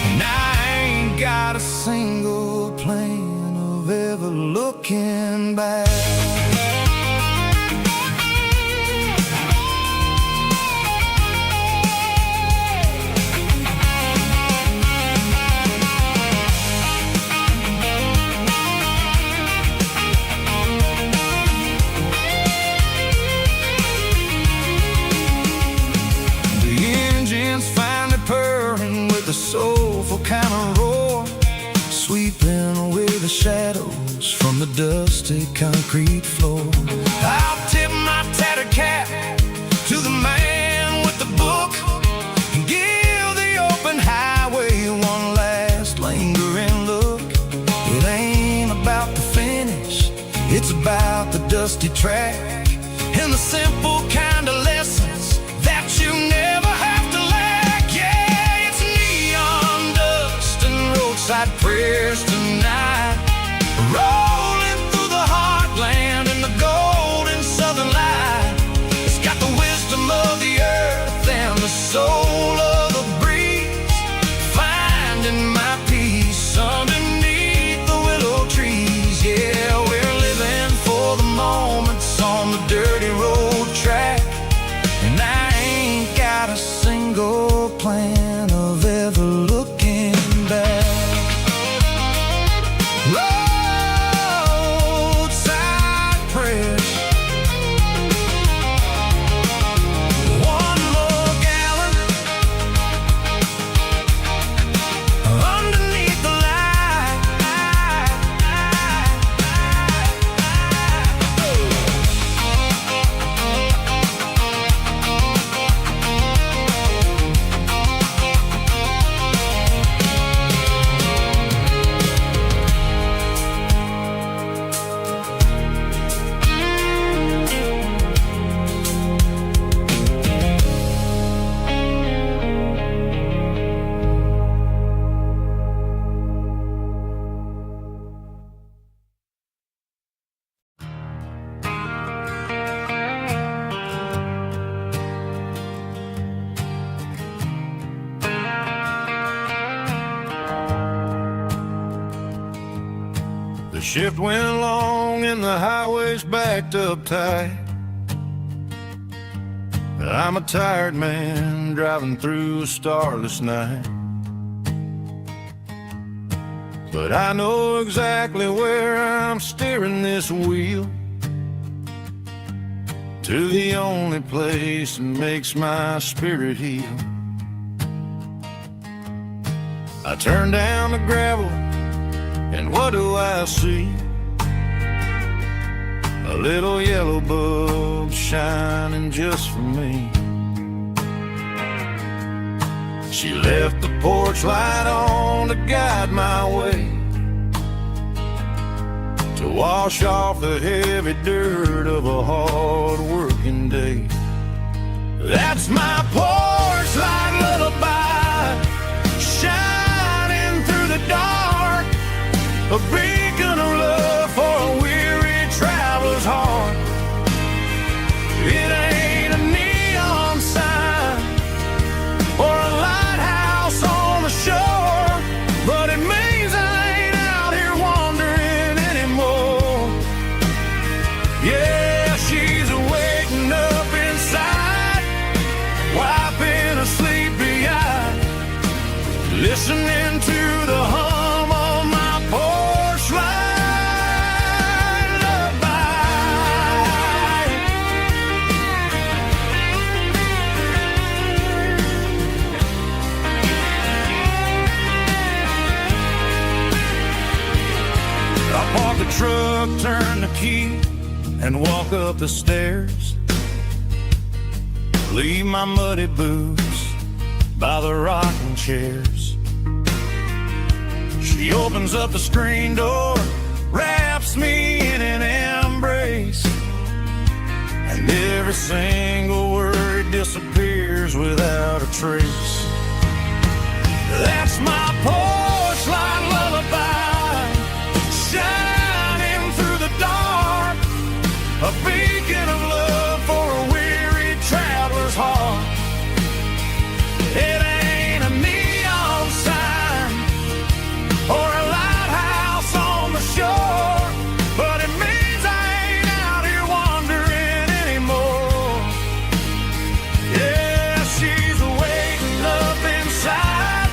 and I ain't got a single plan of ever looking back. Soulful kind of roar, sweeping away the shadows from the dusty concrete floor. I'll tip my tattered cap to the man with the book and give the open highway one last lingering look. It ain't about the finish, it's about the dusty track and the simple kind of lessons that you never have to lack. Roadside prayers tonight, rolling through the heartland in the golden southern light. It's got the wisdom of the earth and the soul of the breeze, finding my peace underneath the willow trees. Yeah, we're living for the moments on the dirty road track, and I ain't got a single plan of ever looking back. Roadside prayers, one more gallon underneath the light. The shift went long and the highway's backed up tight. I'm a tired man driving through a starless night, but I know exactly where I'm steering this wheel, to the only place that makes my spirit heal. I turn down the gravel, and what do I see? A little yellow bulb shining just for me. She left the porch light on to guide my way, to wash off the heavy dirt of a hard-working day. That's my porch light lullaby, shining through the dark, a beacon of love for a weary traveler's heart. It ain't a neon truck, turn the key, and walk up the stairs. Leave my muddy boots by the rocking chairs. She opens up the screen door, wraps me in an embrace, and every single word disappears without a trace. That's my porch light lullaby, shining through the dark, a beacon of love for a weary traveler's heart. It ain't a neon sign or a lighthouse on the shore, but it means I ain't out here wandering anymore. Yeah, she's waiting up inside,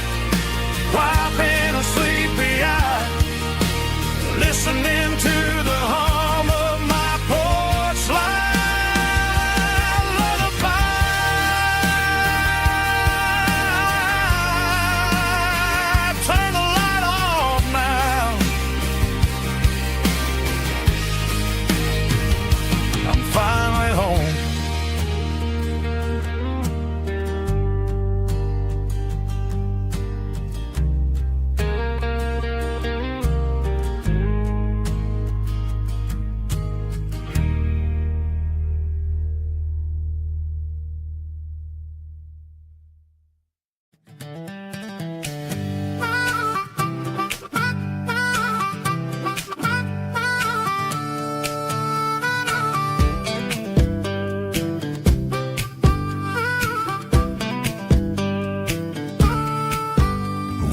wiping a sleepy eye, listening to the hum of my porch light lullaby. Turn the light off now. I'm finally home.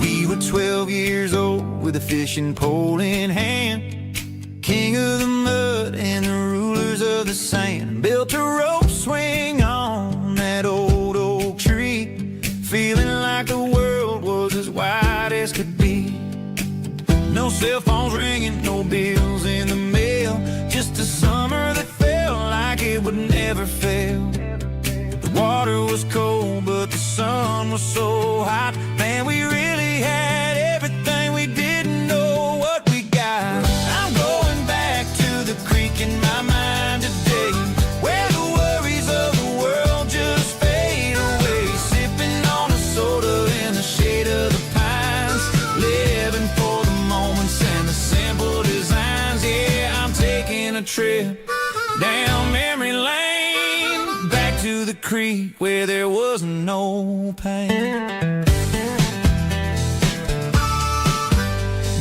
We were 12 years old with a fishing pole in hand, king of the mud and the rulers of the sand. Built a rope swing on that old oak tree, feeling like the world was as wide as could be. No cell phones ringing, no bills in the mail, just a summer that felt like it would never fail. The water was cold, but the sun was so hot. Man, we really had everything, we didn't know what we got. I'm going back to the creek in my mind today, where the worries of the world just fade away. Sipping on a soda in the shade of the pines, living for the moments and the simple designs. Yeah, I'm taking a trip down memory lane, back to the creek where there was no pain.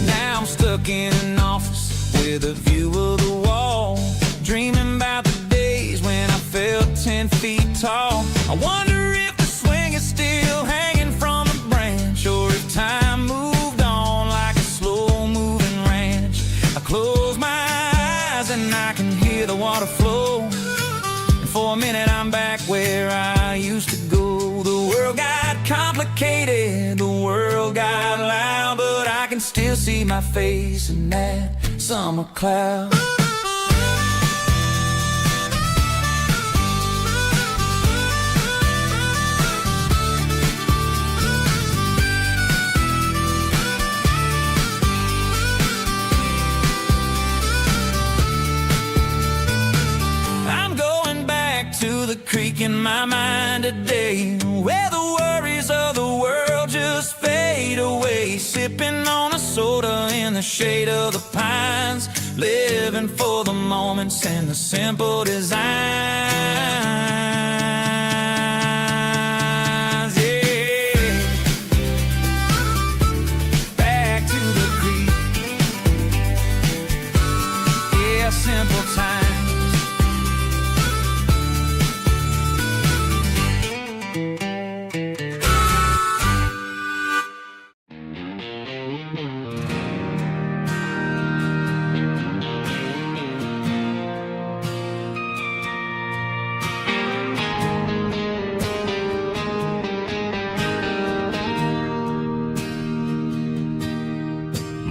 Now I'm stuck in an office with a view of the wall, dreaming about the days when I felt 10 feet tall. I wonder if the swing is still hanging from a branch, or if time moved on like a slow-moving ranch. I close my eyes and I can hear the water flow, and for a minute I'm back where I used to go. The world got complicated, the world got loud, but I can still see my face in that summer cloud. I'm going back to the creek in my mind today, where the worries of the world just fade away. Sipping on a soda in the shade of the pines, living for the moments and the simple designs. Yeah, back to the creek. Yeah, simple times.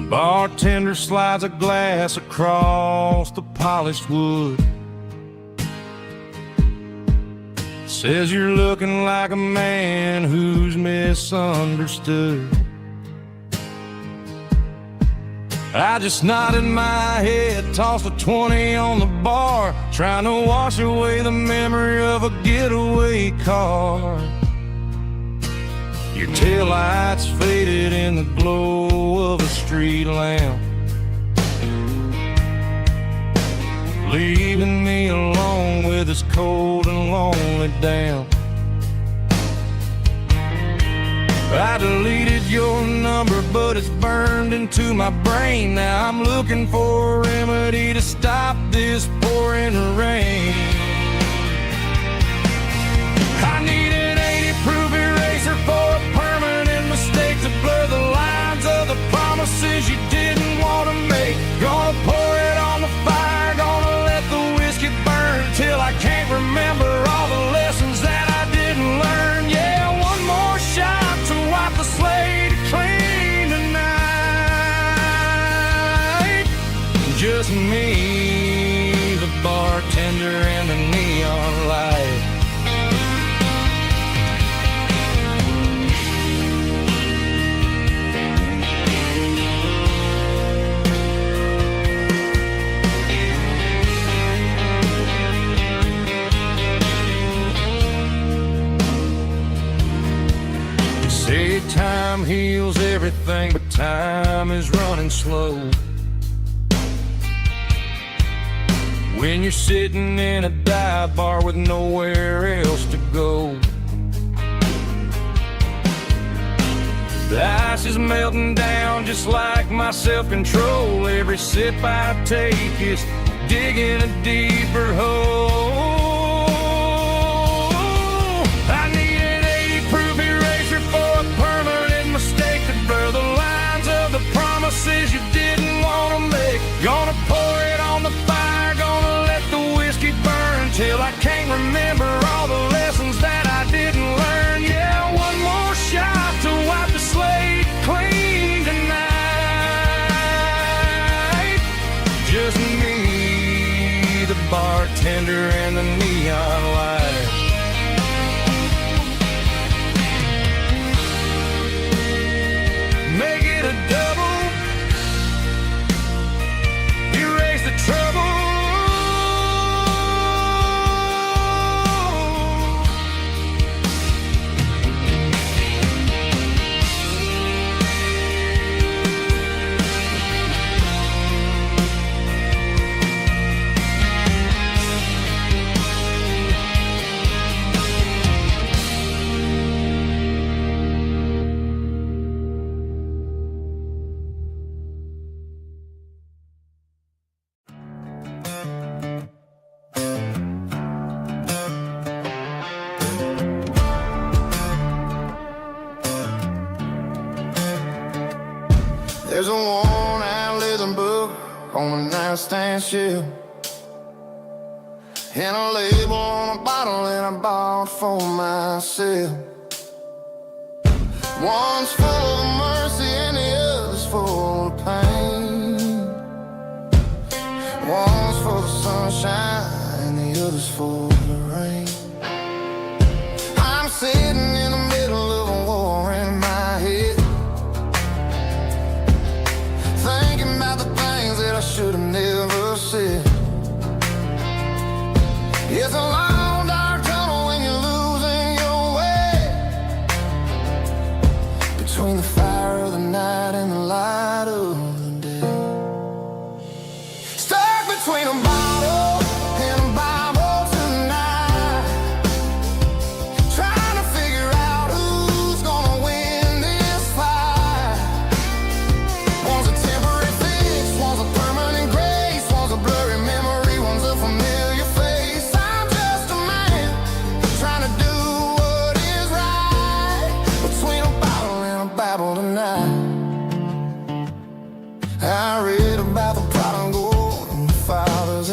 Bartender slides a glass across the polished wood, says you're looking like a man who's misunderstood. I just nodded my head, tossed a 20 on the bar, trying to wash away the memory of a getaway car. Your taillights faded in the glow of a street lamp, leaving me alone with this cold and lonely damp. I deleted your number, but it's burned into my brain. Now I'm looking for a remedy to stop this pouring rain. I need an 80-proof eraser for a permanent mistake to blur the lines of the promises you didn't want to make. Gonna pour it on the fire, gonna let the whiskey burn till I can't remember all the lessons that I didn't learn. Yeah, one more shot to wipe the slate clean tonight. Just me, the bartender, and the neon light. Say time heals everything, but time is running slow. When you're sitting in a dive bar with nowhere else to go, the ice is melting down just like my self-control. Every sip I take is digging a deeper hole. I need an 80-proof eraser for a permanent mistake to blur the lines of the promises you didn't want to make. Gonna pour it on the fire, gonna let the whiskey burn till I can't remember all the lessons that I didn't learn. Yeah, one more shot to wipe the slate clean tonight. Just me, the bartender, and the neon light. Make it a double, erase the trouble. There's a worn-out leather book on the nightstand shelf, and a label on a bottle that I bought for myself. One's full of mercy and the other's full of pain. One's full of sunshine and the other's full of rain. I'm sitting in the middle of a war in my head, thinking about the things that I should have never said. It's a long dark tunnel when you're losing your way, between the fire of the night and the light of the day. Stuck between a bottle and a Bible tonight, trying to figure out who's gonna win this fight. One's a temporary fix, one's a permanent grace, one's a blurry memory, one's a familiar face. I'm just a man trying to do what is right, between a bottle and a Bible tonight. I read about the prodigal and the fathers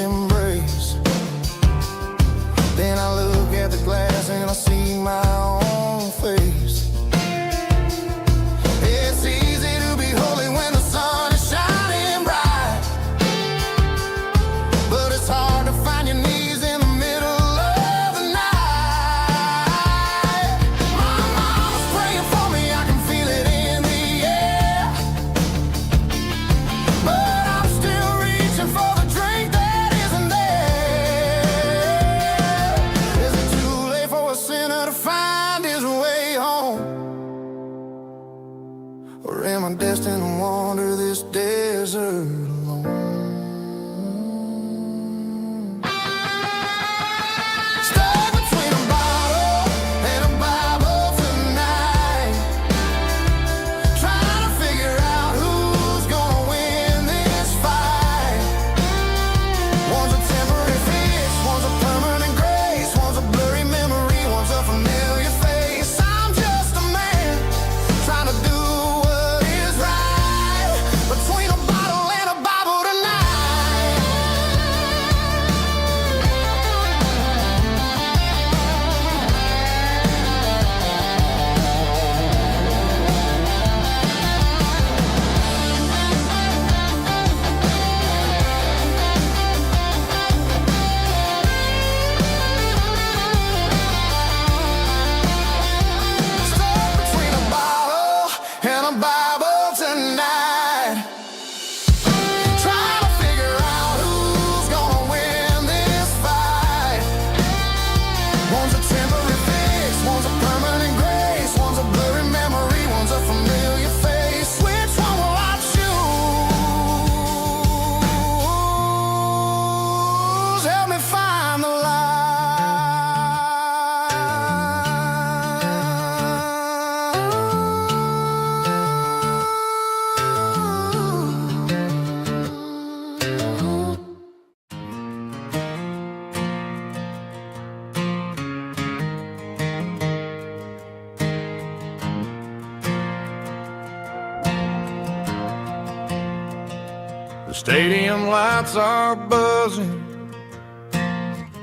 Stadium lights are buzzing,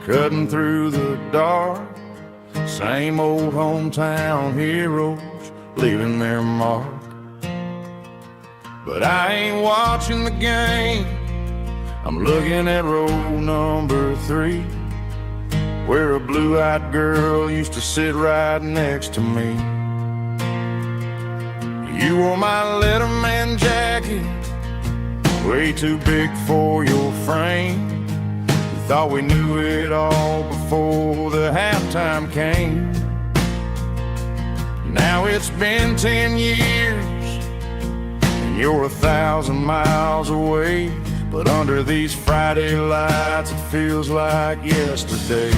cutting through the dark. Same old hometown heroes leaving their mark. But I ain't watching the game, I'm looking at row number 3, where a blue-eyed girl used to sit right next to me. You wore my Letterman jacket, way too big for your frame. We thought we knew it all before the halftime came. Now it's been 10 years, and you're 1,000 miles away. But under these Friday lights, it feels like yesterday.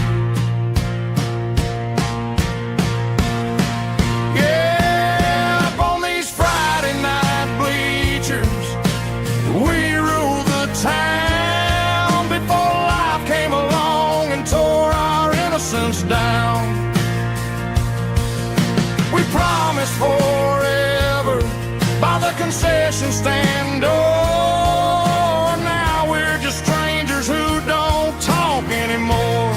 Yeah, up on these Friday night bleachers, we ruled the town before life came along and tore our innocence down. We promised forever by the concession stand door. Now we're just strangers who don't talk anymore.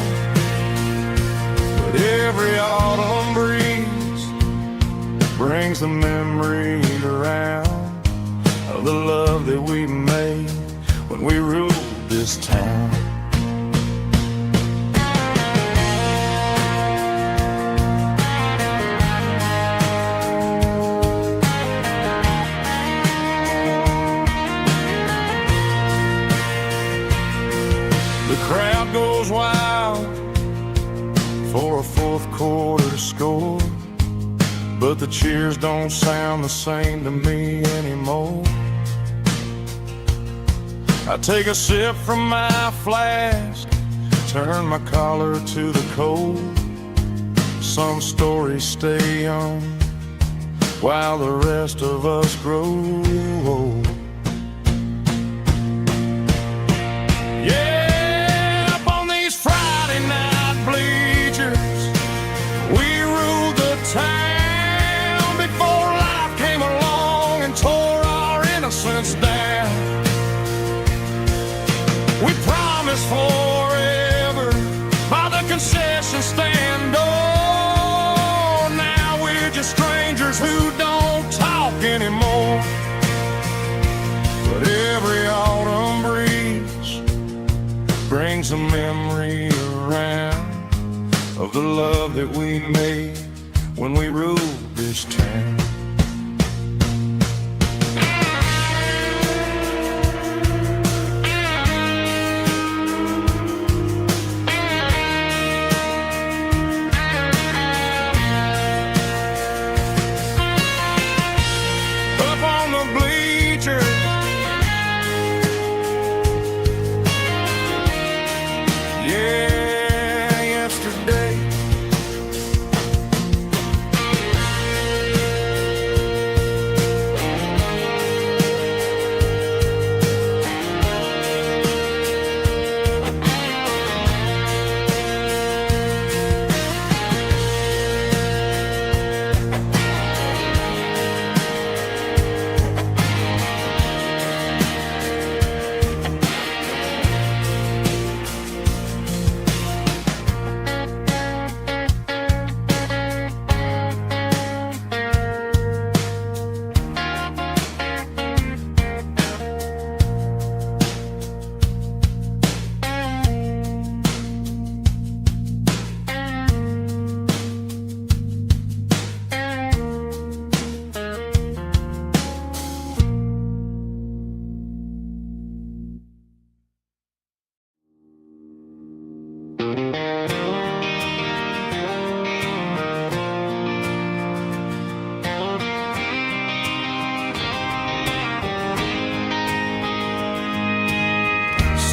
But every autumn breeze brings the memory around of the love that we made when we ruled this town. The crowd goes wild for a fourth quarter score, but the cheers don't sound the same to me anymore. I take a sip from my flask, turn my collar to the cold. Some stories stay young while the rest of us grow old. Yeah, up on these Friday night bleachers, we ruled the town before life came along and tore our innocence down. We promised forever by the concession stand door. Now we're just strangers who don't talk anymore. But every autumn breeze brings a memory around of the love that we made when we ruled this town.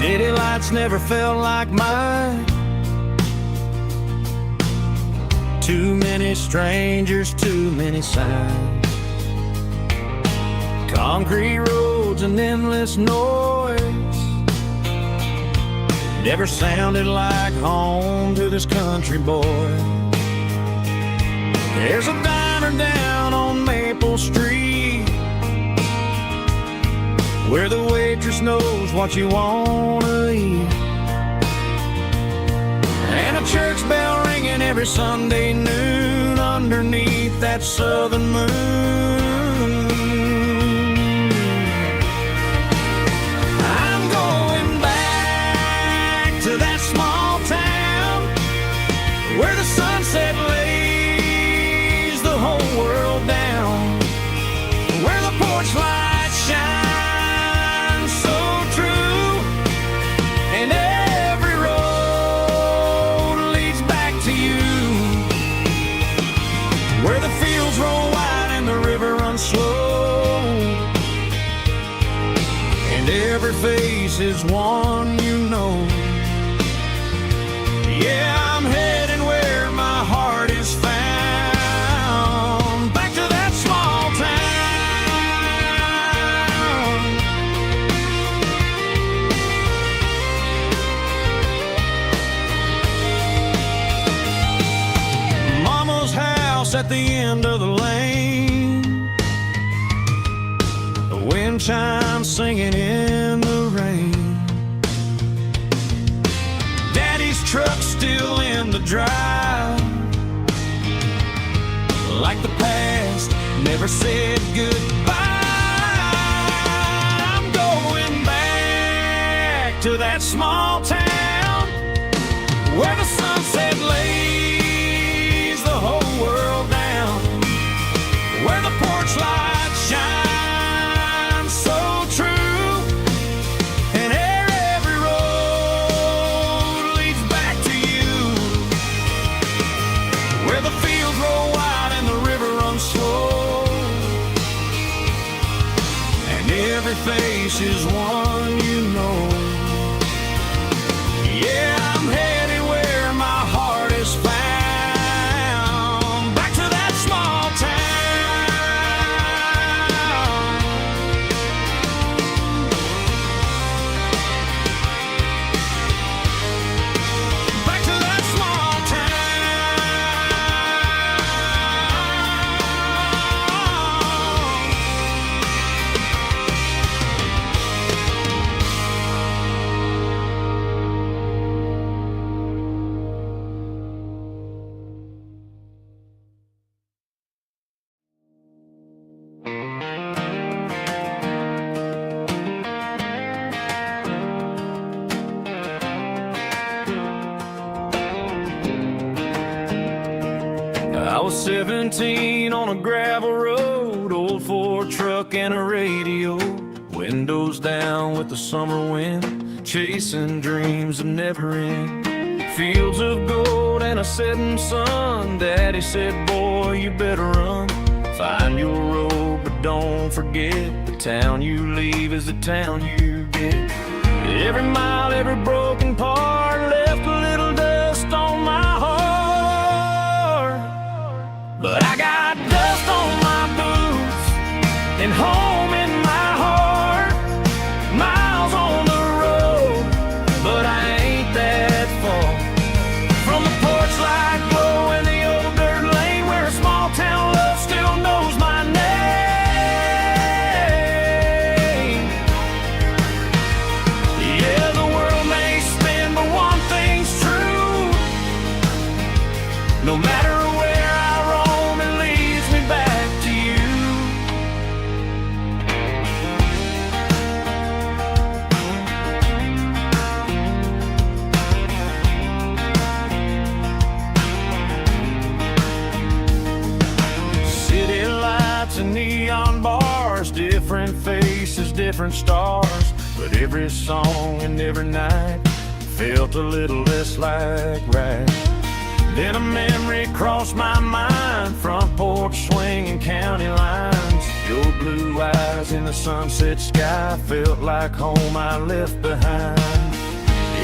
City lights never felt like mine. Too many strangers, too many signs. Concrete roads and endless noise never sounded like home to this country boy. There's a diner down on Maple Street where the waitress knows what you wanna eat, and a church bell ringing every Sunday noon underneath that southern moon. I'm going back to that small town where the sunset lays the whole world down, where the porch light shines so true, and every road leads back to you, where the fields roll wide and the river runs slow, and every face is one you know. Yeah, I'm heading where my heart is found, back to that small town. Mama's house at the end of the lane, the wind chimes singing in the rain, truck still in the drive, like the past never said goodbye. I'm going back to that small town where the sunset lays the whole world down, where the porch light shines so true, and every road leads back to you, where the fields roll wide and the river runs slow, and every face is one you know. Yeah, I'm headed where my heart is found, back to that small town. Back to that small I was 17 on a gravel road, old Ford truck and a radio, windows down with the summer wind, chasing dreams that never end, fields of gold and a setting sun. Daddy said, boy, you better run, find your road, but don't forget, the town you leave is the town you get. Every mile, every broken part left a little dust on my heart, but I got dust on my boots and home in my heart. Miles on the road, but I ain't that far from the porch light glow and the old dirt lane where a small town love still knows my name. Yeah, the world may spin, but one thing's true, no matter where I roam, it leads me back to you. City lights and neon bars, different faces, different stars, but every song and every night felt a little less like right. Then a memory crossed my mind, front porch swinging county lines, your blue eyes in the sunset sky felt like home I left behind.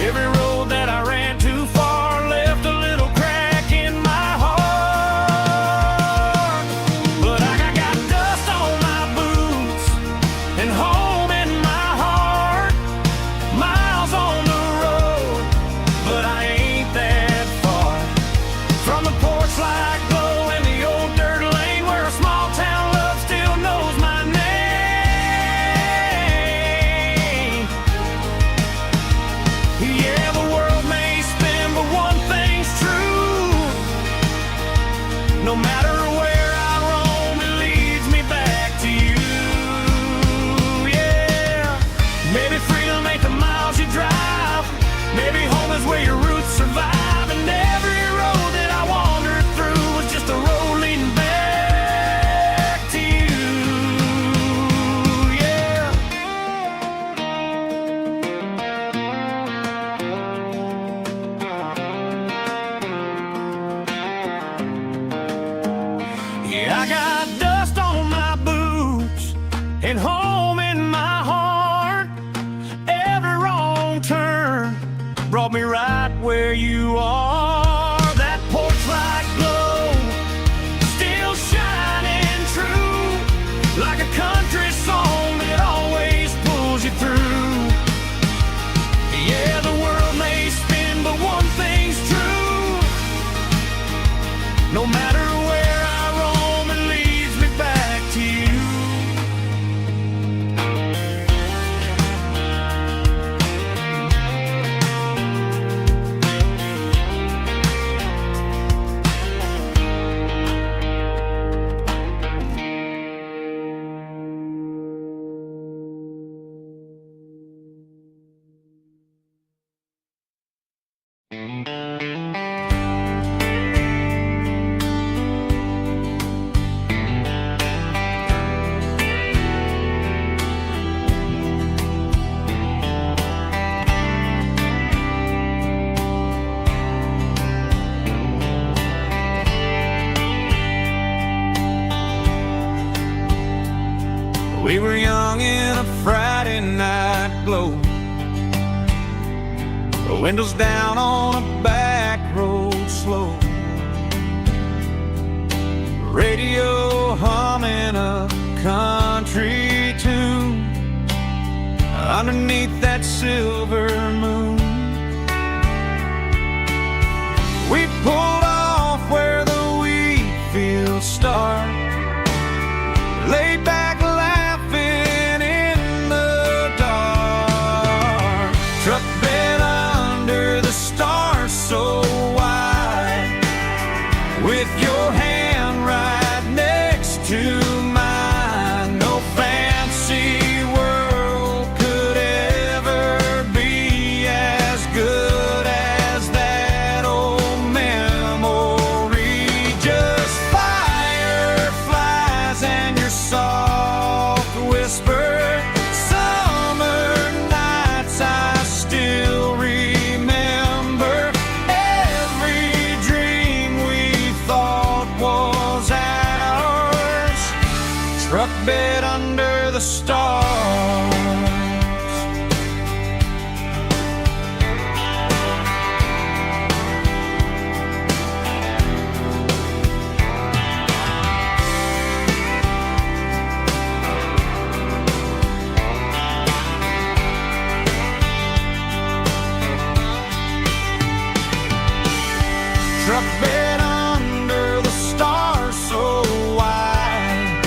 Every road that I ran too far left a little crack in my heart, but I got dust on my boots and home in my heart. Miles on the road, but I ain't that far from the porch light glow and the old dirt lane where a small town love still knows my name. Yeah, the world may spin, but one thing's true. No matter where I roam, it leads me back to you. Yeah, maybe freedom ain't the miles you drive. Maybe home is where your roots survive. And every road that I wandered through was just a road leading back to you. Yeah. Yeah, I got dust on my boots and home in my heart. Every wrong turn brought me right where you are. That porch light glow still shining true, like a country song that always pulls you through. Yeah, the world may spin, but one thing's true. No matter where I roam, it leads me back to you. We were young in a Friday night glow, the windows down on a back road slow, radio humming a country tune underneath that silver moon. We pulled off where the wheat fields start, laid back laughing in the dark. Truck bed under the stars so wide, with your hand right next to mine. No fancy world could ever be as good as that old memory. Just fireflies and your soft whisper. Summer nights I still remember. Every dream we thought was ours. Truck bed under the stars. Truck bed under the stars so wide,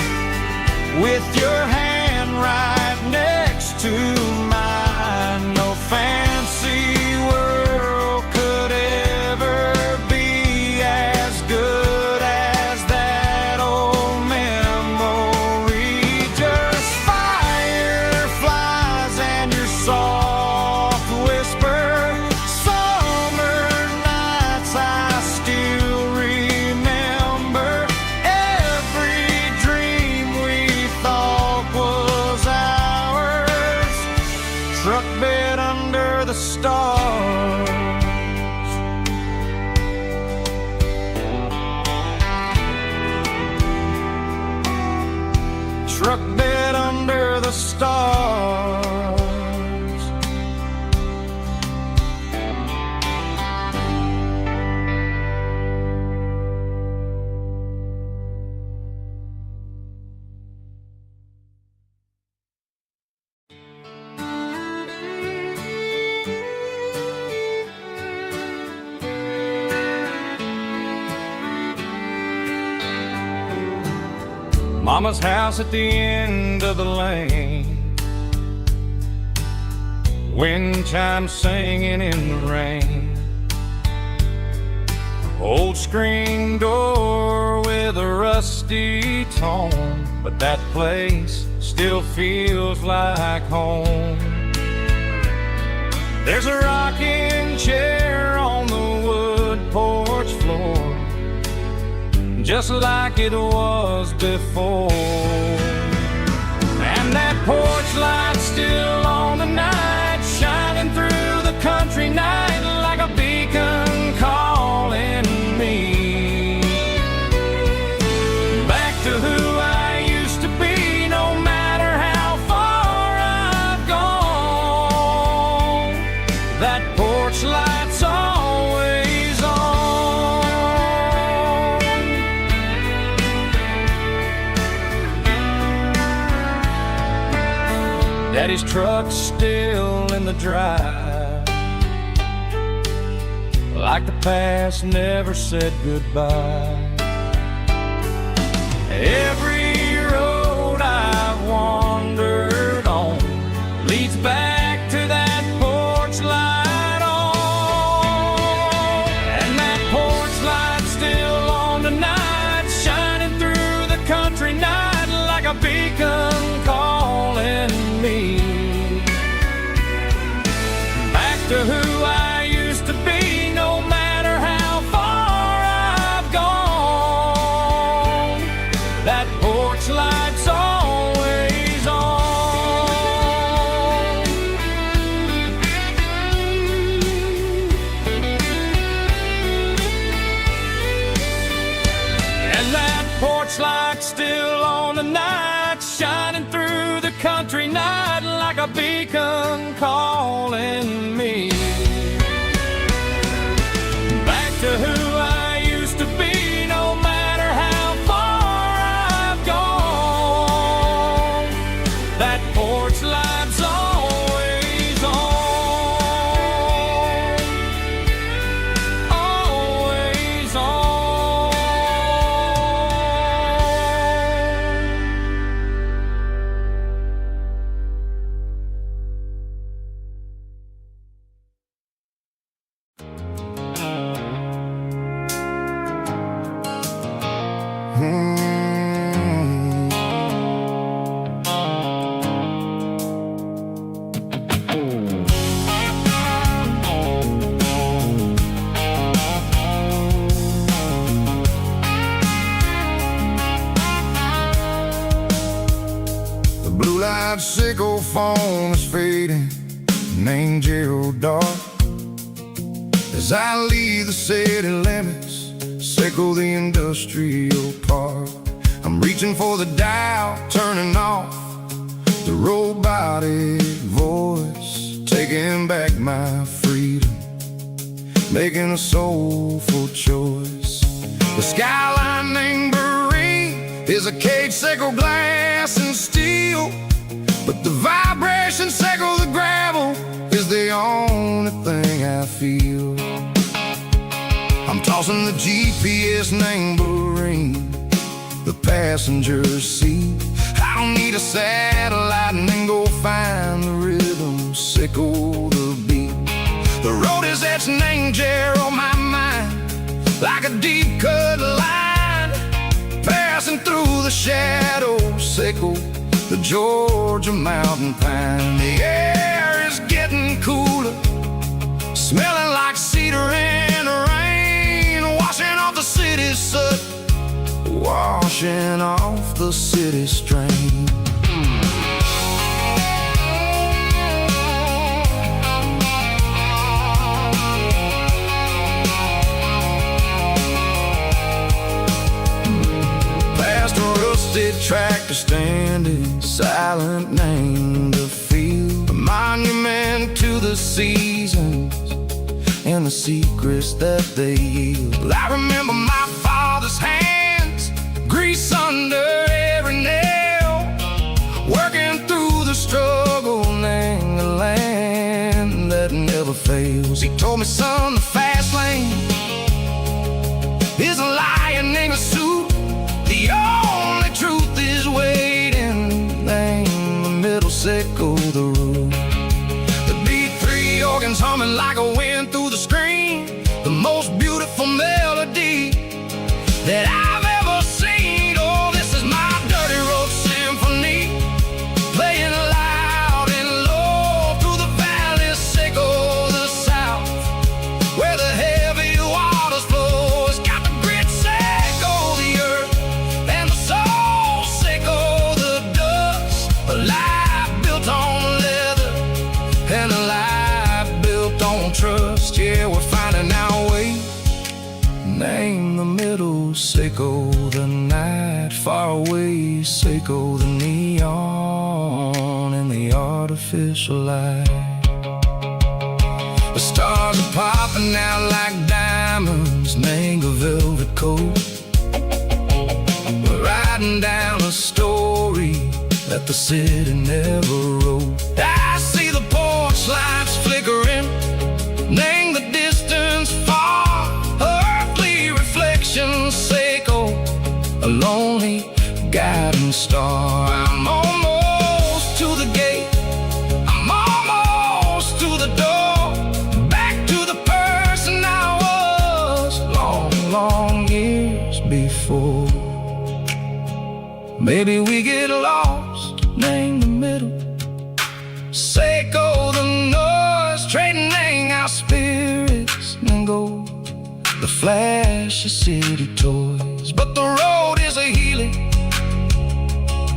with your hand right next to mine. No fancy world could ever be as good as that old memory. Just fireflies and your soft whisper. Summer nights I still remember. Every dream we thought was ours. Truck bed under the stars. Truck bed under the stars. Mama's house at the end of the lane, wind chimes singing in the rain. Old screen door with a rusty tone, but that place still feels like home. There's a rocking chair on the wood porch floor, just like it was before. And that porch light's still on tonight, shining through the country night like a beacon calling me back to who I used to be. No matter how far I've gone, that porch light's always on. Daddy's truck's still in the drive, like the past never said goodbye. Every road I've wandered on leads back to that porch light on. And that porch light's still on tonight, shining through the country night like a beacon calling me back to who I used to be. No matter how far I've gone, that porch light's always on. And that porch light's still on tonight, shining through the country night like a beacon calling me back to who I used to be. No matter how far I've gone, that porch light's always on, always on. The blue light sickle phone is fading, name Gerald dark. As I leave the city limits, sickle the industrial park. I'm reaching for the dial, turning off the robotic voice, taking back my freedom, making a soulful choice. The skyline named Bryan is a cage, sickle glass and steel, but the vibration sickle the gravel is the only thing I feel. I'm tossing the GPS named Bryan, the passenger seat. I don't need a satellite and then go find the rhythm, sickle the beat. The road is etched named Gerald on my mind, like a deep cut line, passing through the shadows, sickle the Georgia mountain pine. The air is getting cooler, smelling like cedar in the rain, washing off the city's soot, washing off the city strain. Past a rusted tractor standing silent, named the field, a monument to the seasons and the secrets that they yield. I remember my father's hands, grease under every nail, working through the struggle, named the land that never fails. He told me, son, the fast lane is a lion in a suit. The only truth is waiting, name the middle, sickle the root. The beat humming like a wind through the screen, the most beautiful melody that I've ever seen. Oh, this is my dirty road symphony, playing loud and low through the valleys, Seco, the south, where the heavy waters flow. It's got the grit, Seco, the earth, and the soul, Seco, the dust. A life built on leather and a life built on trust. Yeah, we're finding our way. Name the middle, Seco, the night far away, Seco, the neon and the artificial light. The stars are popping out like diamonds, mango velvet coat. We're riding down a story that the city never wrote. I see the porch lights flickering, name the distance far, earthly reflections, Seco, a lonely guiding star. I'm almost to the gate, I'm almost to the door, back to the person I was long, long years before. Maybe we get lost, name the middle, Seco, the noise, trading our spirits and gold, the flash of city toys. But the road is a healing,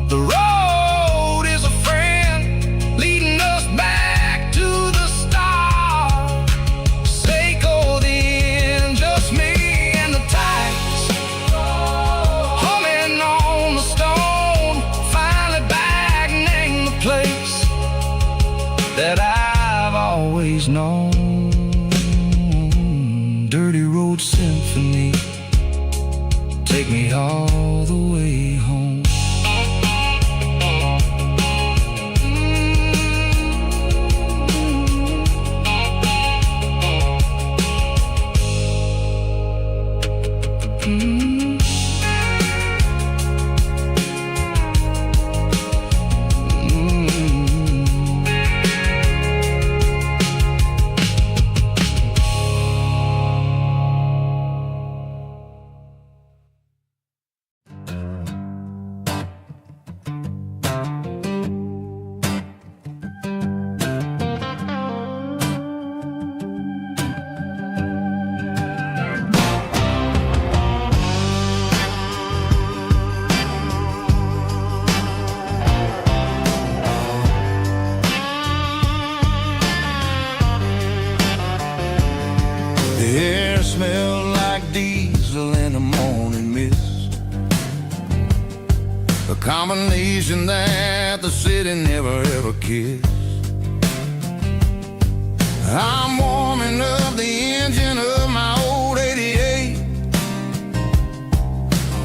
the road is a friend, leading us back to the start. Seco, the end, just me and the tides, humming on the stone. Finally back, name the place that I've always known. Dirty road symphony, take me all the way home. The air smelled like diesel in the morning mist, a combination that the city never ever kissed. I'm warming up the engine of my old 88,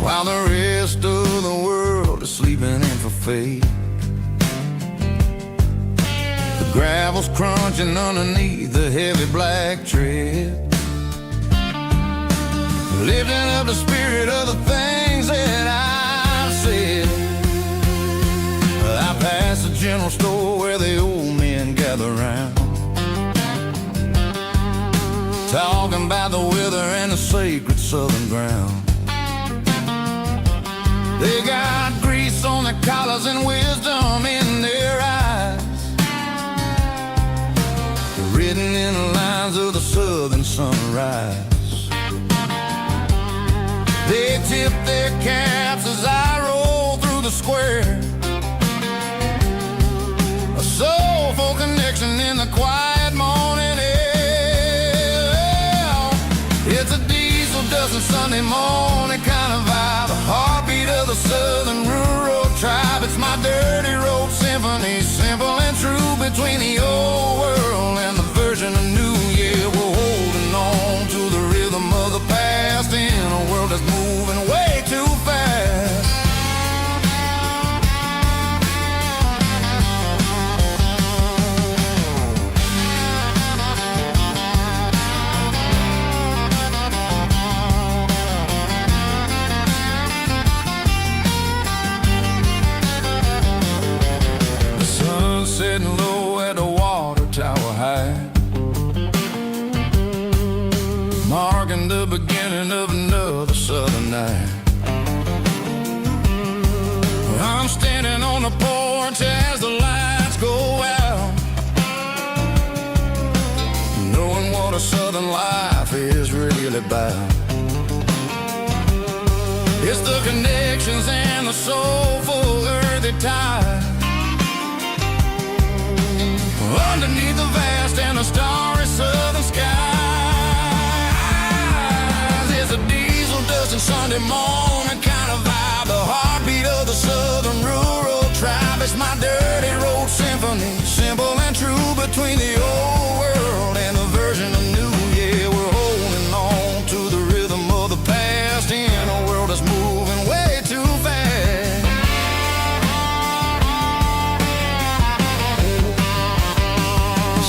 while the rest of the world is sleeping in for fate. The gravel's crunching underneath the heavy black tread, lifting up the spirit of the things that I said. I passed the general store where the old men gather round, talking about the weather and the sacred southern ground. They got grease on their collars and wisdom in their eyes, written in the lines of the southern sunrise. They tip their caps as I roll through the square, a soulful connection in the quiet morning air. It's a diesel dozen Sunday morning kind of vibe, the heartbeat of the southern rural tribe. It's my dirty road symphony, simple and true, between the old world and the version of new. Yeah, we're holding on to the rhythm of the past in a world that's moving way too fast. The sun setting low at the water tower, marking the beginning of another southern night. I'm standing on the porch as the lights go out, knowing what a southern life is really about. It's the connections and the soulful earthy tie, underneath the vast and the starry southern skies. It's a diesel dusting Sunday morning kind of vibe, the heartbeat of the southern rural tribe. It's my dirty road symphony, simple and true, between the old world and the version of new. Yeah, we're holding on to the rhythm of the past in a world that's moving way too fast.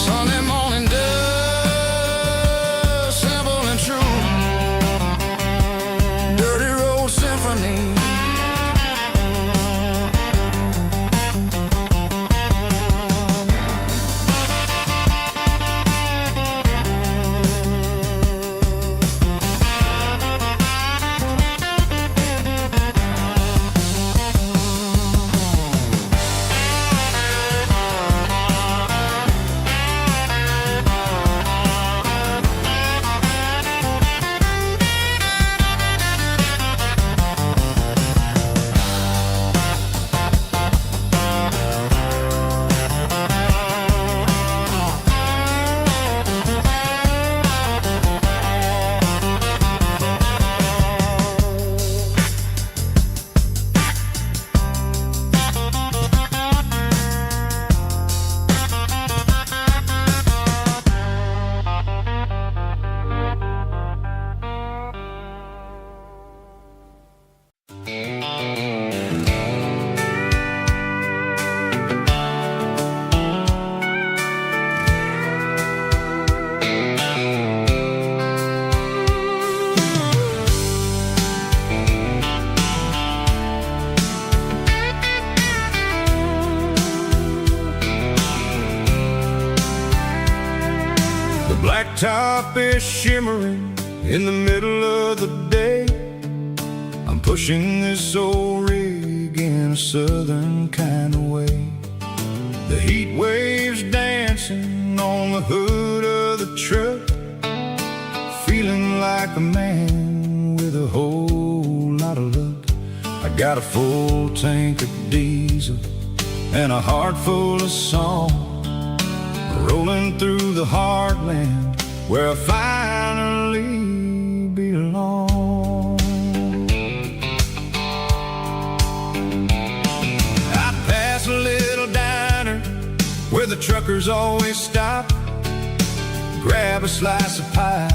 Sunday morning dust, simple and true, dirty road symphony. Blacktop is shimmering in the middle of the day. I'm pushing this old rig in a southern kind of way. The heat waves dancing on the hood of the truck, feeling like a man with a whole lot of luck. I got a full tank of diesel and a heart full of song, rolling through the heartland where I finally belong. I pass a little diner where the truckers always stop, grab a slice of pie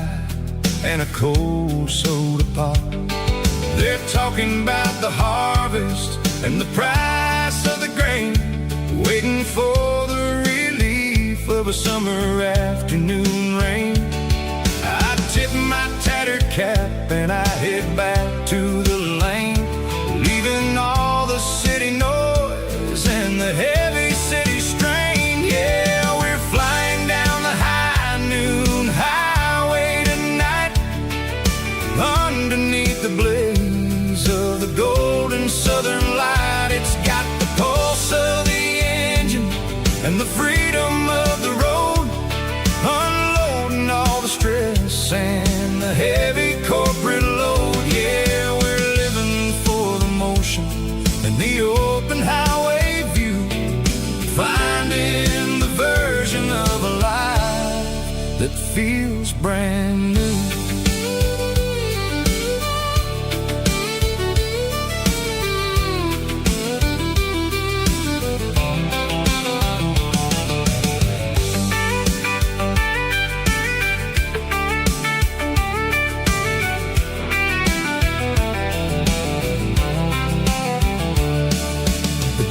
and a cold soda pop. They're talking about the harvest and the price of the grain, waiting for the relief of a summer afternoon rain. I tip my tattered cap and I head back to the lane, leaving all the city noise and the heavy city strain. Yeah, we're flying down the high noon highway tonight, underneath the blaze of the golden southern light. It's got the pulse of the engine and the freedom of the road, unloading all the stress and the heavy corporate load. Yeah, we're living for the motion and the open highway view, finding the version of a life that feels brand new.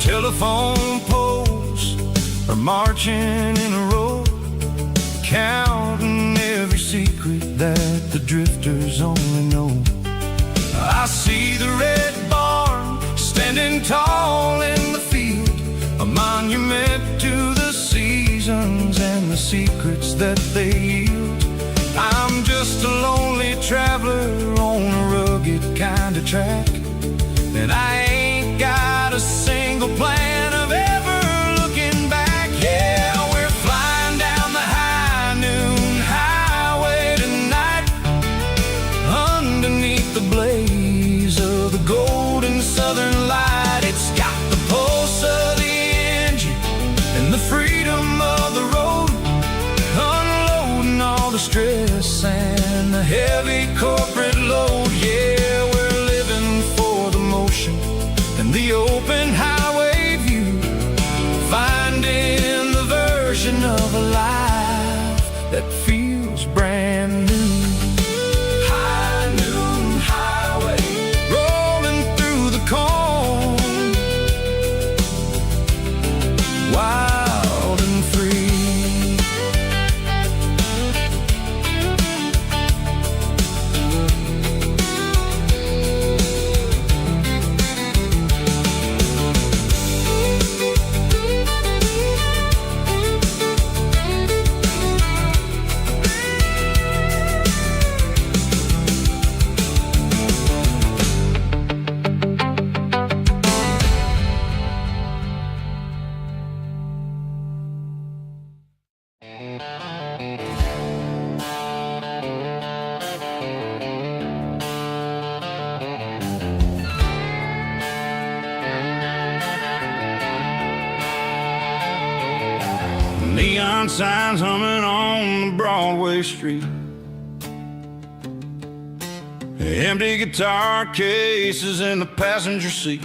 Telephone poles are marching in a row, counting every secret that the drifters only know. I see the red barn standing tall in the field, a monument to the seasons and the secrets that they yield. I'm just a lonely track. And I ain't got a single plan of ever looking back. Yeah, we're flying down the high noon highway tonight, underneath the blaze of the golden southern light. It's got the pulse of the engine and the freedom of the road, unloading all the stress and the heavy corporate load. Yeah, we're living for the motion and the open highway view, finding the version of a life that feels brand new. High noon highway, rolling through the corn, wild and free. Neon signs humming on the Broadway street, empty guitar cases in the passenger seat.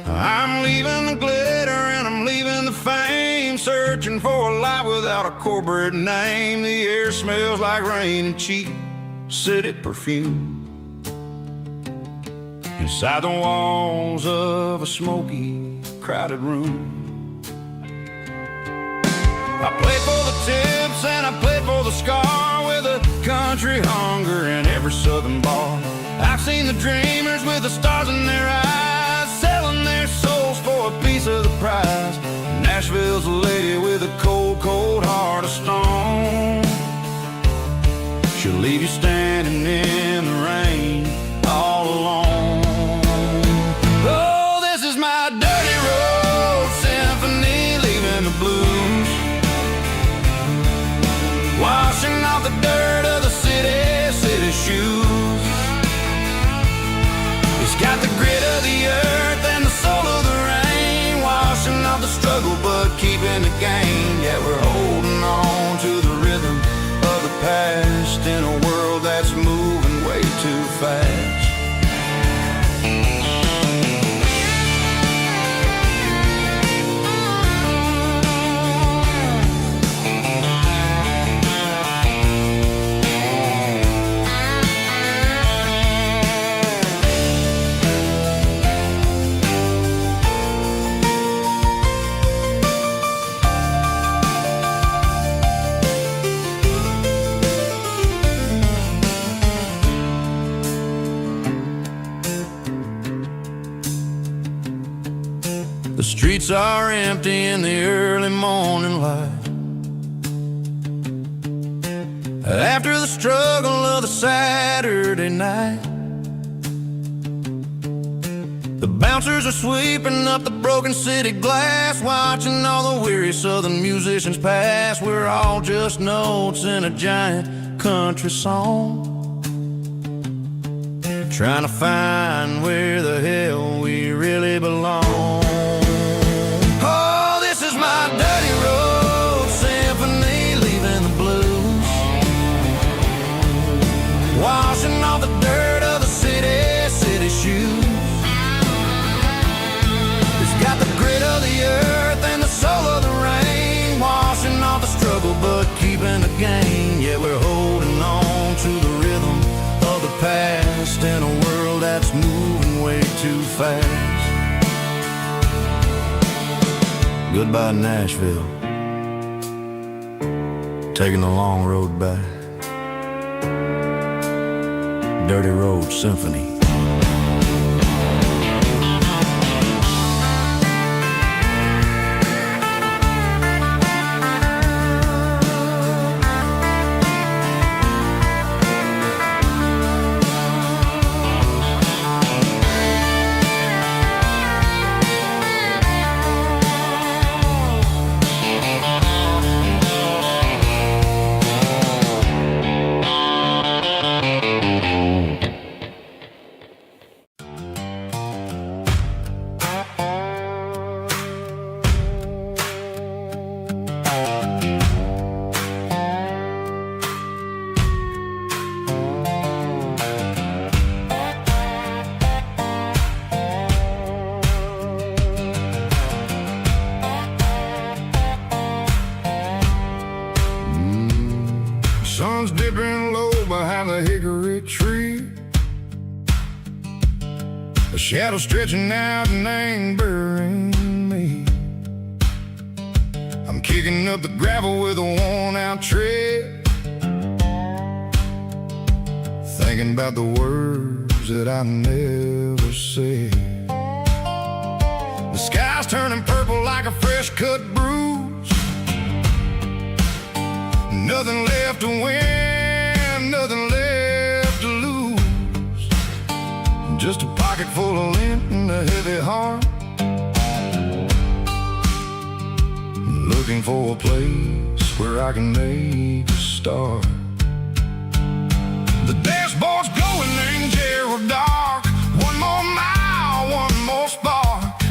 I'm leaving the glitter and I'm leaving the fame, searching for a life without a corporate name. The air smells like rain and cheap city perfume inside the walls of a smoky, crowded room. I played for the tips and I played for the scar, with a country hunger in every southern bar. I've seen the dreamers with the stars in their eyes, selling their souls for a piece of the prize. Nashville's a lady with a cold, cold heart of stone. She'll leave you standing in the rain all alone. Oh, this is my dirty road symphony, leaving the blues, washing off the dirt of the city shoes. It's got the grit of the earth and the soul of the rain, washing off the struggle but keeping the gain. Yeah, we're holding on to the rhythm of the past in a world that's moving way too fast. The streets are empty in the early morning light, after the struggle of the Saturday night. The bouncers are sweeping up the broken city glass, watching all the weary southern musicians pass. We're all just notes in a giant country song, trying to find where the hell we really belong. My dirty road symphony, leaving the blues, washing off the dirt of the city shoes. It's got the grit of the earth and the soul of the rain, washing off the struggle but keeping the gain. Yeah, we're holding on to the rhythm of the past in a world that's moving way too fast. Goodbye, Nashville, taking the long road back. Dirty Road Symphony. Sun's dipping low behind the hickory tree. A shadow stretching out and angering me. I'm kicking up the gravel with a worn-out tread, thinking about the words that I never said. The sky's turning purple like a fresh-cut bruise. Nothing left to win, nothing left to lose. Just a pocket full of lint and a heavy heart, looking for a place where I can make a start. The dashboard's glowing in Gerald dark. One more mile, one more spark.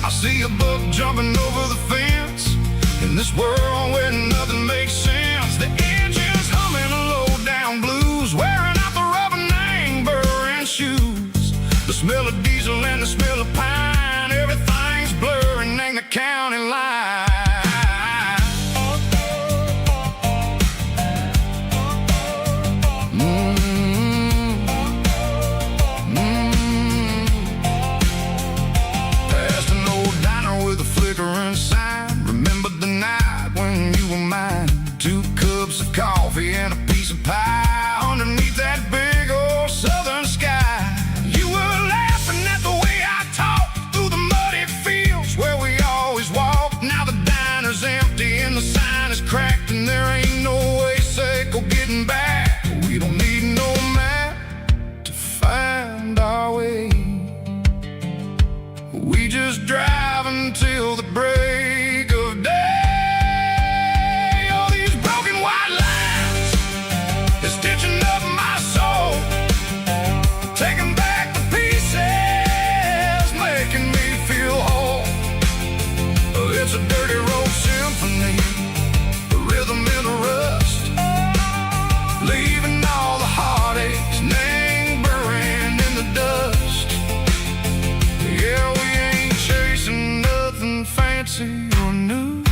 I see a buck jumping over the fence in this world where nothing makes sense. The engine's humming a low-down blues, wearing out the rubber-name burring shoes. The smell of diesel and the smell of pine, everything's blurring in the county line. Coffee and a piece of pie underneath that big old southern sky. You were laughing at the way I talked through the muddy fields where we always walked. Now the diner's empty and the sign is cracked, and there ain't no way safe or getting back. We don't need no map to find our way. We just drive until the break of day. It's a dirty road symphony, a rhythm in the rust, leaving all the heartaches lingering in the dust. Yeah, we ain't chasing nothing fancy or new,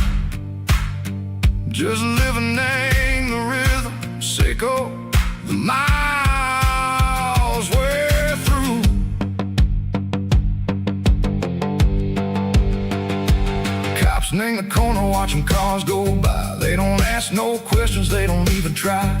just living in the rhythm, sicko, the miles we're through. In the corner watching cars go by. They don't ask no questions, they don't even try.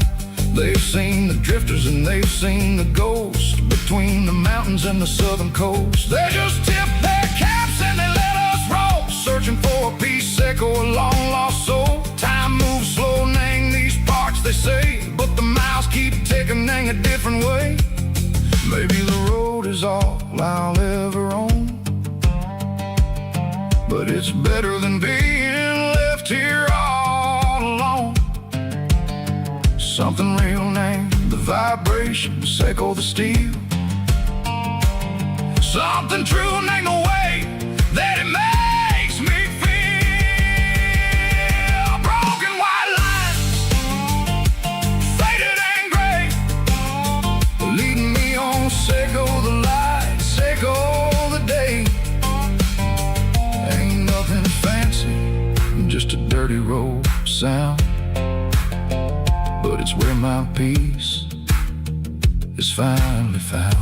They've seen the drifters and they've seen the ghosts between the mountains and the southern coast. They just tip their caps and they let us roll, searching for a piece echo, a long lost soul. Time moves slow in these parts, they say, but the miles keep ticking in a different way. Maybe the road is all I'll ever own, but it's better than being left here all alone. Something real named the vibrations echo the steel. Something true named the way that it makes me feel. Broken white lines, faded and gray, leading me on, Seiko the light, Seiko the day. Just a dirty road sound, but it's where my peace is finally found.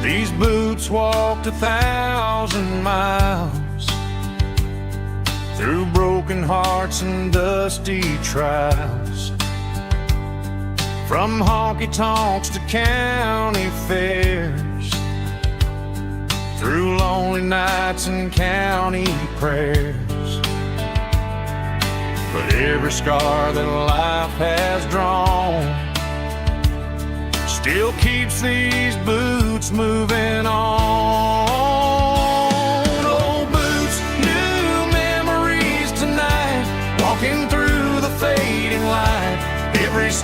These boots walked 1,000 miles through broken hearts and dusty trials, from honky-tonks to county fairs, through lonely nights and county prayers. But every scar that life has drawn still keeps these boots moving on.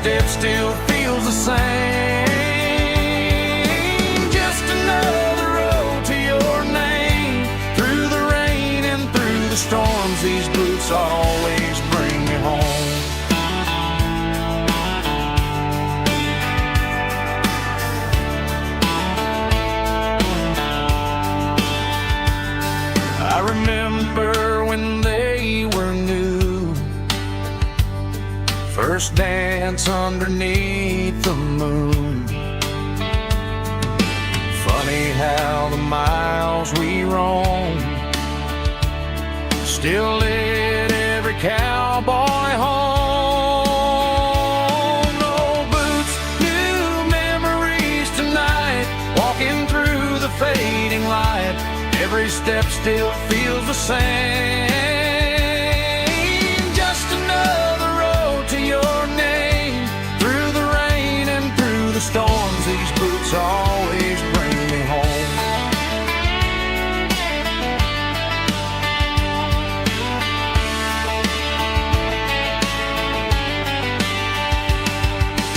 step still feels the same. Just another road to your name. Through the rain and through the storms, these boots always bring me home. I remember when they were new, first dance underneath the moon. Funny how the miles we roam still lit every cowboy home. No boots, new memories tonight, walking through the fading light. Every step still feels the same. Just another road to your name. Through the rain and through the storms, these boots always bring me home.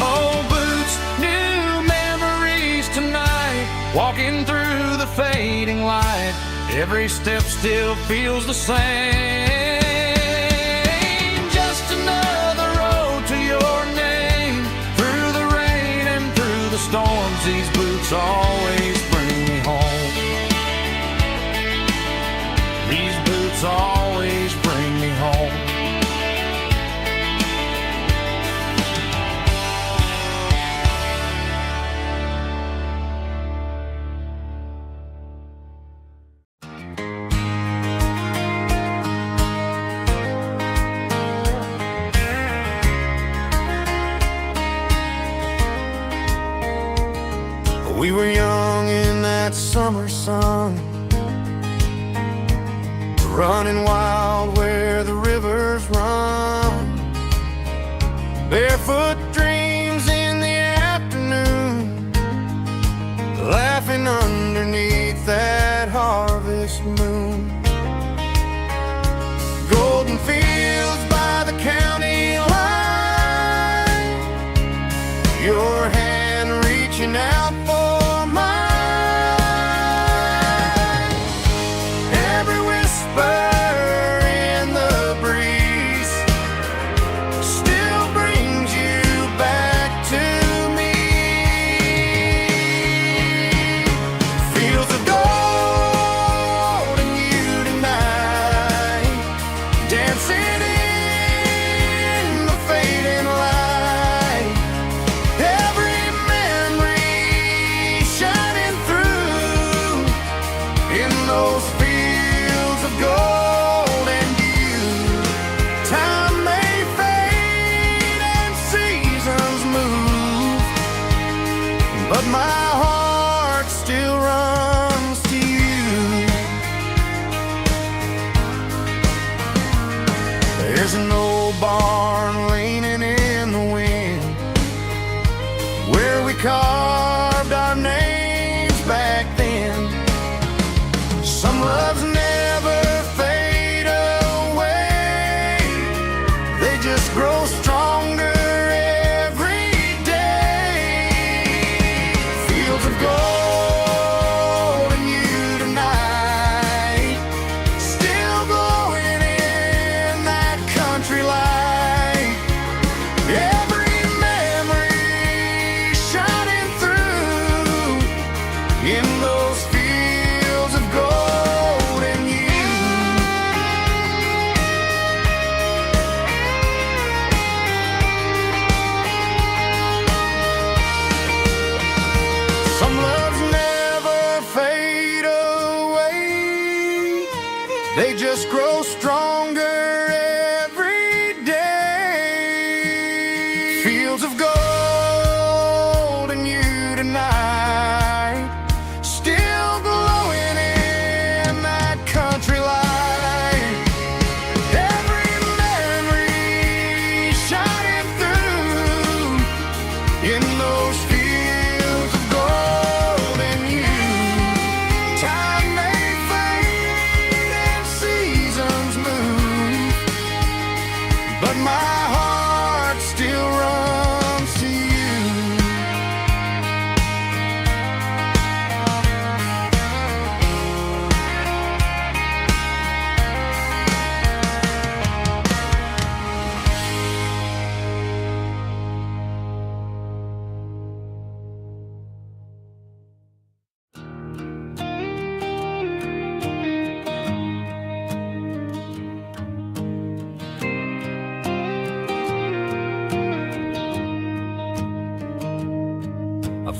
Oh, boots, new memories tonight, walking through the fading light. Every step still feels the same. Just another road to your name. Through the rain and through the storms, these boots always bring me home. These boots always bring me home. We were young in that summer sun, running wild where the rivers run. Barefoot dreams in the afternoon, laughing underneath that harvest moon. Golden fields by the county line, your hand reaching out for my heart still runs to you. There's an old barn leaning in the wind, where we carved our names back then. Some loves never fade away, they just grow stronger. They just grow stronger every day. Fields of gold and you tonight, still glowing in that country light. Every memory shining through in those fields of gold and you. Time may fade and seasons move,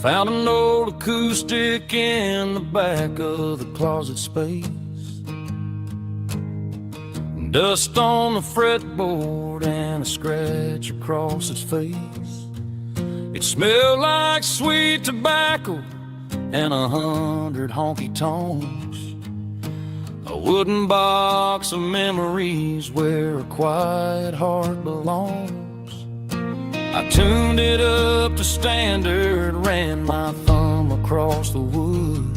Found an old acoustic in the back of the closet space. Dust on the fretboard and a scratch across its face. It smelled like sweet tobacco and 100 honky tonks. A wooden box of memories where a quiet heart belongs. I tuned it up to standard, ran my thumb across the wood,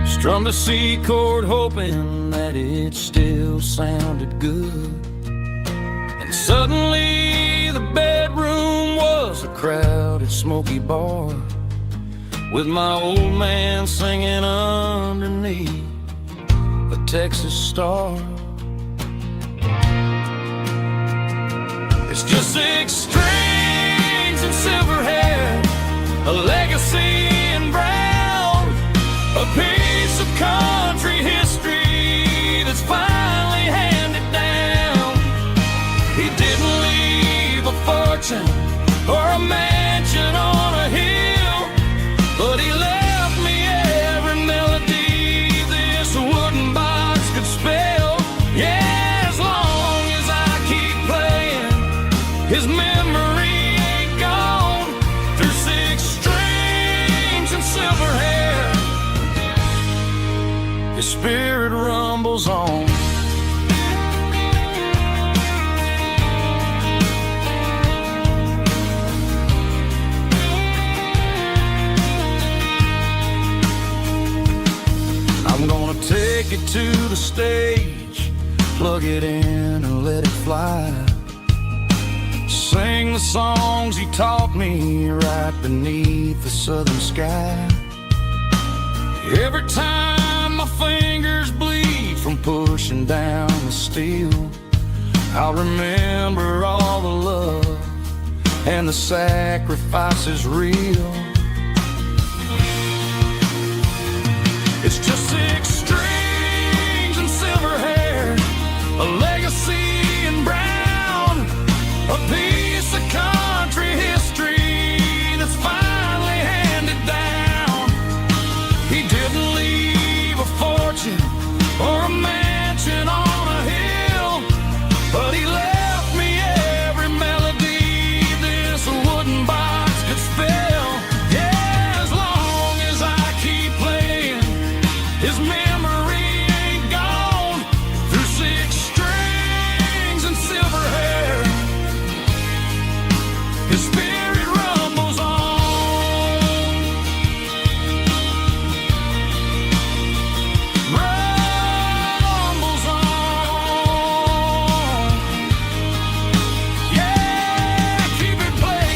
strummed a C chord hoping that it still sounded good. And suddenly the bedroom was a crowded, smoky bar, with my old man singing underneath a Texas star. It's just 6 strings and silver hair, a legacy in brown, a piece of country history that's finally handed down. He didn't leave a fortune or a mansion on a hill, but he left me every melody this wooden box could spell. Yeah, as long as I keep playing, his memory ain't gone. Through 6 strings and silver hair, his spirit rumbles on. I'm gonna take it to the stage, plug it in and let it fly. Sing the songs he taught me right beneath the southern sky. Every time my fingers bleed from pushing down the steel, I'll remember all the love and the sacrifices real. It's just 6 strings and silver hair, a legacy in brown, a piece of country history that's finally handed down. He didn't leave a fortune or a mansion on a hill, but he left me every melody this wooden box could spell. Yeah, as long as I keep playing, his memory ain't gone. Through 6 strings and silver hair, his spirit rumbles on. Rumbles on. Yeah, keep it playing.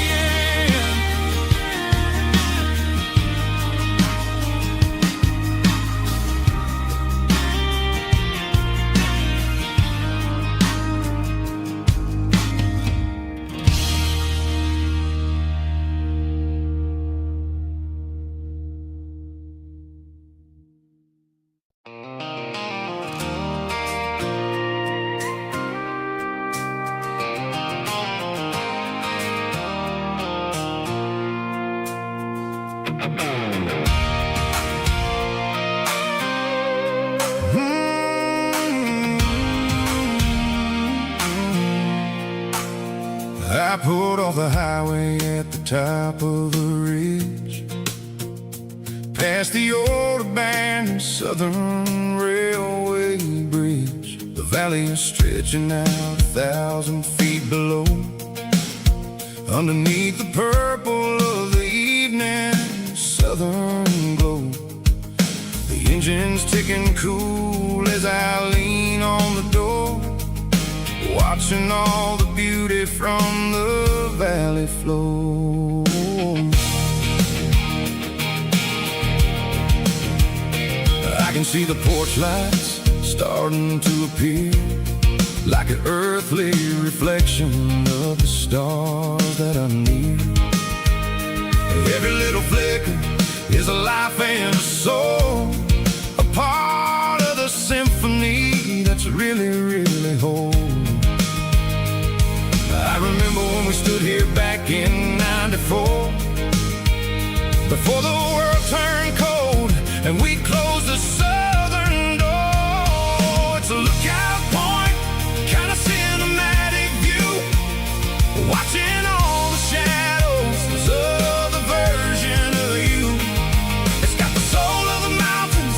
I pulled off the highway at the top of the ridge, past the old abandoned Southern Railway bridge. The valley is stretching out 1,000 feet below, underneath the purple of the evening southern glow. The engine's ticking cool as I lean on the door, watching all the beauty from the valley flow. I can see the porch lights starting to appear, like an earthly reflection of the stars that are near. Every little flicker is a life and a soul, a part of the symphony that's really, really whole. I remember when we stood here back in '94, before the world turned cold and we closed the southern door. It's a lookout point, kind of cinematic view, watching all the shadows of the version of you. It's got the soul of the mountains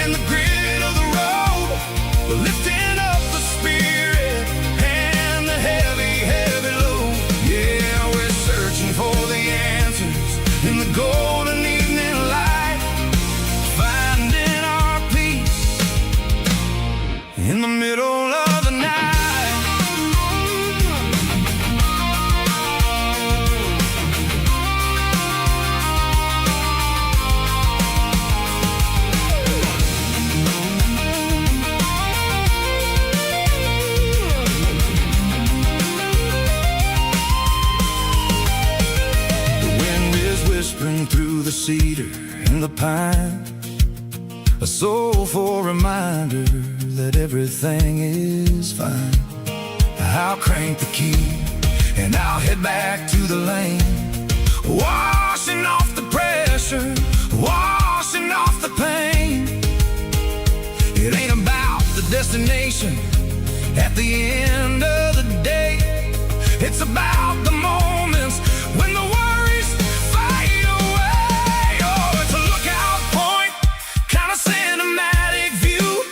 and the grit of the road, lifting up the spirit and the heavy, heavy load. Yeah, we're searching for the answers in the golden evening light, finding our peace in the middle of the night. Whispering through the cedar and the pine, a soulful reminder that everything is fine. I'll crank the key and I'll head back to the lane, washing off the pressure, washing off the pain. It ain't about the destination at the end of the day, it's about the moments when the worries fade away. Oh, it's a lookout point, kind of cinematic view,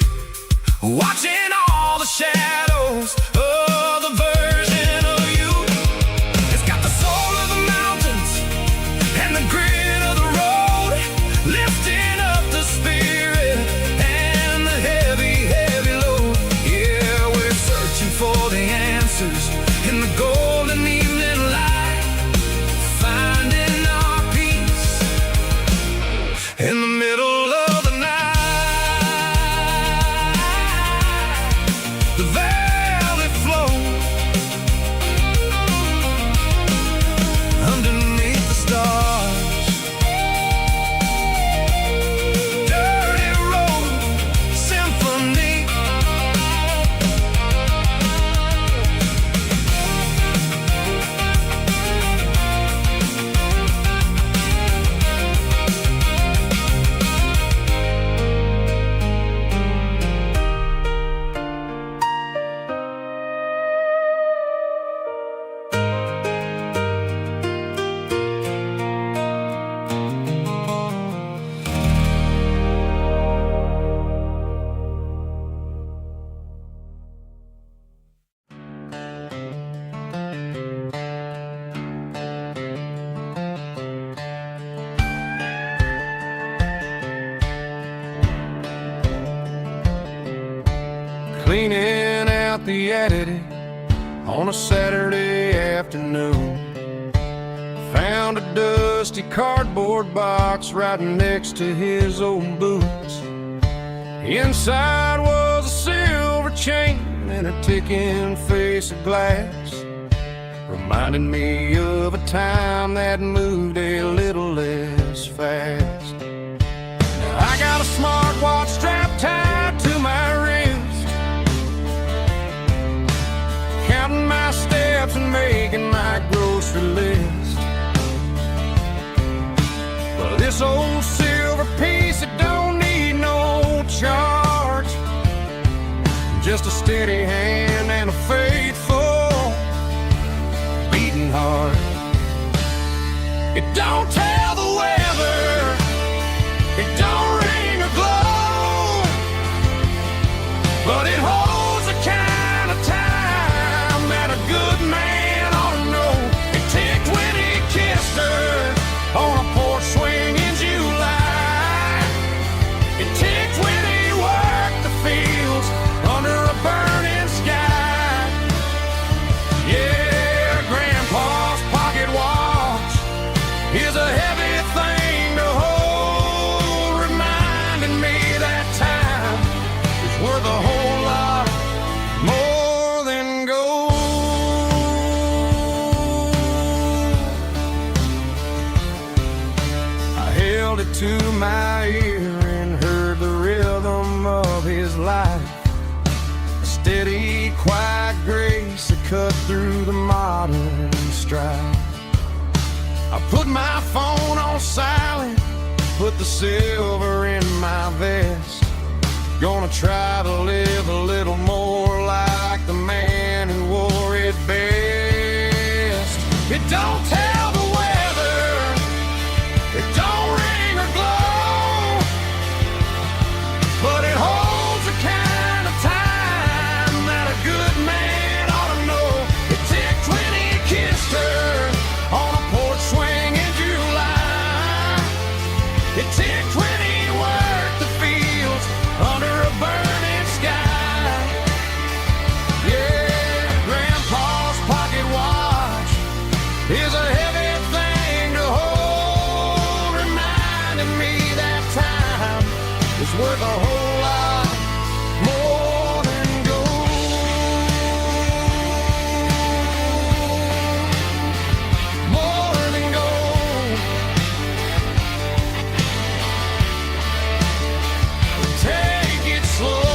watching all the shadows of the version of you. It's got the soul of the mountains and the grit of the road, lifting up the spirit and the heavy, heavy load. Yeah, we're searching for the answers in the golden evening light, finding our peace in the middle of the night. The valley flows underneath the stars, dirty road symphony. Cleaning out the attic on a Saturday afternoon, found a dusty cardboard box right next to his old boots. Inside was a silver chain and a ticking face of glass, reminding me of a time that moved a little less fast. Now I got a smartwatch strapped tied to my wrist, counting my steps and making my grocery list. But this old silver piece, it don't need no charge, just a steady hand and a faithful beating heart. It don't tell the weather, it don't ring or glow, but it holds the kind of time that a good man ought to know. It ticked when he kissed her on a porch swing in July. It ticked when he worked the fields under a burning sky. Yeah, Grandpa's pocket watch is a heavy thing to hold, reminding me that time is worth a whole lot more than gold. I held it to my ear and heard the rhythm of his life, a steady, quiet grace that cut through the modern strife. I put my phone on silent, put the silver in my vest. Gonna try to live a little more like the man who wore it best. It don't tell the weather, it don't ring or glow, but it holds the kind of time that a good man ought to know. It ticked when he kissed her on a porch swing in July. It ticked when he worked the fields under a burning sky. Yeah, Grandpa's pocket watch is a heavy thing to hold, reminding me that time is worth a whole lot more than gold. More than gold. Take it slow.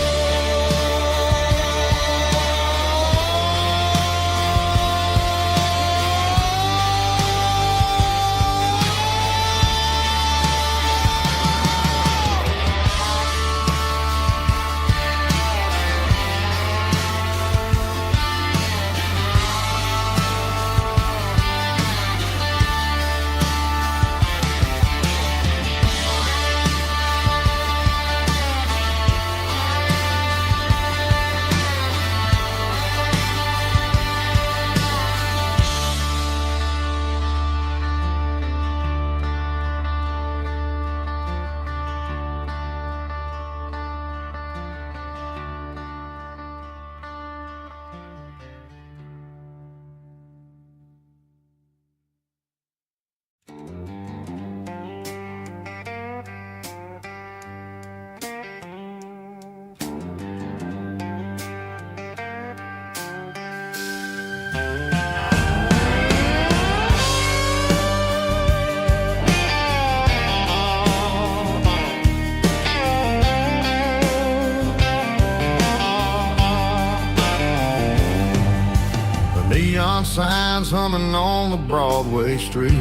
Neon signs humming on the Broadway street.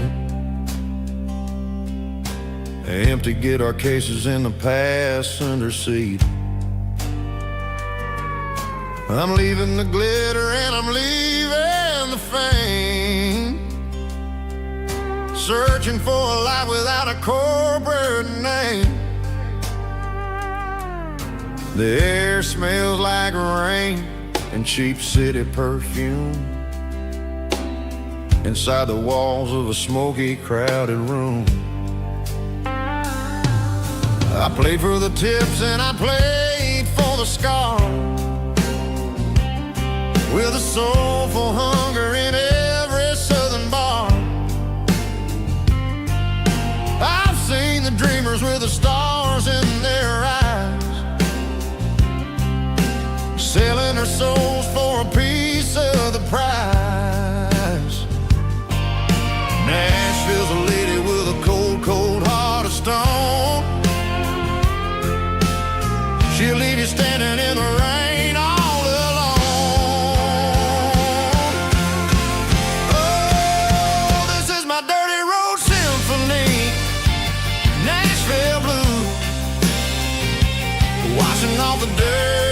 Empty guitar cases in the passenger seat. I'm leaving the glitter and I'm leaving the fame, searching for a life without a corporate name. The air smells like rain and cheap city perfume inside the walls of a smoky, crowded room. I played for the tips and I played for the scars, with a soulful hunger in every southern bar. I've seen the dreamers with the stars in their eyes, selling their souls for a piece of the prize. Nashville's a lady with a cold, cold heart of stone. She'll leave you standing in the rain all alone. Oh, this is my dirty road symphony, Nashville blues, washing off the dirt